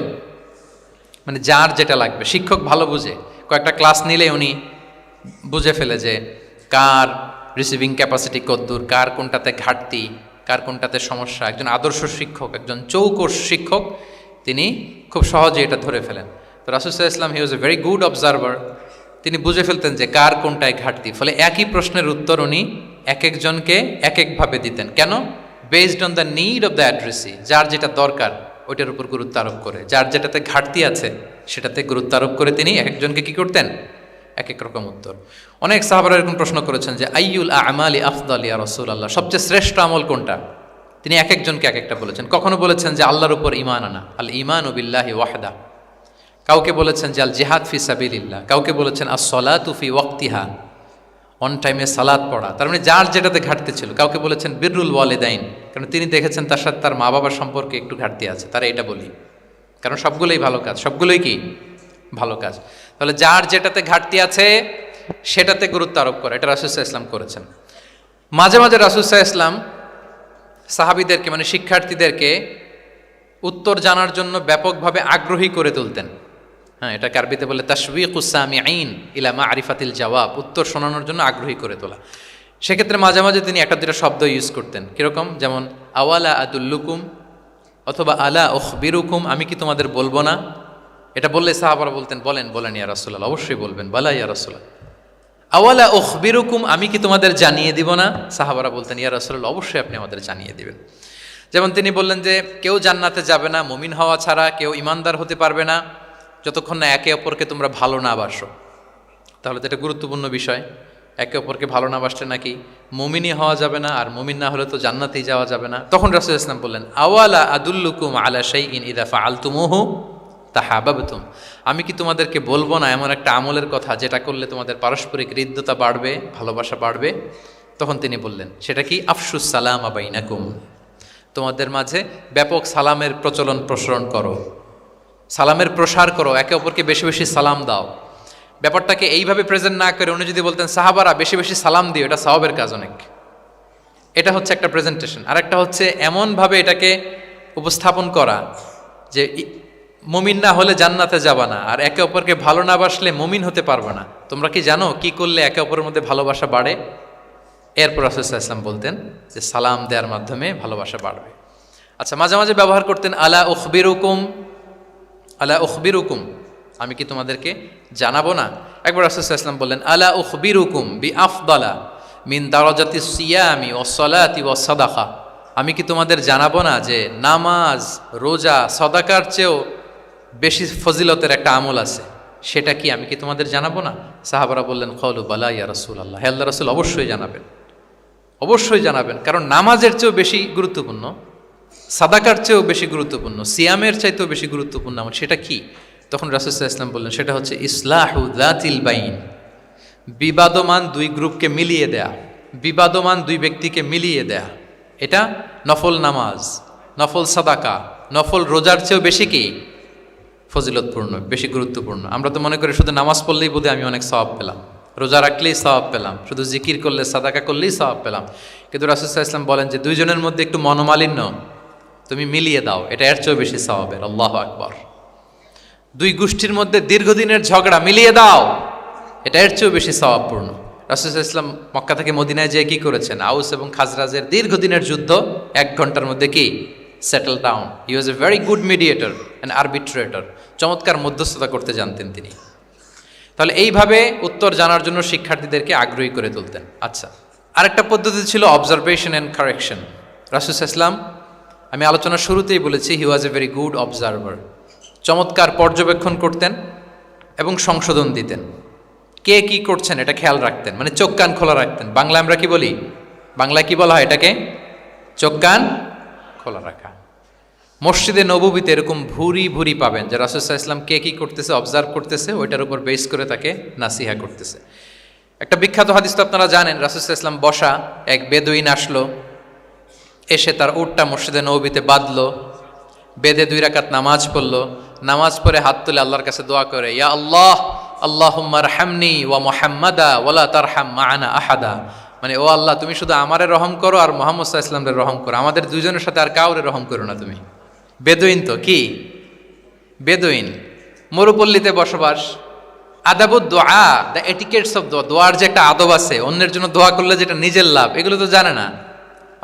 মানে যার যেটা লাগবে। শিক্ষক ভালো বুঝে, কয়েকটা ক্লাস নিলে উনি বুঝে ফেলে যে কার রিসিভিং ক্যাপাসিটি কতদূর, কার কোনটাতে ঘাটতি, কার কোনটাতে সমস্যা। একজন আদর্শ শিক্ষক, একজন চৌকস শিক্ষক, তিনি খুব সহজে এটা ধরে ফেলেন। তো রাসূল সাল্লাল্লাহু আলাইহি ওয়াসাল্লাম হি was a very good observer. তিনি বুঝে ফেলতেন যে কার কোনটায় ঘাটতি, ফলে একই প্রশ্নের উত্তর উনি এক একজনকে এক একভাবে দিতেন। কেন? Based on the need of the addressee, যার যেটা দরকার ওইটার উপর গুরুত্ব আরোপ করে, যার যেটাতে ঘাটতি আছে সেটাতে গুরুত্ব আরোপ করে তিনি এক একজনকে কি করতেন? এক এক রকম উত্তর। অনেক সাহাবারা এরকম প্রশ্ন করেছেন যে আইয়ুল আমালি আফদাল ইয়া রাসূলুল্লাহ, সবচেয়ে শ্রেষ্ঠ আমল কোনটা? তিনি এক একজনকে এক একটা বলেছেন। কখনো বলেছেন যে আল্লাহর উপর ঈমান আনা, আল ঈমানু বিল্লাহি ওয়াহদা। কাউকে বলেছেন যে আল জিহাদ ফি সাবিলিল্লাহ, কাউকে বলেছেন আস-সালাতু ফি ওয়াক্তিহা, অন টাইমে সালাত পড়া। তার মানে যার যেটাতে ঘাটতি ছিল। কাউকে বলেছেন বিররুল ওয়ালিদাইন, কারণ তিনি দেখেছেন তার সাথে তার মা বাবার সম্পর্কে একটু ঘাটতি আছে, তারা এটা বলি, কারণ সবগুলোই ভালো কাজ, সবগুলোই কি ভালো কাজ। তাহলে যার যেটাতে ঘাটতি আছে সেটাতে গুরুত্ব আরোপ করে, এটা রাসূল সাল্লাল্লাহু আলাইহি ওয়াসাল্লাম করেছেন। মাঝে মাঝে রাসূল সাল্লাল্লাহু আলাইহি ওয়াসাল্লাম সাহাবীদেরকে মানে শিক্ষার্থীদেরকে উত্তর জানার জন্য ব্যাপকভাবে আগ্রহী করে তুলতেন। হ্যাঁ, এটাকে আরবিতে বলে তাশবিকুস সামিঈন ইলা মা'রিফাতিল জাওয়াব, উত্তর শোনানোর জন্য আগ্রহী করে তোলা। সেক্ষেত্রে মাঝে মাঝে তিনি একটা দুটো শব্দ ইউজ করতেন। কিরকম? যেমন আওয়ালা আদুল্লুকুম অথবা আলা উখবিরুকুম, আমি কি তোমাদের বলবো না? এটা বললে সাহাবারা বলতেন বলেন বলেন ইয়া রাসূলুল্লাহ, অবশ্যই বলবেন, বালা ইয়া রাসূলুল্লাহ। আওয়ালা উখবিরুকুম, আমি কি তোমাদের জানিয়ে দিব না? সাহাবারা বলতেন ইয়া রাসূলুল্লাহ, অবশ্যই আপনি আমাদের জানিয়ে দিবেন। যেমন তিনি বললেন যে কেউ জান্নাতে যাবে না মুমিন হওয়া ছাড়া, কেউ ইমানদার হতে পারবে না যতক্ষণ না একে অপরকে তোমরা ভালো না বাসো। তাহলে তো এটা গুরুত্বপূর্ণ বিষয়, একে অপরকে ভালো না বাসলে নাকি মুমিনই হওয়া যাবে না, আর মুমিন না হলে তো জান্নাতেই যাওয়া যাবে না। তখন রাসূল সাল্লাল্লাহু আলাইহি ওয়াসাল্লাম বললেন আওয়ালা আদুল্লুকুম আলা শাইইন ইযা ফাআলতুমুহু তাহাবাবতুম, আমি কি তোমাদেরকে বলবো না এমন একটা আমলের কথা যেটা করলে তোমাদের পারস্পরিক হৃদ্যতা বাড়বে, ভালোবাসা বাড়বে? তখন তিনি বললেন সেটা কি? আফশুস সালামা বাইনাকুম, তোমাদের মাঝে ব্যাপক সালামের প্রসারণ করো, সালামের প্রসার করো, একে অপরকে বেশি বেশি সালাম দাও। ব্যাপারটাকে এইভাবে প্রেজেন্ট না করে উনি যদি বলতেন সাহাবারা বেশি বেশি সালাম দিও, এটা সওয়াবের কাজ অনেক। এটা হচ্ছে একটা প্রেজেন্টেশন। আর একটা হচ্ছে এমনভাবে এটাকে উপস্থাপন করা যে মুমিন না হলে জান্নাতে যাবা না, আর একে অপরকে ভালো না বাসলে মুমিন হতে পারবে না। তোমরা কি জানো কি করলে একে অপরের মধ্যে ভালোবাসা বাড়ে? এরপর রাসূল সাল্লাল্লাহু আলাইহি ওয়াসাল্লাম বলতেন যে সালাম দেওয়ার মাধ্যমে ভালোবাসা বাড়বে। আচ্ছা, মাঝে মাঝে ব্যবহার করতেন আলা উখবিরুকুম, আলা উখবিরুকুম, আমি কি তোমাদেরকে জানাবো না? একবার রাসূল সাল্লাল্লাহু আলাইহি ওয়াসাল্লাম বললেন আলা উখবিরুকুম বিআফদালা মিন দারাজাতিস সিয়ামি ওয়াস সালাতি ওয়াস সাদাকা, আমি কি তোমাদের জানাবো না যে নামাজ, রোজা, সাদাকার চেয়েও বেশি ফজিলতের একটা আমল আছে, সেটা কি আমি কি তোমাদের জানাবো না? সাহাবারা বললেন ক্বালু বালা ইয়া রাসূলুল্লাহ, হে আল্লাহর রাসূল অবশ্যই জানাবেন, অবশ্যই জানাবেন, কারণ নামাজের চেয়েও বেশি গুরুত্বপূর্ণ, সাদাকার চেয়েও বেশি গুরুত্বপূর্ণ, সিয়ামের চাইতেও বেশি গুরুত্বপূর্ণ আমল, সেটা কি? তখন রাসূল সাল্লাল্লাহু আলাইহি ওয়াসাল্লাম বললেন সেটা হচ্ছে ইসলাহু যাতিল বাইন, বিবাদমান দুই গ্রুপকে মিলিয়ে দেয়া, বিবাদমান দুই ব্যক্তিকে মিলিয়ে দেয়া। এটা নফল নামাজ, নফল সাদাকা, নফল রোজার চেয়েও বেশি কি ফজিলতপূর্ণ, বেশি গুরুত্বপূর্ণ। আমরা তো মনে করি শুধু নামাজ পড়লেই বোধহয় আমি অনেক সওয়াব পেলাম, রোজা রাখলেই সওয়াব পেলাম, শুধু জিকির করলে সাদাকা করলেই সওয়াব পেলাম। কিন্তু রাসূল সাল্লাল্লাহু আলাইহি ওয়াসাল্লাম বলেন যে দুইজনের মধ্যে একটু মনোমালিন্য তুমি মিলিয়ে দাও, এটা এর চেয়েও বেশি সওয়াবের। আল্লাহু আকবার। দুই গোষ্ঠীর মধ্যে দীর্ঘদিনের ঝগড়া মিলিয়ে দাও, এটা এর চেয়েও বেশি সওয়াবপূর্ণ। রাসূল সাল্লাল্লাহু আলাইহি ওয়াসাল্লাম মক্কা থেকে মদিনায় যেয়ে কি করেছেন? আউস এবং খাজরাজের দীর্ঘদিনের যুদ্ধ 1 ঘন্টার মধ্যে কি settle down. He was a very good mediator and arbitrator, চমৎকার মধ্যস্থতা করতে জানতেন তিনি। তাহলে এইভাবে উত্তর জানার জন্য শিক্ষার্থীদেরকে আগ্রহী করে তুলতেন। আচ্ছা, আরেকটা পদ্ধতি ছিল অবজারভেশন অ্যান্ড কারেকশন। রাসূল সাল্লাল্লাহু আলাইহি ওয়াসাল্লাম, আমি আলোচনার শুরুতেই বলেছি, হি was a very good observer, চমৎকার পর্যবেক্ষণ করতেন এবং সংশোধন দিতেন। কে কি করছেন এটা খেয়াল রাখতেন, মানে চোখ কান খোলা রাখতেন। বাংলা আমরা কি বলি? বাংলায় কি বলা হয় এটাকে? চোখ কান খোলা রাখা। মসজিদে নববীতে এরকম ভুরি ভুরি পাবেন যে রাসূল সাল্লাল্লাহু আলাইহি ওয়াসাল্লাম কে কি করতেছে অবজার্ভ করতেছে, ওইটার উপর বেস করে তাকে নাসিহা করতেছে। একটা বিখ্যাত হাদিস তো আপনারা জানেন, রাসূল সাল্লাল্লাহু আলাইহি ওয়াসাল্লাম বসা, এক বেদুইন আসলো, এসে তার উটটা মসজিদে নববীতে বাঁধলো, বেদে 2 রাকাত নামাজ পড়লো, নামাজ পড়ে হাত তুলে আল্লাহর কাছে দোয়া করে, ইয়া আল্লাহ আল্লাহুম্মা আরহামনি ওয়া মুহাম্মাদা ওয়ালা তারহাম মা'ানা আহাদা, মানে ও আল্লাহ তুমি শুধু আমারে রহম করো আর মুহাম্মদ সাল্লাল্লাহু আলাইহি ওয়াসাল্লামের রহম করো, আমাদের দুইজনের সাথে আর কাউরে রহম করো না তুমি। বেদুইন তো কি, বেদুইন মরুপল্লীতে বসবাস। আদাবুদ দোয়া, দ্য এটিকেটস অফ দোয়া, দোয়ার যে একটা আদব আছে, অন্যের জন্য দোয়া করলে যেটা নিজের লাভ, এগুলো তো জানে না।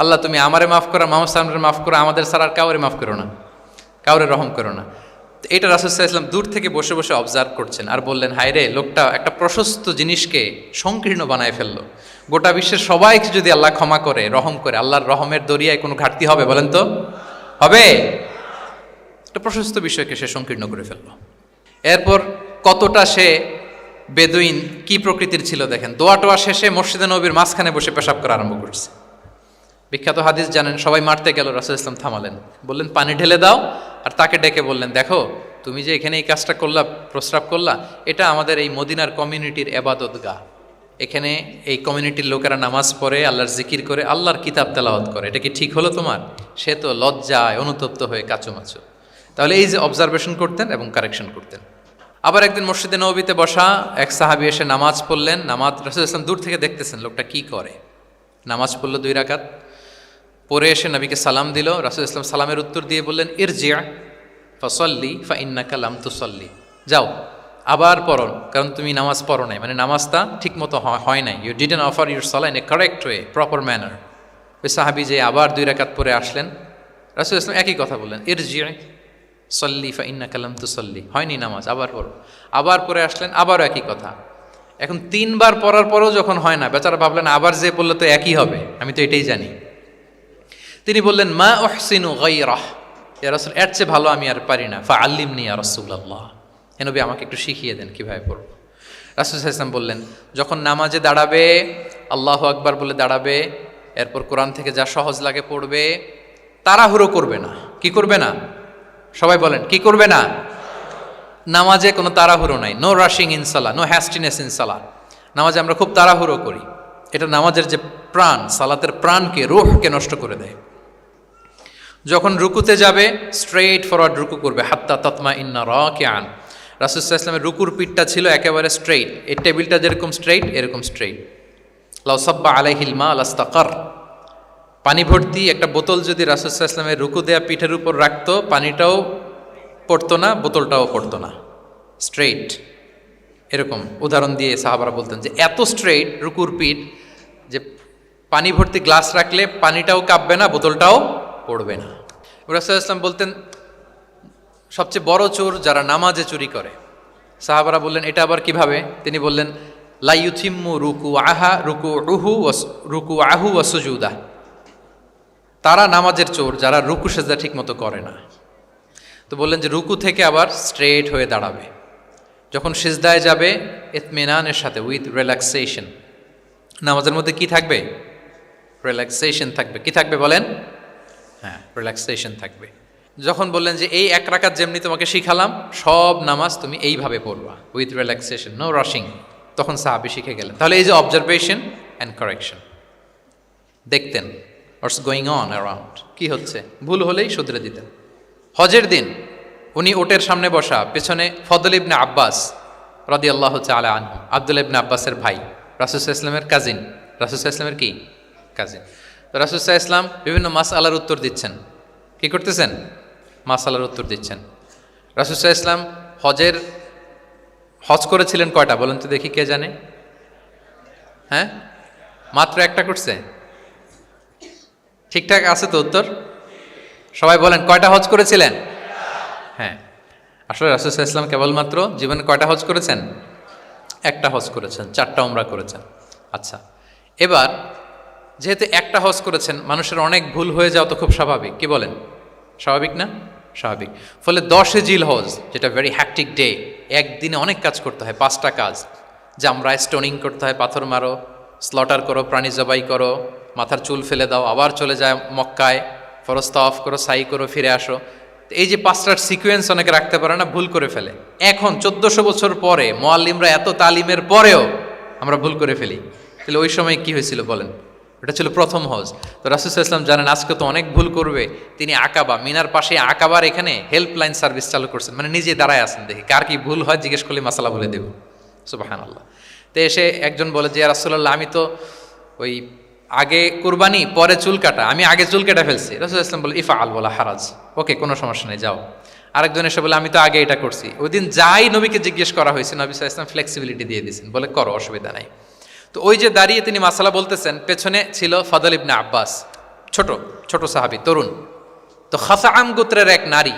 আল্লাহ তুমি আমারে মাফ করো, মুহাম্মদ সাল্লাল্লাহু আলাইহি ওয়াসাল্লামের মাফ করো, আমাদের ছাড়া আর কাউরে মাফ করো না, কাউরে রহম করো না। এটা রাসূল সাল্লাল্লাহু আলাইহি ওয়াসাল্লাম দূর থেকে বসে বসে অবজার্ভ করছেন আর বললেন, হায় রে, লোকটা একটা প্রশস্ত জিনিসকে সংকীর্ণ বানায় ফেললো। গোটা বিশ্বের সবাইকে যদি আল্লাহ ক্ষমা করে, রহম করে, আল্লাহর রহমের দরিয়ায় কোনো ঘাটতি হবে বলেন তো? হবে? একটা প্রশস্ত বিষয়কে সে সংকীর্ণ করে ফেললো। এরপর কতটা সে বেদুইন কি প্রকৃতির ছিল দেখেন, দোয়া টোয়া শেষে মসজিদে নবীর মাঝখানে বসে পেশাব করা আরম্ভ করছে। বিখ্যাত হাদিস জানেন, সবাই মারতে গেল, রাসূল ইসলাম থামালেন, বললেন পানি ঢেলে দাও, আর তাকে ডেকে বললেন দেখো তুমি যে এখানে এই কাজটা করলা, প্রস্রাব করলা, এটা আমাদের এই মদিনার কমিউনিটির এবাদতগাহ, এখানে এই কমিউনিটির লোকেরা নামাজ পড়ে, আল্লাহর জিকির করে, আল্লাহর কিতাব তেলাওয়াত করে, এটা কি ঠিক হলো তোমার? সে তো লজ্জায় অনুতপ্ত হয়ে কাচুমাচু। তাহলে এই যে অবজারভেশন করতেন এবং কারেকশন করতেন। আবার একদিন মসজিদে নববীতে বসা এক সাহাবী এসে নামাজ পড়লেন, নামাজ রাসূল ইসলাম দূর থেকে দেখতেছেন লোকটা কি করে, নামাজ পড়লো 2 রাকাত, পরে এসে নবীকে সালাম দিল, রাসূল ইসলাম সালামের উত্তর দিয়ে বললেন ইরজি' ফাসাল্লি ফাইন্নাকা লাম তুসাল্লি, যাও আবার পড়ো, কারণ তুমি নামাজ পড়ো নাই, মানে নামাজটা ঠিক মতো হয় নাই, ইউ ডিডন্ট অফার ইউর সালাহ in a correct way, proper manner. ওই সাহাবী যে আবার 2 রাকাত পরে আসলেন, রাসূল ইসলাম একই কথা বললেন ইরজি' সল্লি ফাইন্নাকা লাম তুসাল্লি, হয়নি নামাজ, আবার পড়ো। আবার পরে আসলেন, আবারও একই কথা। এখন 3 বার পড়ার পরেও যখন হয় না, বেচারা ভাবলেন আবার যে বললে তো একই হবে, আমি তো এটাই জানি। তিনি বললেন মা উহসিনু গায়রাহ, ইয়া রাসূল এর চেয়ে ভালো আমি আর পারি না, ফাআল্লিমনি ইয়া রাসূলুল্লাহ, হে নবী আমাকে একটু শিখিয়ে দেন কিভাবে পড়ব। রাসূল সাল্লাল্লাহু আলাইহি ওয়াসাল্লাম বললেন যখন নামাজে দাঁড়াবে আল্লাহু আকবার বলে দাঁড়াবে, এরপর কোরআন থেকে যা সহজ লাগে পড়বে, তাড়াহুড়ো করবে না। কি করবে না? সবাই বলেন কি করবে না? নামাজে কোনো তাড়াহুড়ো নাই, no rushing in salah, no hastiness in salah. নামাজে আমরা খুব তাড়াহুড়ো করি, এটা নামাজের যে প্রাণ, সালাতের প্রাণকে, রূহকে নষ্ট করে দেয়। যখন রুকুতে যাবে স্ট্রেইট ফরওয়ার্ড রুকু করবে, হাত্তা তাতমা ইন্না রাকিআন। রাসূল সাল্লাল্লাহু আলাইহি ওয়াসাল্লামের রুকুর পিঠটা ছিল একেবারে স্ট্রেইট, এই টেবিলটা যেরকম স্ট্রেইট এরকম স্ট্রেইট। লাউ সাব্বা আলাইহিল মা লাস্তাকার, পানি ভর্তি একটা বোতল যদি রাসূল সাল্লাল্লাহু আলাইহি ওয়াসাল্লামের রুকু দেয়া পিঠের উপর রাখতো, পানিটাও পড়তো না, বোতলটাও পড়তো না, স্ট্রেইট। এরকম উদাহরণ দিয়ে সাহাবারা বলতেন যে এত স্ট্রেইট রুকুর পিঠ যে পানি ভর্তি গ্লাস রাখলে পানিটাও কাঁপবে না, বোতলটাও পড়বে না। রাসূল সাল্লাল্লাহু আলাইহি ওয়াসাল্লাম বলতেন সবচেয়ে বড় চোর যারা নামাজে চুরি করে। সাহাবারা বললেন এটা আবার কিভাবে? তিনি বললেন লা ইউতিম্মু রুকুআহু ওয়া সুজুদাহ, তারা নামাজের চোর যারা রুকু সেজদা ঠিক মতো করে না। তো বললেন যে রুকু থেকে আবার স্ট্রেট হয়ে দাঁড়াবে, যখন সিজদায় যাবে ইতমিনানের সাথে, উইথ রিল্যাক্সেশন। নামাজের মধ্যে কি থাকবে? রিল্যাক্সেশন থাকবে। কি থাকবে বলেন? হ্যাঁ, রিল্যাক্সেশন থাকবে। যখন বললেন যে এই 1 রাকাত যেমনি তোমাকে শিখালাম সব নামাজ তুমি এইভাবে পড়বা, উইথ রিল্যাক্সেশন, নো রাশিং, তখন সাহাবী শিখে গেলেন। তাহলে এই যে অবজারভেশন অ্যান্ড কারেকশন, দেখতেন হোয়াটস গোয়িং অন অ্যারাউন্ড, কি হচ্ছে, ভুল হলেই শুধরে দিতেন। হজের দিন উনি ওটের সামনে বসা, পেছনে ফদল ইবনে আব্বাস রাদিয়াল্লাহু তাআলা আনহু, আব্দুল্লাহ ইবনে আব্বাসের ভাই, রাসূল সাল্লাল্লাহু আলাইহি ওয়াসাল্লামের কাজিন, রাসূল সাল্লাল্লাহু আলাইহি ওয়াসাল্লামের কি কাজিন। তো রাসূল সাল্লাল্লাহু আলাইহি ওয়াসাল্লাম বিভিন্ন মাসআলার উত্তর দিচ্ছেন। কি করতেছেন? মাসআলার উত্তর দিচ্ছেন। রাসূল সাল্লাল্লাহু আলাইহি ওয়াসাল্লাম হজ করেছিলেন কয়টা বলেন তো দেখি, কে জানে? হ্যাঁ, মাত্র একটা করছে। ঠিকঠাক আছে তো উত্তর? সবাই বলেন কয়টা হজ করেছিলেন? হ্যাঁ, আসলে রাসূল সাল্লাল্লাহু আলাইহি ওয়াসাল্লাম কেবলমাত্র জীবনে কয়টা হজ করেছেন? একটা হজ করেছেন, 4টা উমরা করেছেন। আচ্ছা, এবার যেহেতু একটা হজ করেছেন, মানুষের অনেক ভুল হয়ে যাওয়া তো খুব স্বাভাবিক। কি বলেন? স্বাভাবিক না? স্বাভাবিক। ফলে 10 জিল হজ, যেটা ভেরি হ্যাকটিক ডে, একদিনে অনেক কাজ করতে হয়, 5টা কাজ। জামরায় স্টোনিং করতে হয়, পাথর মারো, স্লটার করো, প্রাণী জবাই করো, মাথার চুল ফেলে দাও, আবার চলে যায় মক্কায়, ফরজ তাওয়াফ করো, সাই করো, ফিরে আসো। এই যে 5টার সিকোয়েন্স অনেকে রাখতে পারে না, ভুল করে ফেলে। এখন 1400 বছর পরে মুআল্লিমরা এত তালিমের পরেও আমরা ভুল করে ফেলি। তাহলে ওই সময় কি হয়েছিল বলেন? এটা ছিল প্রথম হজ। তো রাসূল সাল্লাল্লাহু আলাইহি ওয়াসাল্লাম জানেন আজকে তো অনেক ভুল করবে, তিনি আকাবা, মিনার পাশে আকাবার এখানে হেল্পলাইন সার্ভিস চালু করছেন, মানে নিজে দাঁড়ায় আছেন, দেখি কার কি ভুল হয় জিজ্ঞেস করলে মাসালা বলে দেব। সুবহানাল্লাহ। তো এসে একজন বলে যে ইয়া রাসূলুল্লাহ, আমি তো ওই আগে কুরবানি পরে চুল কাটা, আমি আগে চুল কেটে ফেলছি। রাসূল সাল্লাল্লাহু আলাইহি ওয়াসাল্লাম বলে ইফআল ওয়ালা হারাজ, ওকে কোনো সমস্যা নেই, যাও। আরেকজন এসে বলে আমি তো আগে এটা করছি। ওই দিন যাই নবীকে জিজ্ঞেস করা হয়েছে, নবী সাল্লাল্লাহু আলাইহি ওয়াসাল্লাম ফ্লেক্সিবিলিটি দিয়ে দিয়েছেন, বলে করো, অসুবিধা নাই। তো ওই যে দাঁড়িয়ে তিনি মাসালা বলতেছেন, পেছনে ছিল ফদল ইবনে আব্বাস, ছোট সাহাবী, তরুণ। তো খাসাআম গোত্রের এক নারী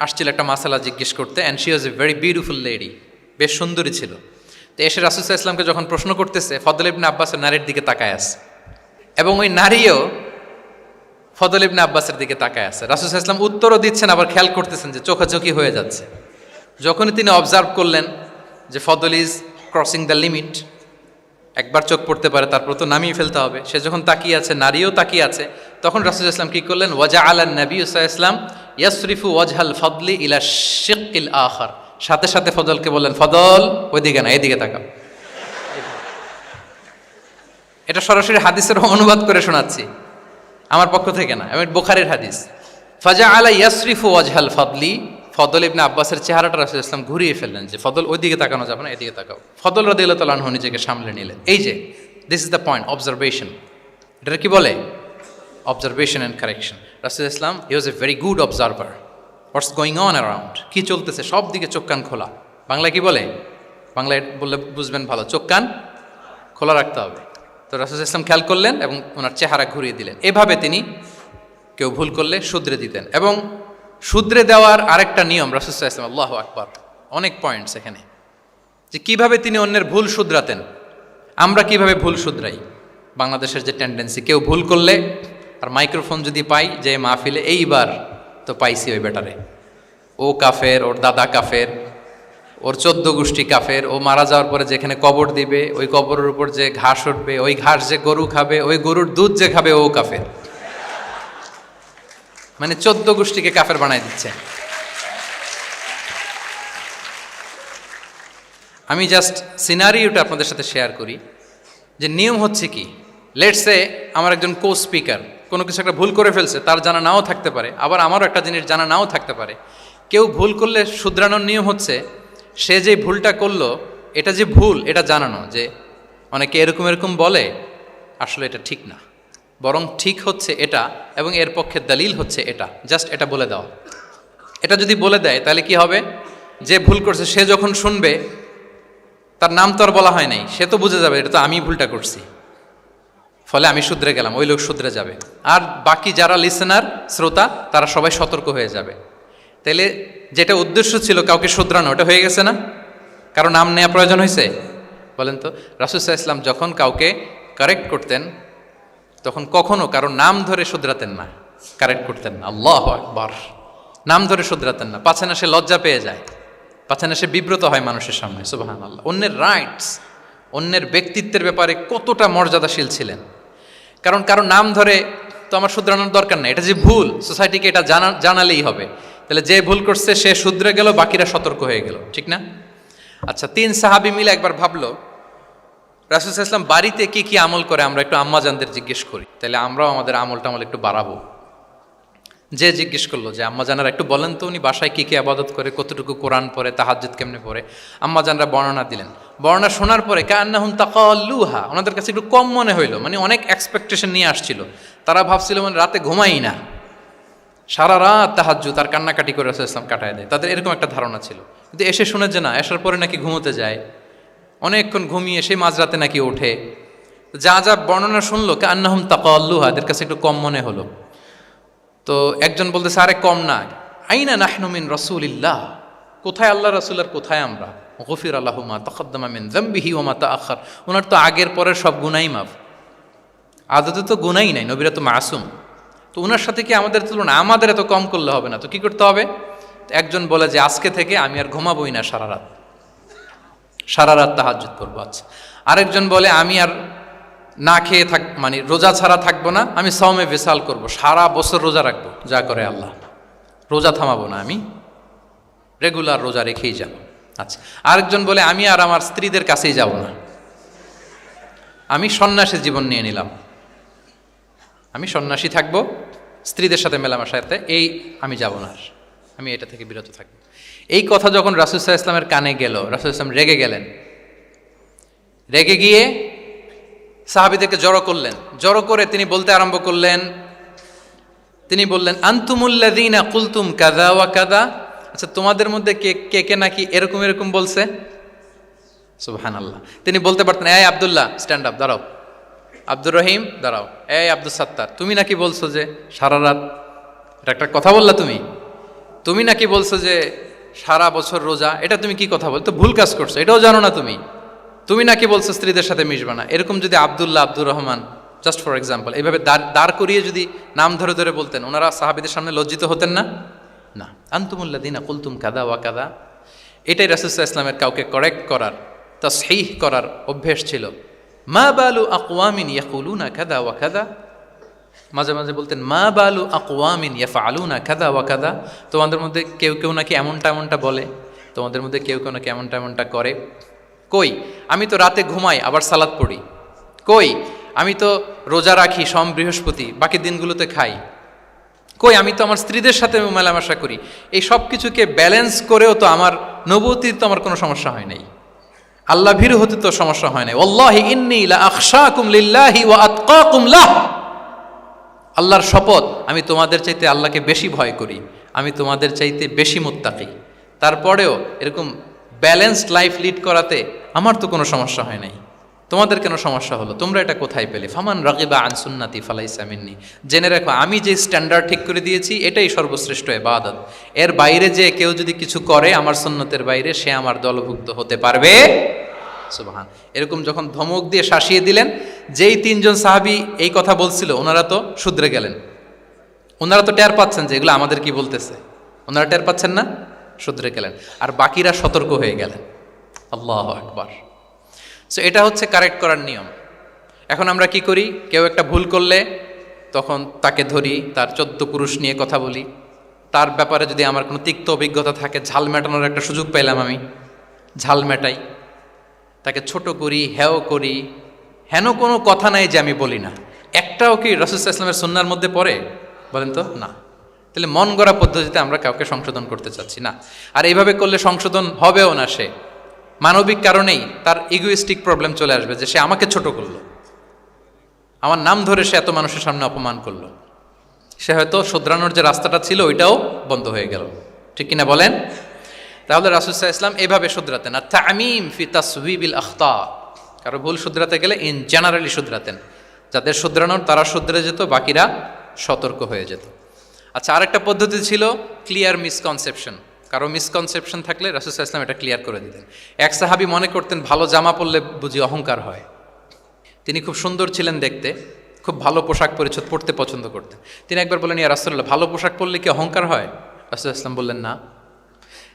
আসছিল একটা মাসালা জিজ্ঞেস করতে, and she was a very beautiful lady, বেশ সুন্দরী ছিল। তো এসে রাসূল সাল্লাল্লাহু আলাইহি ওয়াসাল্লামকে যখন প্রশ্ন করতেছে, ফদল ইবনে আব্বাসের নারীর দিকে তাকায় আছে, এবং ওই নারীও ফদল ইবনে আব্বাসের দিকে তাকায় আছে। রাসূল সাল্লাল্লাহু আলাইহি ওয়াসাল্লাম উত্তরও দিচ্ছেন, আবার খেয়াল করতেছেন যে চোখাচোখি হয়ে যাচ্ছে। যখনই তিনি অবজার্ভ করলেন যে ফদল ইজ ক্রসিং দ্য লিমিট। একবার চোখ পড়তে পারে, তারপর তো নামিয়ে ফেলতে হবে। সে যখন তাকিয়ে আছে, নারীও তাকিয়ে আছে, তখন রাসূল ইসলাম কি করলেন? ওয়াজা আলান নবী ইসলাম ইয়াসরিফু ওয়াজহাল ফদলি ইলা শিক্কিল আখার, সাথে সাথে ফজলকে বললেন, ফজল ওইদিকে না, এদিকে তাকাও। এটা সরাসরি হাদিসের অনুবাদ করে শোনাচ্ছি, আমার পক্ষ থেকে না, এবং বুখারীর হাদিস। ফাজা আলা ইয়াসরিফু ওয়াজহাল ফদলি, ফদল ইবনে আব্বাসের চেহারাটা রাসূল ইসলাম ঘুরিয়ে ফেললেন যে ফদল ওইদিকে তাকানো যাবে না, এদিকে তাকাও। ফদল রাদিয়াল্লাহু তাআলা আনহু নিজেকে সামলে নিলেন। এই যে this is the point, observation. এটা কি বলে? Observation and correction. রাসূল ইসলাম he was a very good observer, what's going on around, কি চলতেছে সব দিকে চোখ কান খোলা। বাংলায় কি বলে? বাংলায় বললে বুঝবেন ভালো, চোখ কান খোলা রাখতে হবে। তো রাসূল ইসলাম খেয়াল করলেন এবং ওনার চেহারা ঘুরিয়ে দিলেন। এভাবে তিনি কেউ ভুল করলে শুধরে দিতেন। এবং শুধরে দেওয়ার আরেকটা নিয়ম রাসূল সাল্লাল্লাহু আলাইহি ওয়াসাল্লাম, আল্লাহু আকবার, অনেক পয়েন্টস এখানে, যে কিভাবে তিনি অন্যের ভুল শুধরাতেন। আমরা কিভাবে ভুল শুধরাই? বাংলাদেশের যে টেন্ডেন্সি, কেউ ভুল করলে আর মাইক্রোফোন যদি পাই যে মাহফিলে, এইবার তো পাইছি ওই বেটারে, ও কাফের, ওর দাদা কাফের, ওর 14 গোষ্ঠী কাফের, ও মারা যাওয়ার পরে যেখানে কবর দিবে ওই কবরের উপর যে ঘাস উঠবে, ওই ঘাস যে গরু খাবে, ওই গরুর দুধ যে খাবে ও কাফের। মানে 14 গোষ্ঠীকে কাফের বানাই দিচ্ছে। আমি জাস্ট সিনারিওটা আপনাদের সাথে শেয়ার করি যে নিয়ম হচ্ছে কি। লেটস সে আমার একজন কো স্পিকার কোনো কিছু একটা ভুল করে ফেলছে, তার জানা নাও থাকতে পারে, আবার আমারও একটা জিনিস জানা নাও থাকতে পারে। কেউ ভুল করলে শুধরানোর নিয়ম হচ্ছে সে যে ভুলটা করলো এটা যে ভুল এটা জানানো, যে অনেকে এরকম এরকম বলে, আসলে এটা ঠিক না, বরং ঠিক হচ্ছে এটা এবং এর পক্ষে দলিল হচ্ছে এটা, জাস্ট এটা বলে দাও। এটা যদি বলে দেয় তাহলে কি হবে? যে ভুল করছে সে যখন শুনবে, তার নাম তো আর বলা হয় নাই, সে তো বুঝে যাবে এটা তো আমি ভুলটা করছি, ফলে আমি শুধরে গেলাম, ওই লোক শুধরে যাবে। আর বাকি যারা লিসেনার, শ্রোতা, তারা সবাই সতর্ক হয়ে যাবে। তাইলে যেটা উদ্দেশ্য ছিল কাউকে শুধরানো, ওটা হয়ে গেছে না? কারো নাম নেওয়া প্রয়োজন হয়েছে? বলেন তো। রাসূল সাল্লাল্লাহু আলাইহি ওয়াসাল্লাম যখন কাউকে কারেক্ট করতেন তখন কখনো কারো নাম ধরে শুধরাতেন না, কারেক্ট করতেন না। আল্লাহু আকবার। নাম ধরে শুধরাতেন না, পাছে না সে লজ্জা পেয়ে যায়, পাছে না সে বিব্রত হয় মানুষের সামনে। সুবহানাল্লাহ। অন্যের রাইটস, অন্যের ব্যক্তিত্বের ব্যাপারে কতটা মর্যাদাশীল ছিলেন। কারণ কারো নাম ধরে তো আমার শুধরানোর দরকার নেই, এটা যে ভুল সোসাইটিকে এটা জানালেই হবে। তাহলে যে ভুল করছে সে শুধরে গেল, বাকিরা সতর্ক হয়ে গেল, ঠিক না? আচ্ছা, 3 সাহাবী মিলে একবার ভাবলো রাসূল সাল্লাল্লাহু আলাইহি ওয়াসাল্লাম বাড়িতে কি কি আমল করে, আমরা একটু আম্মাজানদের জিজ্ঞেস করি, তাহলে আমরাও আমাদের আমল একটু বাড়াবো। যে জিজ্ঞেস করলো যে আম্মাজানরা একটু বলেন তো উনি বাসায় কি কি ইবাদত করে, কতটুকু কোরআন পড়ে, তাহাজ্জুদ কেমনে পড়ে। আম্মাজানরা বর্ণনা দিলেন। বর্ণনা শোনার পরে কান্নাহুম তাকাল্লুহা, ওনাদের কাছে একটু কম মনে হইলো, মানে অনেক এক্সপেকটেশন নিয়ে আসছিল। তারা ভাবছিল মানে রাতে ঘুমাই না, সারা রাত তাহাজ্জুদ আর কান্নাকাটি করে রাসূল ইসলাম কাটায় দেয়, তাদের এরকম একটা ধারণা ছিল। কিন্তু এসে শুনে যে না, আসার পরে নাকি ঘুমোতে যায়, অনেকক্ষণ ঘুমিয়ে সেই মাঝরাতে নাকি ওঠে। যা যা বর্ণনা শুনলো কান্নাহুম তাকাল্লুহা, এদের কাছে একটু কম মনে হলো। তো একজন বলতেছে, আরে কম না, আইনা নাহনু মিন রাসূলিল্লাহ, কোথায় আল্লাহ রাসূল আর কোথায় আমরা। গফিরা লাহু মা তাকাদ্দামা মিন যামবিহি ওয়া মা তাআখার, ওনার তো আগের পরের সব গুনাহই মাফ। আদতে তো গুনাহই নাই, নবীরা তো মাসুম। তো ওনার সাথে কি আমাদের তুলনা, আমাদের এত কম করলে হবে না, তো কি করতে হবে? একজন বলে যে আজকে থেকে আমি আর ঘুমাবোই না সারা রাত তাহাজ্জুদ করবো। আচ্ছা, আরেকজন বলে আমি আর না খেয়ে মানে রোজা ছাড়া থাকবো না, আমি সাওমে ভিসাল করব, সারা বছর রোজা রাখবো, যা করে আল্লাহ, রোজা থামাবো না, আমি রেগুলার রোজা রেখেই যাব। আচ্ছা, আরেকজন বলে আমি আর আমার স্ত্রীদের কাছেই যাব না, আমি সন্ন্যাসী জীবন নিয়ে নিলাম, আমি সন্ন্যাসী থাকবো, স্ত্রীদের সাথে মেলামেশাতে এই আমি যাব না, আমি এটা থেকে বিরত থাকবো। এই কথা যখন রাসূল সাল্লাল্লাহু আলাইহি ওয়াসাল্লামের কানে গেল, রাসূল সাল্লাল্লাহু আলাইহি ওয়াসাল্লাম রেগে গেলেন। রেগে গিয়ে সাহাবীদেরকে জড়ো করলেন। জড়ো করে তিনি বলতে আরম্ভ করলেন, তিনি বললেন, আনতুমুল্লাযীনা কুলতুম কাযা ওয়া কাযা, আচ্ছা তোমাদের মধ্যে কে কে নাকি এরকম এরকম বলছে। সুবহানাল্লাহ। তিনি বলতে পারতেন, এই আব্দুল্লাহ স্ট্যান্ড আপ, দাঁড়াও, আব্দুর রহিম দাঁড়াও, এই আব্দুল সাত্তার তুমি নাকি বলছো যে সারা রাত, এটা একটা কথা বললা তুমি নাকি বলছো যে সারা বছর রোজা, এটা তুমি কি কথা বলতো, ভুল কাজ করছো, এটাও জানো না তুমি নাকি বলছো স্ত্রীদের সাথে মিশবা না। এরকম যদি Abdullah, Abdur Rahman, just for example, এইভাবে দাঁড় করিয়ে যদি নাম ধরে ধরে বলতেন, ওনারা সাহাবীদের সামনে লজ্জিত হতেন না? না। আনতুমুল্লাযীনা কুলতুম কাযা ওয়া কাযা, এটাই রাসূল সাল্লাল্লাহু আলাইহি ওয়াসাল্লামের কাউকে কারেক্ট করার তাসহিহ করার অভ্যেস ছিল। মা বালু আকওয়ামিন ইয়াকুলুনা কাযা ওয়া কাযা, মাঝে মাঝে বলতেন মা বালু আকওয়ামিন ইয়াফআলুনা কাযা ওয়া কাযা, তোমাদের মধ্যে কেউ কেউ নাকি এমনটা এমনটা বলে, তোমাদের মধ্যে কেউ কেউ নাকি এমনটা এমনটা করে। কই, আমি তো রাতে ঘুমাই আবার সালাত পড়ি। কই, আমি তো রোজা রাখি সোম বৃহস্পতি, বাকি দিনগুলোতে খাই। কই, আমি তো আমার স্ত্রীদের সাথে মেলামেশা করি। এই সব কিছুকে ব্যালেন্স করেও তো আমার নবুয়তির তো আমার কোনো সমস্যা হয় নাই, আল্লাহ ভীরু হতে তো সমস্যা হয় নাই। ওয়াল্লাহি ইন্নী লা আখশাকুম লিল্লাহি ওয়া আতকাকুম লাহ, আল্লাহর শপথ আমি তোমাদের চাইতে আল্লাহকে বেশি ভয় করি, আমি তোমাদের চাইতে বেশি মুত্তাকি। তারপরেও এরকম ব্যালেন্সড লাইফ লিড করাতে আমার তো কোনো সমস্যা হয় নাই, তোমাদের কেন সমস্যা হলো, তোমরা এটা কোথায় পেলে? ফামান রাগিবা আন সুন্নতি ফালাইসা মিন্নি। জেনে রাখো আমি যে স্ট্যান্ডার্ড ঠিক করে দিয়েছি এটাই সর্বশ্রেষ্ঠ ইবাদত, এর বাইরে যে কেউ যদি কিছু করে আমার সুন্নতের বাইরে, সে আমার দলভুক্ত হতে পারবে। সুবহান। এরকম যখন ধমক দিয়ে শাসিয়ে দিলেন, যেই তিনজন সাহাবী এই কথা বলছিল ওনারা তো শুধরে গেলেন, ওনারা তো টের পাচ্ছেন যে এগুলো আমাদের কি বলতেছে, ওনারা টের পাচ্ছেন না, শুধরে গেলেন। আর বাকিরা সতর্ক হয়ে গেলেন। আল্লাহু আকবার। সো এটা হচ্ছে কারেক্ট করার নিয়ম। এখন আমরা কি করি, কেউ একটা ভুল করলে তখন তাকে ধরি, তার 14 পুরুষ নিয়ে কথা বলি, তার ব্যাপারে যদি আমার কোনো তিক্ত অভিজ্ঞতা থাকে, ঝাল মেটানোর একটা সুযোগ পাইলাম, আমি ঝাল মেটাই, তাকে ছোট করি, হেয় করি। হেন কোনো কথা নাই যে আমি বলি না। একটাও কি রাসূল সাল্লাল্লাহু আলাইহি ওয়াসাল্লামের সুন্নাহর মধ্যে পড়ে? বলেন তো না। তাহলে মন গড়া পদ্ধতিতে আমরা কাউকে সংশোধন করতে চাচ্ছি না। আর এইভাবে করলে সংশোধন হবেও না। সে মানবিক কারণেই তার ইগোইস্টিক প্রবলেম চলে আসবে যে সে আমাকে ছোট করলো, আমার নাম ধরে সে এত মানুষের সামনে অপমান করলো, সে হয়তো শুধরানোর যে রাস্তাটা ছিল ওইটাও বন্ধ হয়ে গেল। ঠিক কিনা বলেন? তাহলে রাসূল সাল্লাল্লাহু আলাইহি ওয়াসাল্লাম এইভাবে শুধরাতেন। আর তামিম ফি তাসওয়িবিল আখতা, কারো ভুল শুধরাতে গেলে ইন জেনারেলি শুধরাতেন, যাদের শুধরানোর তারা শুধরে যেত, বাকিরা সতর্ক হয়ে যেত। আচ্ছা, আরেকটা পদ্ধতি ছিল ক্লিয়ার মিসকনসেপশন। কারো মিসকনসেপশন থাকলে রাসূল সাল্লাল্লাহু আলাইহি ওয়াসাল্লাম এটা ক্লিয়ার করে দিতেন। এক সাহাবী মনে করতেন ভালো জামা পরলে বুঝি অহংকার হয়। তিনি খুব সুন্দর ছিলেন দেখতে, খুব ভালো পোশাক পরিচ্ছদ পরতে পছন্দ করতেন। তিনি একবার বললেন, ইয়া রাসূলুল্লাহ, ভালো পোশাক পরলে কি অহংকার হয়? রাসূল সাল্লাল্লাহু আলাইহি ওয়াসাল্লাম বললেন, না।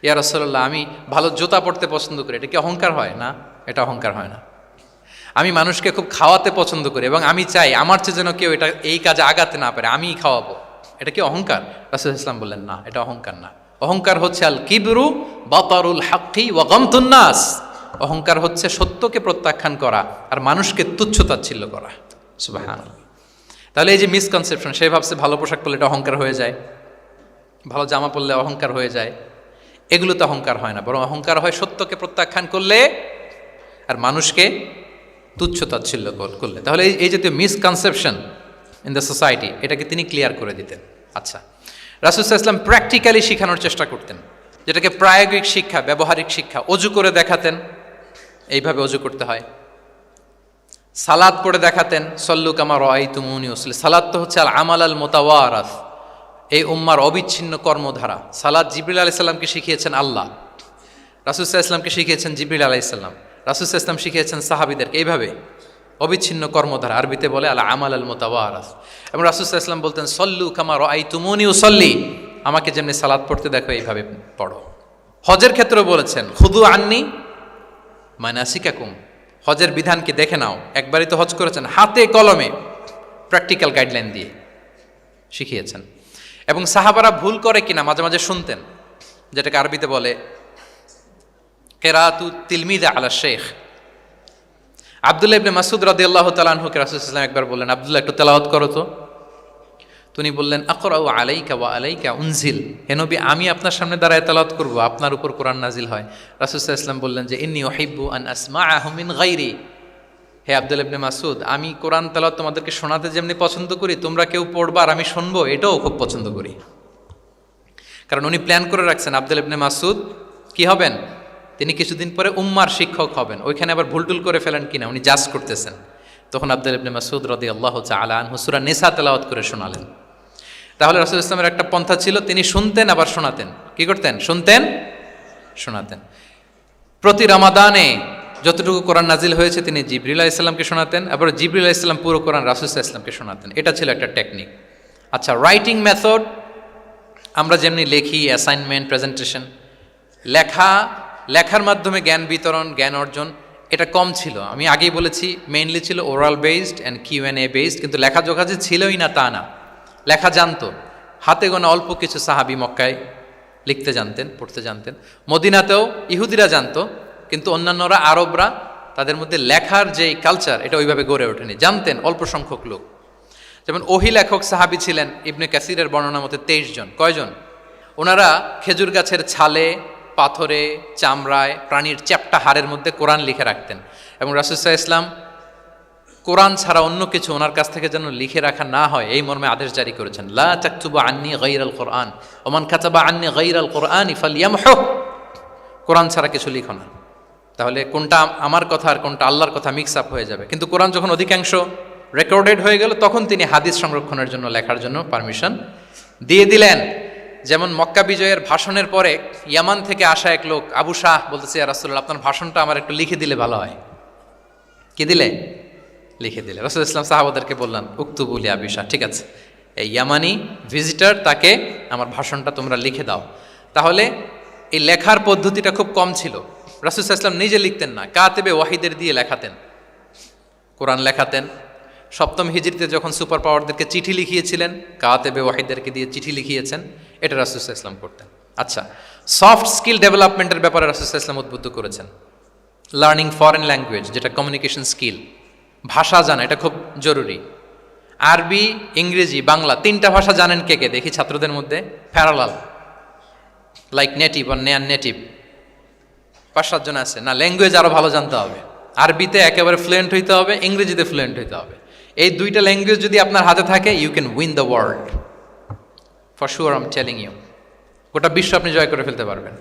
ইয়া রাসূলুল্লাহ, আমি ভালো জুতা পরতে পছন্দ করি, এটা কি অহংকার হয়? না, এটা অহংকার হয় না। আমি মানুষকে খুব খাওয়াতে পছন্দ করি এবং আমি চাই আমার চেয়ে যেন কেউ এটা এই কাজে আগাতে না পারে, আমিই খাওয়াবো, এটা কি অহংকার? রাসূল ইসলাম বললেন, না, এটা অহংকার না। অহংকার হচ্ছে আল কিবরু বাতারুল হাক্কি ওয়া গামতুন নাস, অহংকার হচ্ছে সত্যকে প্রত্যাখ্যান করা আর মানুষকে তুচ্ছ-তাচ্ছিল্য করা। সুবহানাল্লাহ। তাহলে এই যে মিসকনসেপশন, সে ভাবছে ভালো পোশাক পরলে এটা অহংকার হয়ে যায়, ভালো জামা পরলে অহংকার হয়ে যায়, এগুলো তো অহংকার হয় না, বরং অহংকার হয় সত্যকে প্রত্যাখ্যান করলে আর মানুষকে তুচ্ছ-তাচ্ছিল্য করলে। তাহলে এই জাতীয় মিসকনসেপশন ইন দ্য সোসাইটি, এটাকে তিনি ক্লিয়ার করে দিতেন। আচ্ছা, রাসূল সাল্লাল্লাহু আলাইহি ওয়াসাল্লাম প্র্যাকটিক্যালি শেখানোর চেষ্টা করতেন, যেটাকে প্রায়োগিক শিক্ষা, ব্যবহারিক শিক্ষা। অজু করে দেখাতেন, এইভাবে অজু করতে হয়। সালাত পড়ে দেখাতেন, সল্লু কামা রাআইতুমুনি উসাল্লি। সালাত তো হচ্ছে আল আমাল আল মুতাওয়ারাস, এই উম্মার অবিচ্ছিন্ন কর্মধারা। সালাত জিবরিল আলাইহিস সালামকে শিখিয়েছেন আল্লাহ, রাসূল সাল্লাল্লাহু আলাইহি ওয়াসাল্লামকে শিখিয়েছেন জিবরিল আলাইহিস সালাম, রাসূল সাল্লাল্লাহু আলাইহি ওয়াসাল্লাম শিখিয়েছেন সাহাবীদেরকে। এইভাবে অবিচ্ছিন্ন কর্মধারা, আরবিতে বলে আল আমাল আল মুতাওয়ারাস। এবং রাসূল সাল্লাল্লাহু আলাইহি ওয়াসাল্লাম বলতেন, সল্লু কামা রাআইতুমুনি উসাল্লি, আমাকে যেমনি সালাত পড়তে দেখো এইভাবে পড়ো। হজের ক্ষেত্রেও বলেছেন, খুদু আন্নি মানাসিকাকুম, হজের বিধানকে দেখে নাও। একবারই তো হজ করেছেন, হাতে কলমে প্র্যাকটিক্যাল গাইডলাইন দিয়ে শিখিয়েছেন। এবং সাহাবারা ভুল করে কিনা মাঝে মাঝে শুনতেন, যেটাকে আরবিতে বলে কেরাতু তিলমিদা আলা শেখ। আব্দুল্লাহ ইবনে মাসউদ রাদিয়াল্লাহু তাআলা আনহুকে রাসূল সাল্লাল্লাহু আলাইহি ওয়াসাল্লাম একবার বললেন, আব্দুল্লাহ একটু তেলাওয়াত করো তো। তিনি বললেন, আকরাউ আলাইকা ওয়া আলাইকা উনজিল, হে নবী, আমি আপনার সামনে দাঁড়ায় তেলাওয়াত করব, আপনার উপর কোরআন নাজিল হয়। রাসূল সাল্লাল্লাহু আলাইহি ওয়াসাল্লাম বললেন যে ইন্নী উহিব্বু আন আসমাআহু মিন গায়রি, হে আব্দুল্লাহ ইবনে মাসউদ, আমি কোরআন তেলাওয়াত তোমাদেরকে শোনাতে যেমনি পছন্দ করি, তোমরা কেউ পড়বা আর আমি শুনবো, এটাও খুব পছন্দ করি। কারণ উনি প্ল্যান করে রাখছেন আব্দুল্লাহ ইবনে মাসউদ কি হবেন, তিনি কিছুদিন পরে উম্মার শিক্ষক হবেন। ওইখানে আবার ভুলটুল করে ফেলেন কিনা উনি জাজ করতেছেন। তখন আব্দুল্লাহ ইবনে মাসউদ রাদিয়াল্লাহু তাআলা আনহু সূরা নিসা তেলাওয়াত করে শোনালেন। তাহলে রাসূল ইসলামের একটা পন্থা ছিল, তিনি শুনতেন আবার শোনাতেন। কি করতেন? শুনতেন, শোনাতেন। প্রতি রমাদানে যতটুকু কোরআন নাজিল হয়েছে তিনি জিবরিল আলাইহিস সালামকে শোনাতেন, আবার জিবরিল আলাইহিস সালাম পুরো কোরআন রাসূল সাল্লাল্লাহু আলাইহি ওয়াসাল্লামকে শোনাতেন। এটা ছিল একটা টেকনিক। আচ্ছা, রাইটিং মেথড, আমরা যেমনি লেখি, অ্যাসাইনমেন্ট, প্রেজেন্টেশন, লেখার মাধ্যমে জ্ঞান বিতরণ, জ্ঞান অর্জন, এটা কম ছিল। আমি আগেই বলেছি মেইনলি ছিল oral based and Q&A based, কিন্তু লেখাজোখা যে ছিলই না তা না, লেখা জানতো। হাতে গোনা অল্প কিছু সাহাবি মক্কায় লিখতে জানতেন, পড়তে জানতেন। মদিনাতেও ইহুদিরা জানতো, কিন্তু অন্যান্যরা আরবরা তাদের মধ্যে লেখার যে কালচার এটা ওইভাবে গড়ে ওঠেনি, জানতেন অল্প সংখ্যক লোক। যেমন ওহি লেখক সাহাবি ছিলেন ইবনে কাসিরের বর্ণনা মতে 23 জন। কয়জন? ওনারা খেজুর গাছের ছালে, পাথরে, চামড়ায়, প্রাণীর চ্যাপ্টা হাড়ের মধ্যে কোরআন লিখে রাখতেন, এবং রাসূল সাল্লাল্লাহু আলাইহি ওয়াসাল্লাম কোরআন ছাড়া অন্য কিছু ওনার কাছ থেকে যেন লিখে রাখা না হয় এই মর্মে আদেশ জারি করেছেন, লা তাকতুবু আন্নী গায়রাল কোরআন ওয়া মান কাতাবা আন্নী গায়রাল কোরআনি ফালইয়ামহু। কোরআন ছাড়া কিছু লিখো না, তাহলে কোনটা আমার কথা আর কোনটা আল্লাহর কথা মিক্স আপ হয়ে যাবে। কিন্তু কোরআন যখন অধিকাংশ রেকর্ডেড হয়ে গেল তখন তিনি হাদিস সংরক্ষণের জন্য, লেখার জন্য পারমিশন দিয়ে দিলেন। যেমন মক্কা বিজয়ের ভাষণের পরে ইয়ামান থেকে আসা এক লোক আবু শাহ বলতেছে, ইয়া রাসূলুল্লাহ, আপনার ভাষণটা আমার একটু লিখে দিলে ভালো হয়। কি দিলে? লিখে দিলে। রাসূল ইসলাম সাহাবাদেরকে বললেন, উক্তুবু লি আবি শাহ, ঠিক আছে, এই ইয়ামানি ভিজিটর, তাকে আমার ভাষণটা তোমরা লিখে দাও। তাহলে এই লেখার পদ্ধতিটা খুব কম ছিল। রাসূল ইসলাম নিজে লিখতেন না, কাতেবে ওয়াহিদের দিয়ে লেখাতেন, কোরআন লেখাতেন। সপ্তম হিজরিতে যখন সুপার পাওয়ারদেরকে চিঠি লিখিয়েছিলেন, কাতেবে ওয়াহিদেরকে দিয়ে চিঠি লিখিয়েছেন, এটা রাসূল ইসলাম করতেন। আচ্ছা, সফট স্কিল ডেভেলপমেন্টের ব্যাপারে রাসূল ইসলাম উদ্বুদ্ধ করেছেন। লার্নিং ফরেন ল্যাঙ্গুয়েজ, যেটা কমিউনিকেশন স্কিল, ভাষা জানা, এটা খুব জরুরি। আরবি, ইংরেজি, বাংলা, 3টা ভাষা জানেন কে কে? দেখি ছাত্রদের মধ্যে প্যারালাল, লাইক নেটিভ আর নেয়ার নেটিভ, 5-7 জন আছে না? ল্যাঙ্গুয়েজ আরো ভালো জানতে হবে। আরবিতে একেবারে ফ্লুয়েন্ট হইতে হবে, ইংরেজিতে ফ্লুয়েন্ট হইতে হবে। এই 2টা ল্যাঙ্গুয়েজ যদি আপনার হাতে থাকে, you can win the world for sure, I am telling you. গোটা বিশ্ব আপনি জয় করে ফেলতে পারবেন।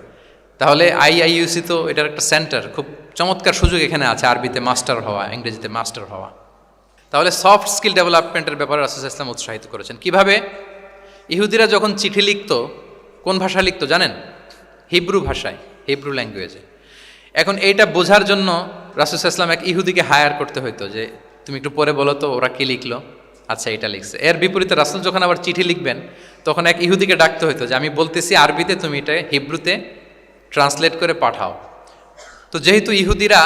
তাহলে IIUC তো এটার একটা সেন্টার, খুব চমৎকার সুযোগ এখানে আছে আরবিতে মাস্টার হওয়া, ইংরেজিতে মাস্টার হওয়া। তাহলে সফট স্কিল ডেভেলপমেন্টের ব্যাপারে রাসূল ইসলাম উৎসাহিত করেছেন। কিভাবে? ইহুদিরা যখন চিঠি লিখতো, কোন ভাষা লিখতো জানেন? হিব্রু ভাষায়, হিব্রু ল্যাঙ্গুয়েজে। এখন এইটা বোঝার জন্য রাসূল ইসলাম এক ইহুদিকে হায়ার করতে হইতো, যে তুমি একটু পরে বলো তো ওরা কি লিখলো। আচ্ছা, এটা লিখছে। এর বিপরীতে রাসূল যখন আবার চিঠি লিখবেন, তখন এক ইহুদিকে ডাকতে হইতো, যে আমি বলতেছি আরবিতে, তুমি এটা হিব্রুতে ট্রান্সলেট করে পাঠাও। তো যেহেতু ইহুদিরা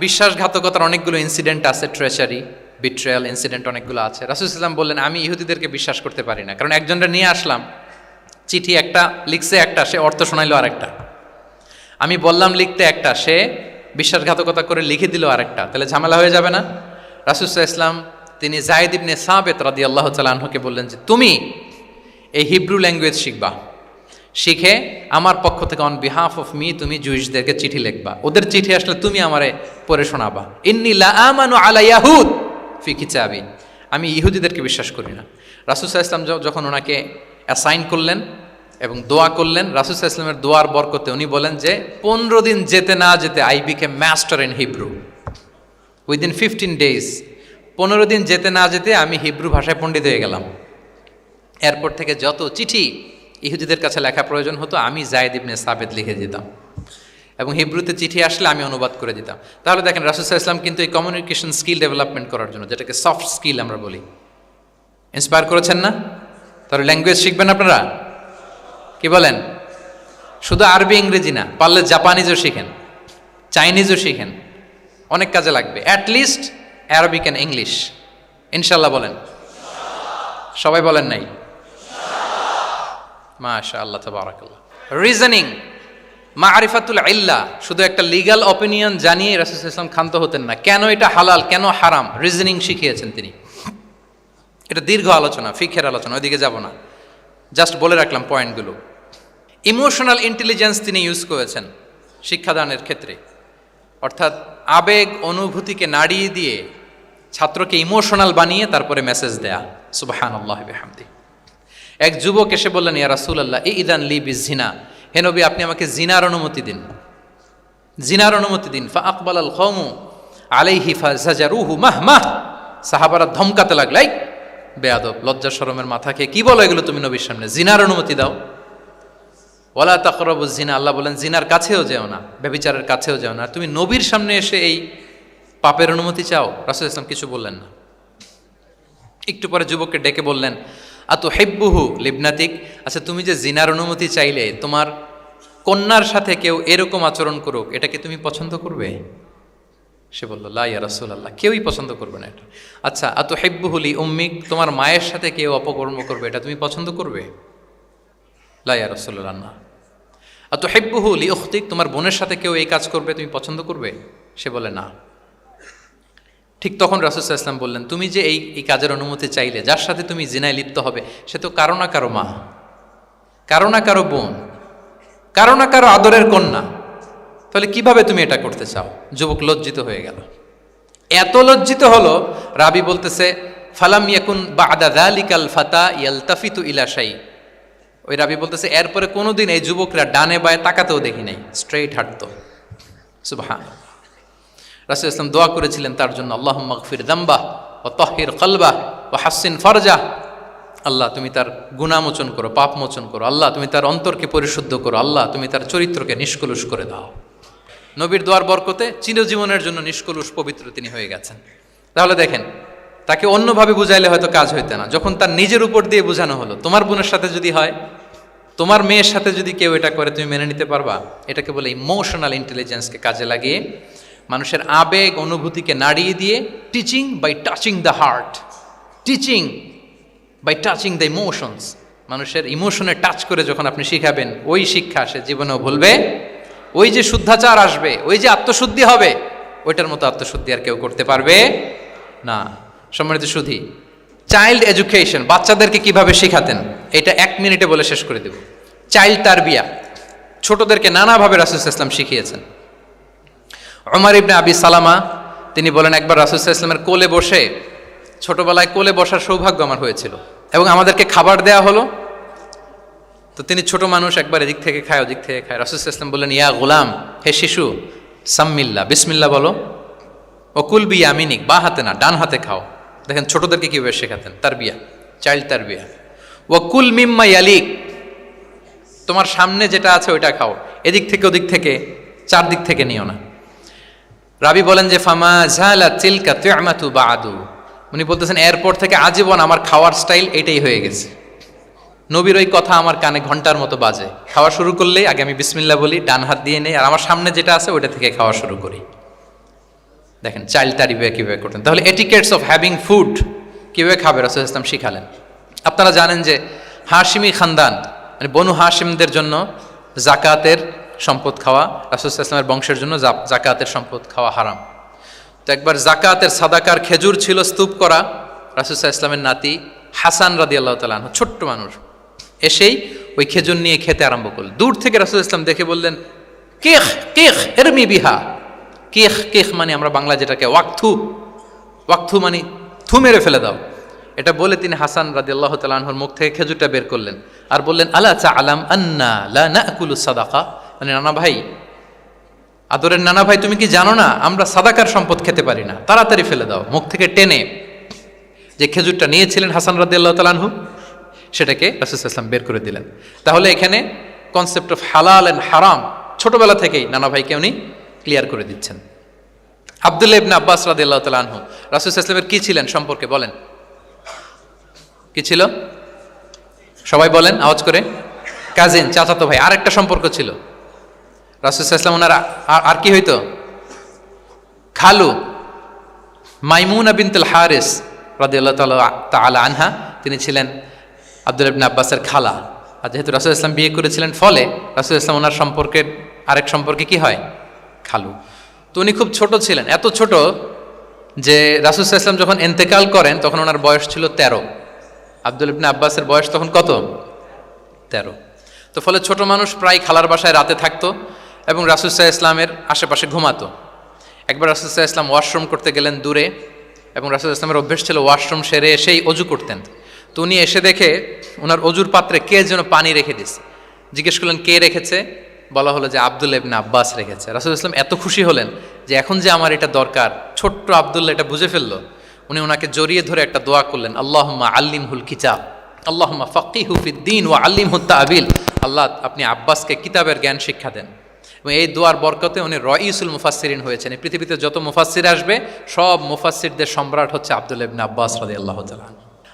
বিশ্বাসঘাতকতার অনেকগুলো ইনসিডেন্ট আছে, ট্রেচারি, বিট্রেয়াল ইনসিডেন্ট অনেকগুলো আছে, রাসূল ইসলাম বললেন আমি ইহুদিদেরকে বিশ্বাস করতে পারি না, কারণ একজনটা নিয়ে আসলাম, চিঠি একটা লিখছে একটা, সে অর্থ শোনাইলো আরেকটা। আমি বললাম লিখতে একটা, সে বিশ্বাসঘাতকতা করে লিখে দিল আরেকটা, তাহলে ঝামেলা হয়ে যাবে না? রাসূল ইসলাম তিনি যায়েদ ইবনে সাবিত রাদিয়াল্লাহু তাআলা আনহুকে বললেন যে তুমি এই হিব্রু ল্যাঙ্গুয়েজ শিখবা, শিখে আমার পক্ষ থেকে অন বিহাফ অফ মি তুমি জুইশদেরকে চিঠি লিখবা, ওদের চিঠি আসলে তুমি আমারে পড়ে শোনাবা। ইন্নী লা আমানু আলা ইয়াহুদ ফি কিতাবি, আমি ইহুদিদেরকে বিশ্বাস করি না। রাসূল সাল্লাল্লাহু আলাইহি ওয়াসাল্লাম যখন ওনাকে অ্যাসাইন করলেন এবং দোয়া করলেন, রাসূল সাল্লাল্লাহু আলাইহি ওয়াসাল্লামের দোয়ার বরকতে উনি বলেন যে 15 দিন যেতে না যেতে I became master in Hebrew within 15 days. 15 দিন যেতে না যেতে আমি হিব্রু ভাষায় পণ্ডিত হয়ে গেলাম। এরপর থেকে যত চিঠি ইহুদিদের কাছে লেখা প্রয়োজন হতো, আমি যায়েদ ইবনে সাবিত লিখে দিতাম, এবং হিব্রুতে চিঠি আসলে আমি অনুবাদ করে দিতাম। তাহলে দেখেন রাসূল সাল্লাল্লাহু আলাইহি ওয়াসাল্লাম কিন্তু এই কমিউনিকেশন স্কিল ডেভেলপমেন্ট করার জন্য, যেটাকে সফট স্কিল আমরা বলি, ইন্সপায়ার করেছেন না? তাহলে ল্যাঙ্গুয়েজ শিখবেন আপনারা, কি বলেন? শুধু আরবি ইংরেজি না, পারলে জাপানিজও শিখেন, চাইনিজও শিখেন, অনেক কাজে লাগবে। অ্যাটলিস্ট অ্যারাবিক অ্যান্ড ইংলিশ, ইনশাল্লাহ বলেন। সবাই বলেন নাই? মাশাআল্লাহ, তাবারাকাল্লাহ। রিজনিং, মারিফাতুল ইল্লাহ, শুধু একটা লিগ্যাল অপিনিয়ন জানিয়ে রাসূল সাল্লাল্লাহু আলাইহি ওয়াসাল্লাম ক্ষান্ত হতেন না। কেন এটা হালাল, কেন হারাম, রিজনিং শিখিয়েছেন তিনি। এটা দীর্ঘ আলোচনা, ফিকহের আলোচনা, ওইদিকে যাব না, জাস্ট বলে রাখলাম পয়েন্টগুলো। ইমোশনাল ইন্টেলিজেন্স তিনি ইউজ করেছেন শিক্ষাদানের ক্ষেত্রে, অর্থাৎ আবেগ অনুভূতিকে নাড়িয়ে দিয়ে ছাত্রকে ইমোশনাল বানিয়ে তারপরে মেসেজ দেয়া। সুবহানাল্লাহি ওয়া বিহামদিহি। এক যুবক এসে বললেন, ইয়া রাসূলুল্লাহ ইদান লি বিজিনা, হে নবী আপনি আমাকে জিনার অনুমতি দিন, জিনার অনুমতি দিন। ফা আকবালাল কওমু আলাইহি ফাজাজারুহু মাহমাহ, সাহাবারা ধমকাতে লাগলাই, বেয়াদব, লজ্জা শরমের মাথা খেয়ে কি বলো এগুলো তুমি নবীর সামনে, জিনার অনুমতি দাও। ওয়ালা তাকরাবুজ জিনা, আল্লাহ বলেন জিনার কাছেও যেও না, ব্যভিচারের কাছেও যেও না। তুমি নবীর সামনে এসে এই পাপের অনুমতি চাও? রাসূল ইসলাম কিছু বললেন না। একটু পরে যুবককে ডেকে বললেন, আতুহিব্বুহু লিবনাতিক, আচ্ছা তুমি যে জিনার অনুমতি চাইলে, তোমার কন্যার সাথে কেউ এরকম আচরণ করুক, এটাকে তুমি পছন্দ করবে? সে বলল লা ইয়া রাসূলুল্লাহ, কেউই পছন্দ করবে না এটা। আচ্ছা, আতুহিব্বুহু লি উম্মিক, তোমার মায়ের সাথে কেউ অপকর্ম করবে এটা তুমি পছন্দ করবে? লা ইয়া রাসূলুল্লাহ, না। আতুহিব্বুহু লি উখতিক, তোমার বোনের সাথে কেউ এই কাজ করবে তুমি পছন্দ করবে? সে বলে না। ঠিক তখন রাসূল সাল্লাল্লাহু আলাইহি ওয়াসাল্লাম বললেন, তুমি যে এই কাজের অনুমতি চাইলে, যার সাথে তুমি জিনায় লিপ্ত হবে সে তো কারো না কারো মা, কারো না কারো বোন, কারো না কারো আদরের কন্যা, তাহলে কিভাবে তুমি এটা করতে চাও? যুবক লজ্জিত হয়ে গেল। এত লজ্জিত হলো, রাবি বলতেছে ফালাম ইয়াকুন বা'দা যালিকাল ফাতা ইয়ালতাফিতু ইলা শাই। ওই রাবি বলতেছে এরপরে কোনোদিন এই যুবকরা ডানে বায়ে তাকাতেও দেখি নাই, স্ট্রেইট হাঁটতো। সুবহানাল্লাহ। রাসূল ইসলাম দোয়া করেছিলেন তার জন্য, আল্লাহুম্মা গফির যামবাহ ওয়া তাহহির কলবাহ ওয়া হাসসিন ফারজাহ। আল্লাহ তুমি তার গুনাহ মোচন করো, পাপ মোচন করো। আল্লাহ তুমি তার অন্তরকে পরিশুদ্ধ করো। আল্লাহ তুমি তার চরিত্রকে নিষ্কলুষ করে দাও। নবীর দোয়ার বরকতে চিরজীবনের জন্য নিষ্কলুষ পবিত্র তিনি হয়ে গেছেন। তাহলে দেখেন, তাকে অন্যভাবে বুঝাইলে হয়তো কাজ হইতে না, যখন তার নিজের উপর দিয়ে বোঝানো হলো। তোমার বোনের সাথে যদি হয়, তোমার মেয়ের সাথে যদি কেউ এটা করে, তুমি মেনে নিতে পারবা? এটাকে বলে ইমোশনাল ইন্টেলিজেন্সকে কাজে লাগিয়ে মানুষের আবেগ অনুভূতিকে নাড়িয়ে দিয়ে, teaching by touching the heart, teaching by touching the emotions. মানুষের ইমোশনে টাচ করে যখন আপনি শিখাবেন, ওই শিক্ষা সে জীবনেও ভুলবে। ওই যে শুদ্ধাচার আসবে, ওই যে আত্মশুদ্ধি হবে, ওইটার মতো আত্মশুদ্ধি আর কেউ করতে পারবে না। সম্মানিত সুধী, চাইল্ড এডুকেশন, বাচ্চাদেরকে কিভাবে শিখাতেন এটা 1 মিনিটে বলে শেষ করে দেব। চাইল্ড তারবিয়া, ছোটদেরকে নানাভাবে রাসূল সাল্লাল্লাহু আলাইহি ওয়াসাল্লাম শিখিয়েছেন। ওমর ইবনে আবি সালামা তিনি বলেন, একবার রাসূল সাল্লাল্লাহু আলাইহি ওয়াসাল্লামের কোলে বসে, ছোটবেলায় কোলে বসার সৌভাগ্য আমার হয়েছিল, এবং আমাদেরকে খাবার দেয়া হলো। তো তিনি ছোট মানুষ, একবার এদিক থেকে খায় ওদিক থেকে খায়। রাসূল সাল্লাল্লাহু আলাইহি ওয়াসাল্লাম বললেন, ইয়া গুলাম, হে শিশু, সাম্মিল্লাহ, বিসমিল্লাহ বলো। ও কুল বি ইয়ামিনিক, বা হাতে না ডান হাতে খাও। দেখেন ছোটদেরকে কিভাবে শেখাতেন, তারবিয়া, চাইল্ড তারবিয়া। ও কুল মিম্মা ইয়ালিক, তোমার সামনে যেটা আছে ওইটা খাও, এদিক থেকে ওদিক থেকে, চারদিক থেকে নিও না। রাবি বলেন যে ফামা জালা তিলকা তু'মাতু বা'দু, উনি বলতেছেন এরপর থেকে আজীবন আমার খাওয়ার স্টাইল এটাই হয়ে গেছে। নবীর ওই কথা আমার কানে ঘন্টার মতো বাজে। খাওয়া শুরু করলেই আগে আমি বিসমিল্লাহ বলি, ডান হাত দিয়ে নেই, আর আমার সামনে যেটা আছে ওইটা থেকে খাওয়া শুরু করি। দেখেন চাইল্ড তারবিয়া কিভাবে করতেন। তাহলে এটিকেটস অফ হ্যাভিং ফুড কিভাবে খাবে রাসূল সাল্লাল্লাহু আলাইহি ওয়াসাল্লাম শিখালেন। আপনারা জানেন যে হাশিমি খানদান, মানে বনু হাশিমদের জন্য জাকাতের সম্পদ খাওয়া, রাসূল সাল্লাল্লাহু আলাইহি ওয়াসাল্লামের বংশের জন্য জাকাতের সম্পদ খাওয়া হারাম। তো একবার জাকাতের সাদাকার খেজুর ছিল স্তূপ করা, রাসূল সাল্লাল্লাহু আলাইহি ওয়াসাল্লামের নাতি হাসান রাদিয়াল্লাহু তাআলা আনহু, ছোট্ট মানুষ, এসেই ওই খেজুর নিয়ে খেতে আরম্ভ করল। দূর থেকে রাসূল সাল্লাল্লাহু আলাইহি ওয়াসাল্লাম দেখে বললেন, কেখ কেখ এরমি বিহা। কেখ কেখ মানে আমরা বাংলা যেটাকে ওয়াক্থু, ওয়াক্থু মানে থু মেরে ফেলে দাও। এটা বলে তিনি হাসান রাদিয়াল্লাহু তাআলা আনহুর মুখ থেকে খেজুরটা বের করলেন আর বললেন, আলা তা'লাম আন্না লা নাকুলু সাদাকা, মানে নানা ভাই, আদরের নানা ভাই, তুমি কি জানো না আমরা সাদাকার সম্পদ খেতে পারি না, তাড়াতাড়ি ফেলে দাও। মুখ থেকে টেনে যে খেজুরটা নিয়েছিলেন হাসান রাদিয়াল্লাহু তাআলা আনহু, সেটাকে রাসূল সাল্লাল্লাহু আলাইহি ওয়াসাল্লাম বের করে দিলেন। তাহলে এখানে কনসেপ্ট অফ হালাল এন্ড হারাম ছোটবেলা থেকেই নানা ভাইকে উনি ক্লিয়ার করে দিচ্ছেন। আব্দুল্লাহ ইবনে আব্বাস রাদিয়াল্লাহু তাআলা আনহু রাসূল সাল্লাল্লাহু আলাইহি ওয়াসাল্লামের কি ছিলেন সম্পর্কে বলেন, কি ছিল? সবাই বলেন আওয়াজ করে। কাজিন, চাচাতো ভাই। আরেকটা সম্পর্ক ছিল, রাসূল সাল্লাল্লাহু আলাইহি ওয়াসাল্লাম ওনার আর কি হইতো? খালু মাইমুনা বিনতুল হারিস রাদিয়াল্লাহু তাআলা আনহা, তিনি ছিলেন আব্দুল্লাহ ইবনে আব্বাসের খালা। আর যেহেতু রাসূল সাল্লাল্লাহু আলাইহি ওয়াসাল্লাম বিয়ে করেছিলেন, ফলে রাসূল সাল্লাল্লাহু আলাইহি ওয়াসাল্লাম ওনার সম্পর্কের আরেক সম্পর্কে কি হয়? খালু। তো উনি খুব ছোট ছিলেন, এত ছোট যে রাসূল সাল্লাল্লাহু আলাইহি ওয়াসাল্লাম যখন ইন্তেকাল করেন তখন ওনার বয়স ছিল 13। আব্দুল্লাহ ইবনে আব্বাসের বয়স তখন কত? 13। তো ফলে ছোট মানুষ প্রায় খালার বাসায় রাতে থাকতো এবং রাসূল সাল্লাল্লাহু আলাইহি ওয়াসাল্লামের আশেপাশে ঘুমাতো। একবার রাসূল সাল্লাল্লাহু আলাইহি ওয়াসাল্লাম ওয়াশরুম করতে গেলেন দূরে, এবং রাসূল সাল্লাল্লাহু আলাইহি ওয়াসাল্লামের অভ্যেস ছিল ওয়াশরুম সেরে এসেই অজু করতেন। তো উনি এসে দেখে ওনার অজুর পাত্রে কে যেন পানি রেখে দিচ্ছে। জিজ্ঞেস করলেন কে রেখেছে? বলা হলো যে আব্দুল্লাহ ইবনে আব্বাস রেখেছে। রাসূল সাল্লাল্লাহু আলাইহি ওয়াসাল্লাম এত খুশি হলেন যে এখন যে আমার এটা দরকার, ছোট্ট আব্দুল্লাহ এটা বুঝে ফেললো। উনি ওনাকে জড়িয়ে ধরে একটা দোয়া করলেন, আল্লাহুম্মা আল্লিমহুল কিতাব, আল্লাহুম্মা ফাক্কিহু ফিদ্দীন ওয়া আল্লিমহুত তা'বীল। আল্লাহ আপনি আব্বাসকে কিতাবের জ্ঞান শিক্ষা দেন। এবং এই দোয়ার বরকতে উনি রাইসুল মুফাসসিরিন হয়েছেন। এই পৃথিবীতে যত মুফাসসির আসবে সব মুফাসসিরদের সম্রাট হচ্ছে আব্দুল্লাহ ইবনে আব্বাস রাদিয়াল্লাহু তাআলা।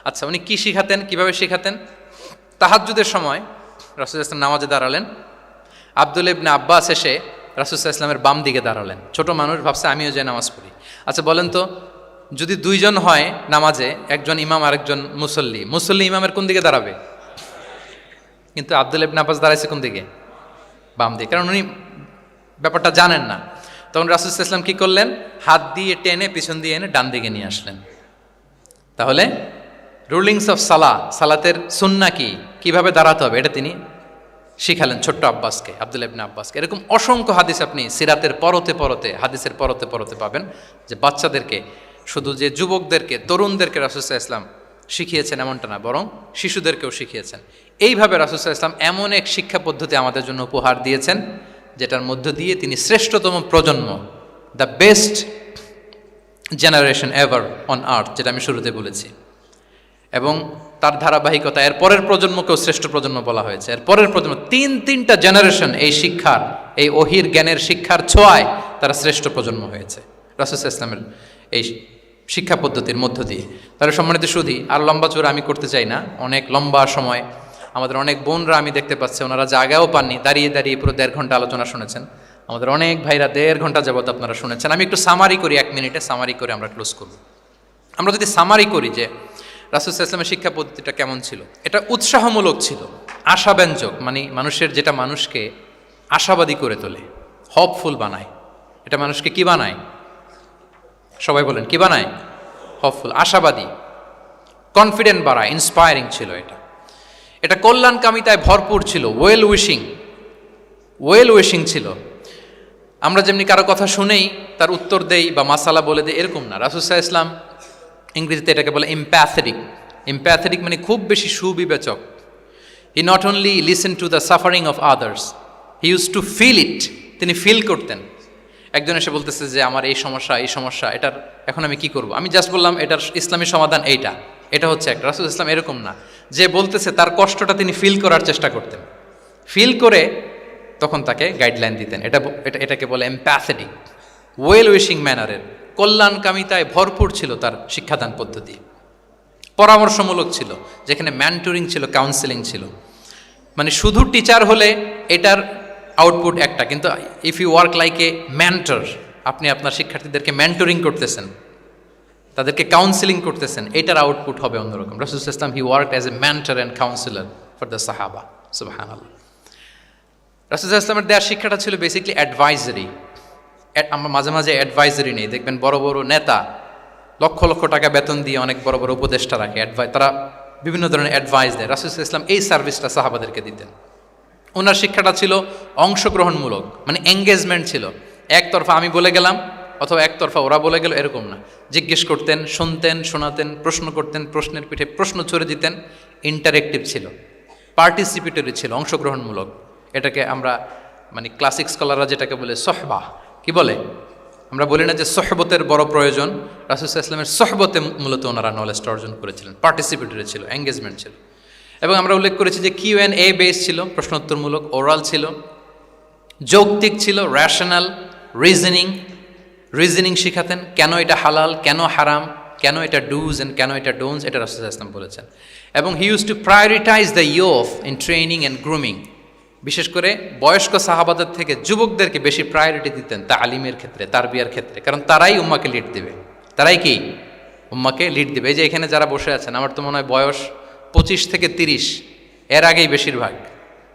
আচ্ছা, উনি কি শিখাতেন, কিভাবে শিখাতেন? তাহাজ্জুদের সময় রাসূল সাল্লাল্লাহু আলাইহি ওয়াসাল্লাম নামাজে দাঁড়ালেন, আব্দুল্লাহ ইবনে আব্বাস এসে রাসূল সাল্লাল্লাহু আলাইহি ওয়াসাল্লামের বাম দিকে দাঁড়ালেন। ছোট মানুষ ভাবছে আমিও যে নামাজ পড়ি। আচ্ছা বলেন তো, যদি দুইজন হয় নামাজে, একজন ইমাম আর একজন মুসল্লি, মুসল্লি ইমামের কোন দিকে দাঁড়াবে? কিন্তু আব্দুল্লাহ ইবনে আব্বাস দাঁড়াইছে কোন দিকে? বাম দিকে, কারণ উনি ব্যাপারটা জানেন না। তখন রাসূল সাল্লাল্লাহু আলাইহি ওয়াসাল্লাম কি করলেন? হাত দিয়ে টেনে পিছন দিয়ে এনে ডান দিকে নিয়ে আসলেন। তাহলে রুলিংস অফ সালাতের সুন্নাহ কি, কিভাবে দাঁড়াতে হবে, এটা তিনি শিখালেন ছোট্ট আব্বাসকে, আব্দুল্লাহ ইবনে আব্বাসকে। এরকম অসংখ্য হাদিস আপনি সিরাতের পরতে পরতে, হাদিসের পরতে পরতে পাবেন, যে বাচ্চাদেরকে, শুধু যে যুবকদেরকে, তরুণদেরকে রাসূল সাল্লাল্লাহু আলাইহি ওয়াসাল্লাম শিখিয়েছেন এমনটা না, বরং শিশুদেরকেও শিখিয়েছেন। এইভাবে রাসূল সাল্লাল্লাহু আলাইহি ওয়াসাল্লাম এমন এক শিক্ষা পদ্ধতি আমাদের জন্য উপহার দিয়েছেন, যেটার মধ্য দিয়ে তিনি শ্রেষ্ঠতম প্রজন্ম, the best generation ever on আর্থ, যেটা আমি শুরুতে বলেছি, এবং তার ধারাবাহিকতা এর পরের প্রজন্মকেও শ্রেষ্ঠ প্রজন্ম বলা হয়েছে। এর পরের প্রজন্ম, তিনটা জেনারেশন এই শিক্ষার, এই ওহির জ্ঞানের শিক্ষার ছোঁয়ায় তারা শ্রেষ্ঠ প্রজন্ম হয়েছে রাসূল সাল্লাল্লাহু আলাইহি ওয়াসাল্লামের এই শিক্ষা পদ্ধতির মধ্য দিয়ে। তাহলে সম্মানিত সুধী, আর লম্বা চূড়া আমি করতে চাই না, অনেক লম্বা সময় আমাদের অনেক বোনরা আমি দেখতে পাচ্ছি ওনারা জায়গাও পাননি, দাঁড়িয়ে দাঁড়িয়ে পুরো 1.5 ঘন্টা আলোচনা শুনেছেন। আমাদের অনেক ভাইরা 1.5 ঘন্টা যাবত আপনারা শুনেছেন। আমি একটু সামারি করি, 1 মিনিটে সামারি করে আমরা ক্লোজ করব। আমরা যদি সামারি করি যে রাসূল সাল্লাল্লাহু আলাইহি ওয়াসাল্লামের শিক্ষা পদ্ধতিটা কেমন ছিল, এটা উৎসাহমূলক ছিল, আশাব্যঞ্জক, মানে মানুষের, যেটা মানুষকে আশাবাদী করে তোলে, হপফুল বানায়। এটা মানুষকে কি বানায়? সবাই বলেন, কি বানায়? হপফুল, আশাবাদী, কনফিডেন্ট বাড়ায়, ইন্সপায়ারিং ছিল এটা। এটা কল্যাণকামিতায় ভরপুর ছিল, ওয়েল উইশিং ছিল। আমরা যেমনি কারো কথা শুনেই তার উত্তর দেই বা মাসালা বলে দেই, এরকম না। রাসূল সাল্লাল্লাহু আলাইহি ওয়াসাল্লাম, ইংরেজিতে এটাকে বলে এমপ্যাথেটিক, মানে খুব বেশি সুবিবেচক। He not only listen to the suffering of others, he use to feel it. তিনি ফিল করতেন। একজন এসে বলতেছে যে আমার এই সমস্যা, এটার এখন আমি কি করব? আমি জাস্ট বললাম এটার ইসলামী সমাধান এইটা, এটা হচ্ছে একটা। রাসূল ইসলাম এরকম না, যে বলতেছে তার কষ্টটা তিনি ফিল করার চেষ্টা করতেন, ফিল করে তখন তাকে গাইডলাইন দিতেন। এটাকে বলে এমপ্যাথেটিক, ওয়েল উইশিং ম্যানারের, কল্যাণকামিতায় ভরপুর ছিল তার শিক্ষাদান পদ্ধতি। পরামর্শমূলক ছিল, যেখানে ম্যান্টরিং ছিল, কাউন্সেলিং ছিল। মানে শুধু টিচার হলে এটার আউটপুট একটা, কিন্তু if you work like a mentor, আপনি আপনার শিক্ষার্থীদেরকে মেন্টরিং করতেছেন, তাদেরকে কাউন্সেলিং করতেছেন, এটার আউটপুট হবে অন্যরকম। রাসূল সাল্লাল্লাহু আলাইহি ওয়াসাল্লাম, হি worked as a mentor and councillor for the সাহাবা। সুবহানাল্লাহ। রাসূল সাল্লাল্লাহু আলাইহি ওয়াসাল্লামের দেওয়ার শিক্ষাটা ছিল বেসিক্যালি অ্যাডভাইজারি। আমরা মাঝে মাঝে অ্যাডভাইজারি নেই, দেখবেন বড় বড় নেতা লক্ষ লক্ষ টাকা বেতন দিয়ে অনেক বড় বড় উপদেষ্টা রাখে, তারা বিভিন্ন ধরনের অ্যাডভাইস দেয়। রাসূল সাল্লাল্লাহু আলাইহি ওয়াসাল্লাম এই সার্ভিসটা সাহাবাদেরকে দিতেন। ওনার শিক্ষাটা ছিল অংশগ্রহণমূলক, মানে এঙ্গেজমেন্ট ছিল। একতরফা আমি বলে গেলাম অথবা একতরফা ওরা বলে গেল, এরকম না। জিজ্ঞেস করতেন, শুনতেন, শোনাতেন, প্রশ্ন করতেন, প্রশ্নের পিঠে প্রশ্ন ছড়ে দিতেন। ইন্টারেক্টিভ ছিল, পার্টিসিপেটরি ছিল, অংশগ্রহণমূলক। এটাকে আমরা, মানে ক্লাসিক স্কলাররা যেটাকে বলে সহবাহ, কি বলে? আমরা বলি না যে সহবতের বড় প্রয়োজন? রাসূল সাল্লাল্লাহু আলাইহি ওয়াসাল্লামের সহবতে মূলত ওনারা নলেজটা অর্জন করেছিলেন, পার্টিসিপেটরি ছিল, এঙ্গেজমেন্ট ছিল। এবং আমরা উল্লেখ করেছি যে Q&A বেস ছিল, প্রশ্নোত্তরমূলক, ওরাল ছিল, যৌক্তিক ছিল, র্যাশনাল, রিজনিং শিখাতেন। কেন এটা হালাল, কেন হারাম, কেন এটা ডুজ অ্যান্ড কেন এটা ডোন্টস, এটা রাসূল সাল্লাল্লাহু আলাইহি ওয়াসাল্লাম বলেছেন। এবং হি use two prioritise the youth in training and grooming. বিশেষ করে বয়স্ক সাহাবাদের থেকে যুবকদেরকে বেশি প্রায়োরিটি দিতেন তালিমের ক্ষেত্রে, তারবিয়ার ক্ষেত্রে, কারণ তারাই উম্মাকে লিড দেবে। তারাই কি উম্মাকে লিড দেবে। এই যে এখানে যারা বসে আছেন, আমার তো মনে হয় বয়স 25 থেকে 30, এর আগেই বেশিরভাগ।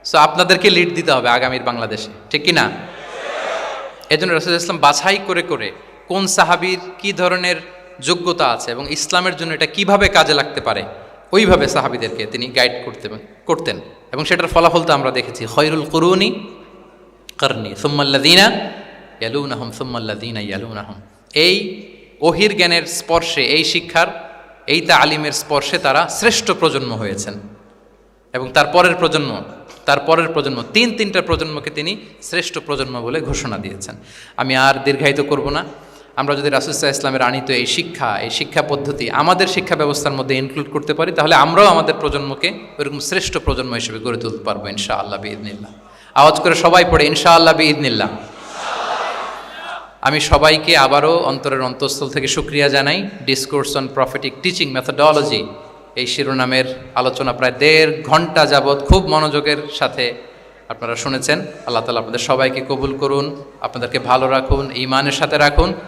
সো আপনাদেরকে লিড দিতে হবে আগামীর বাংলাদেশে, ঠিক কি না? এই জন্য রাসূল সাল্লাল্লাহু আলাইহি ওয়াসাল্লাম বাছাই করে করে কোন সাহাবীর কি ধরনের যোগ্যতা আছে এবং ইসলামের জন্য এটা কিভাবে কাজে লাগতে পারে, ওইভাবে সাহাবীদেরকে তিনি গাইড করতেন। এবং সেটার ফলাফল তো আমরা দেখেছি, খয়রুল কুরুনি করনি সুম্মাল্লাযীনা ইয়ালুনাহুম সুম্মাল্লাযীনা ইয়ালুনাহুম। এই ওহির জ্ঞানের স্পর্শে, এই শিক্ষার, এই তালিমের স্পর্শে তারা শ্রেষ্ঠ প্রজন্ম হয়েছেন। এবং তার পরের প্রজন্ম, তিনটা প্রজন্মকে তিনি শ্রেষ্ঠ প্রজন্ম বলে ঘোষণা দিয়েছেন। আমি আর দীর্ঘায়িত করব না। আমরা যদি রাসূল সাল্লাল্লাহু আলাইহি ওয়াসাল্লামের আনিত এই শিক্ষা পদ্ধতি আমাদের শিক্ষা ব্যবস্থার মধ্যে ইনক্লুড করতে পারি, তাহলে আমরাও আমাদের প্রজন্মকে ওইরকম শ্রেষ্ঠ প্রজন্ম হিসেবে গড়ে তুলতে পারবো ইনশাআল্লাহ বিইذনিল্লাহ। আওয়াজ করে সবাই পড়ে ইনশাআল্লাহ বিইذনিল্লাহ। আমি সবাইকে আবারও অন্তরের অন্তঃস্থল থেকে শুকরিয়া জানাই। Discourse on prophetic teaching methodology, এই শিরোনামের আলোচনা প্রায় 1.5 ঘন্টা যাবৎ খুব মনোযোগের সাথে আপনারা শুনেছেন। আল্লাহ তাআলা আপনাদের সবাইকে কবুল করুন, আপনাদেরকে ভালো রাখুন, ঈমানের সাথে রাখুন।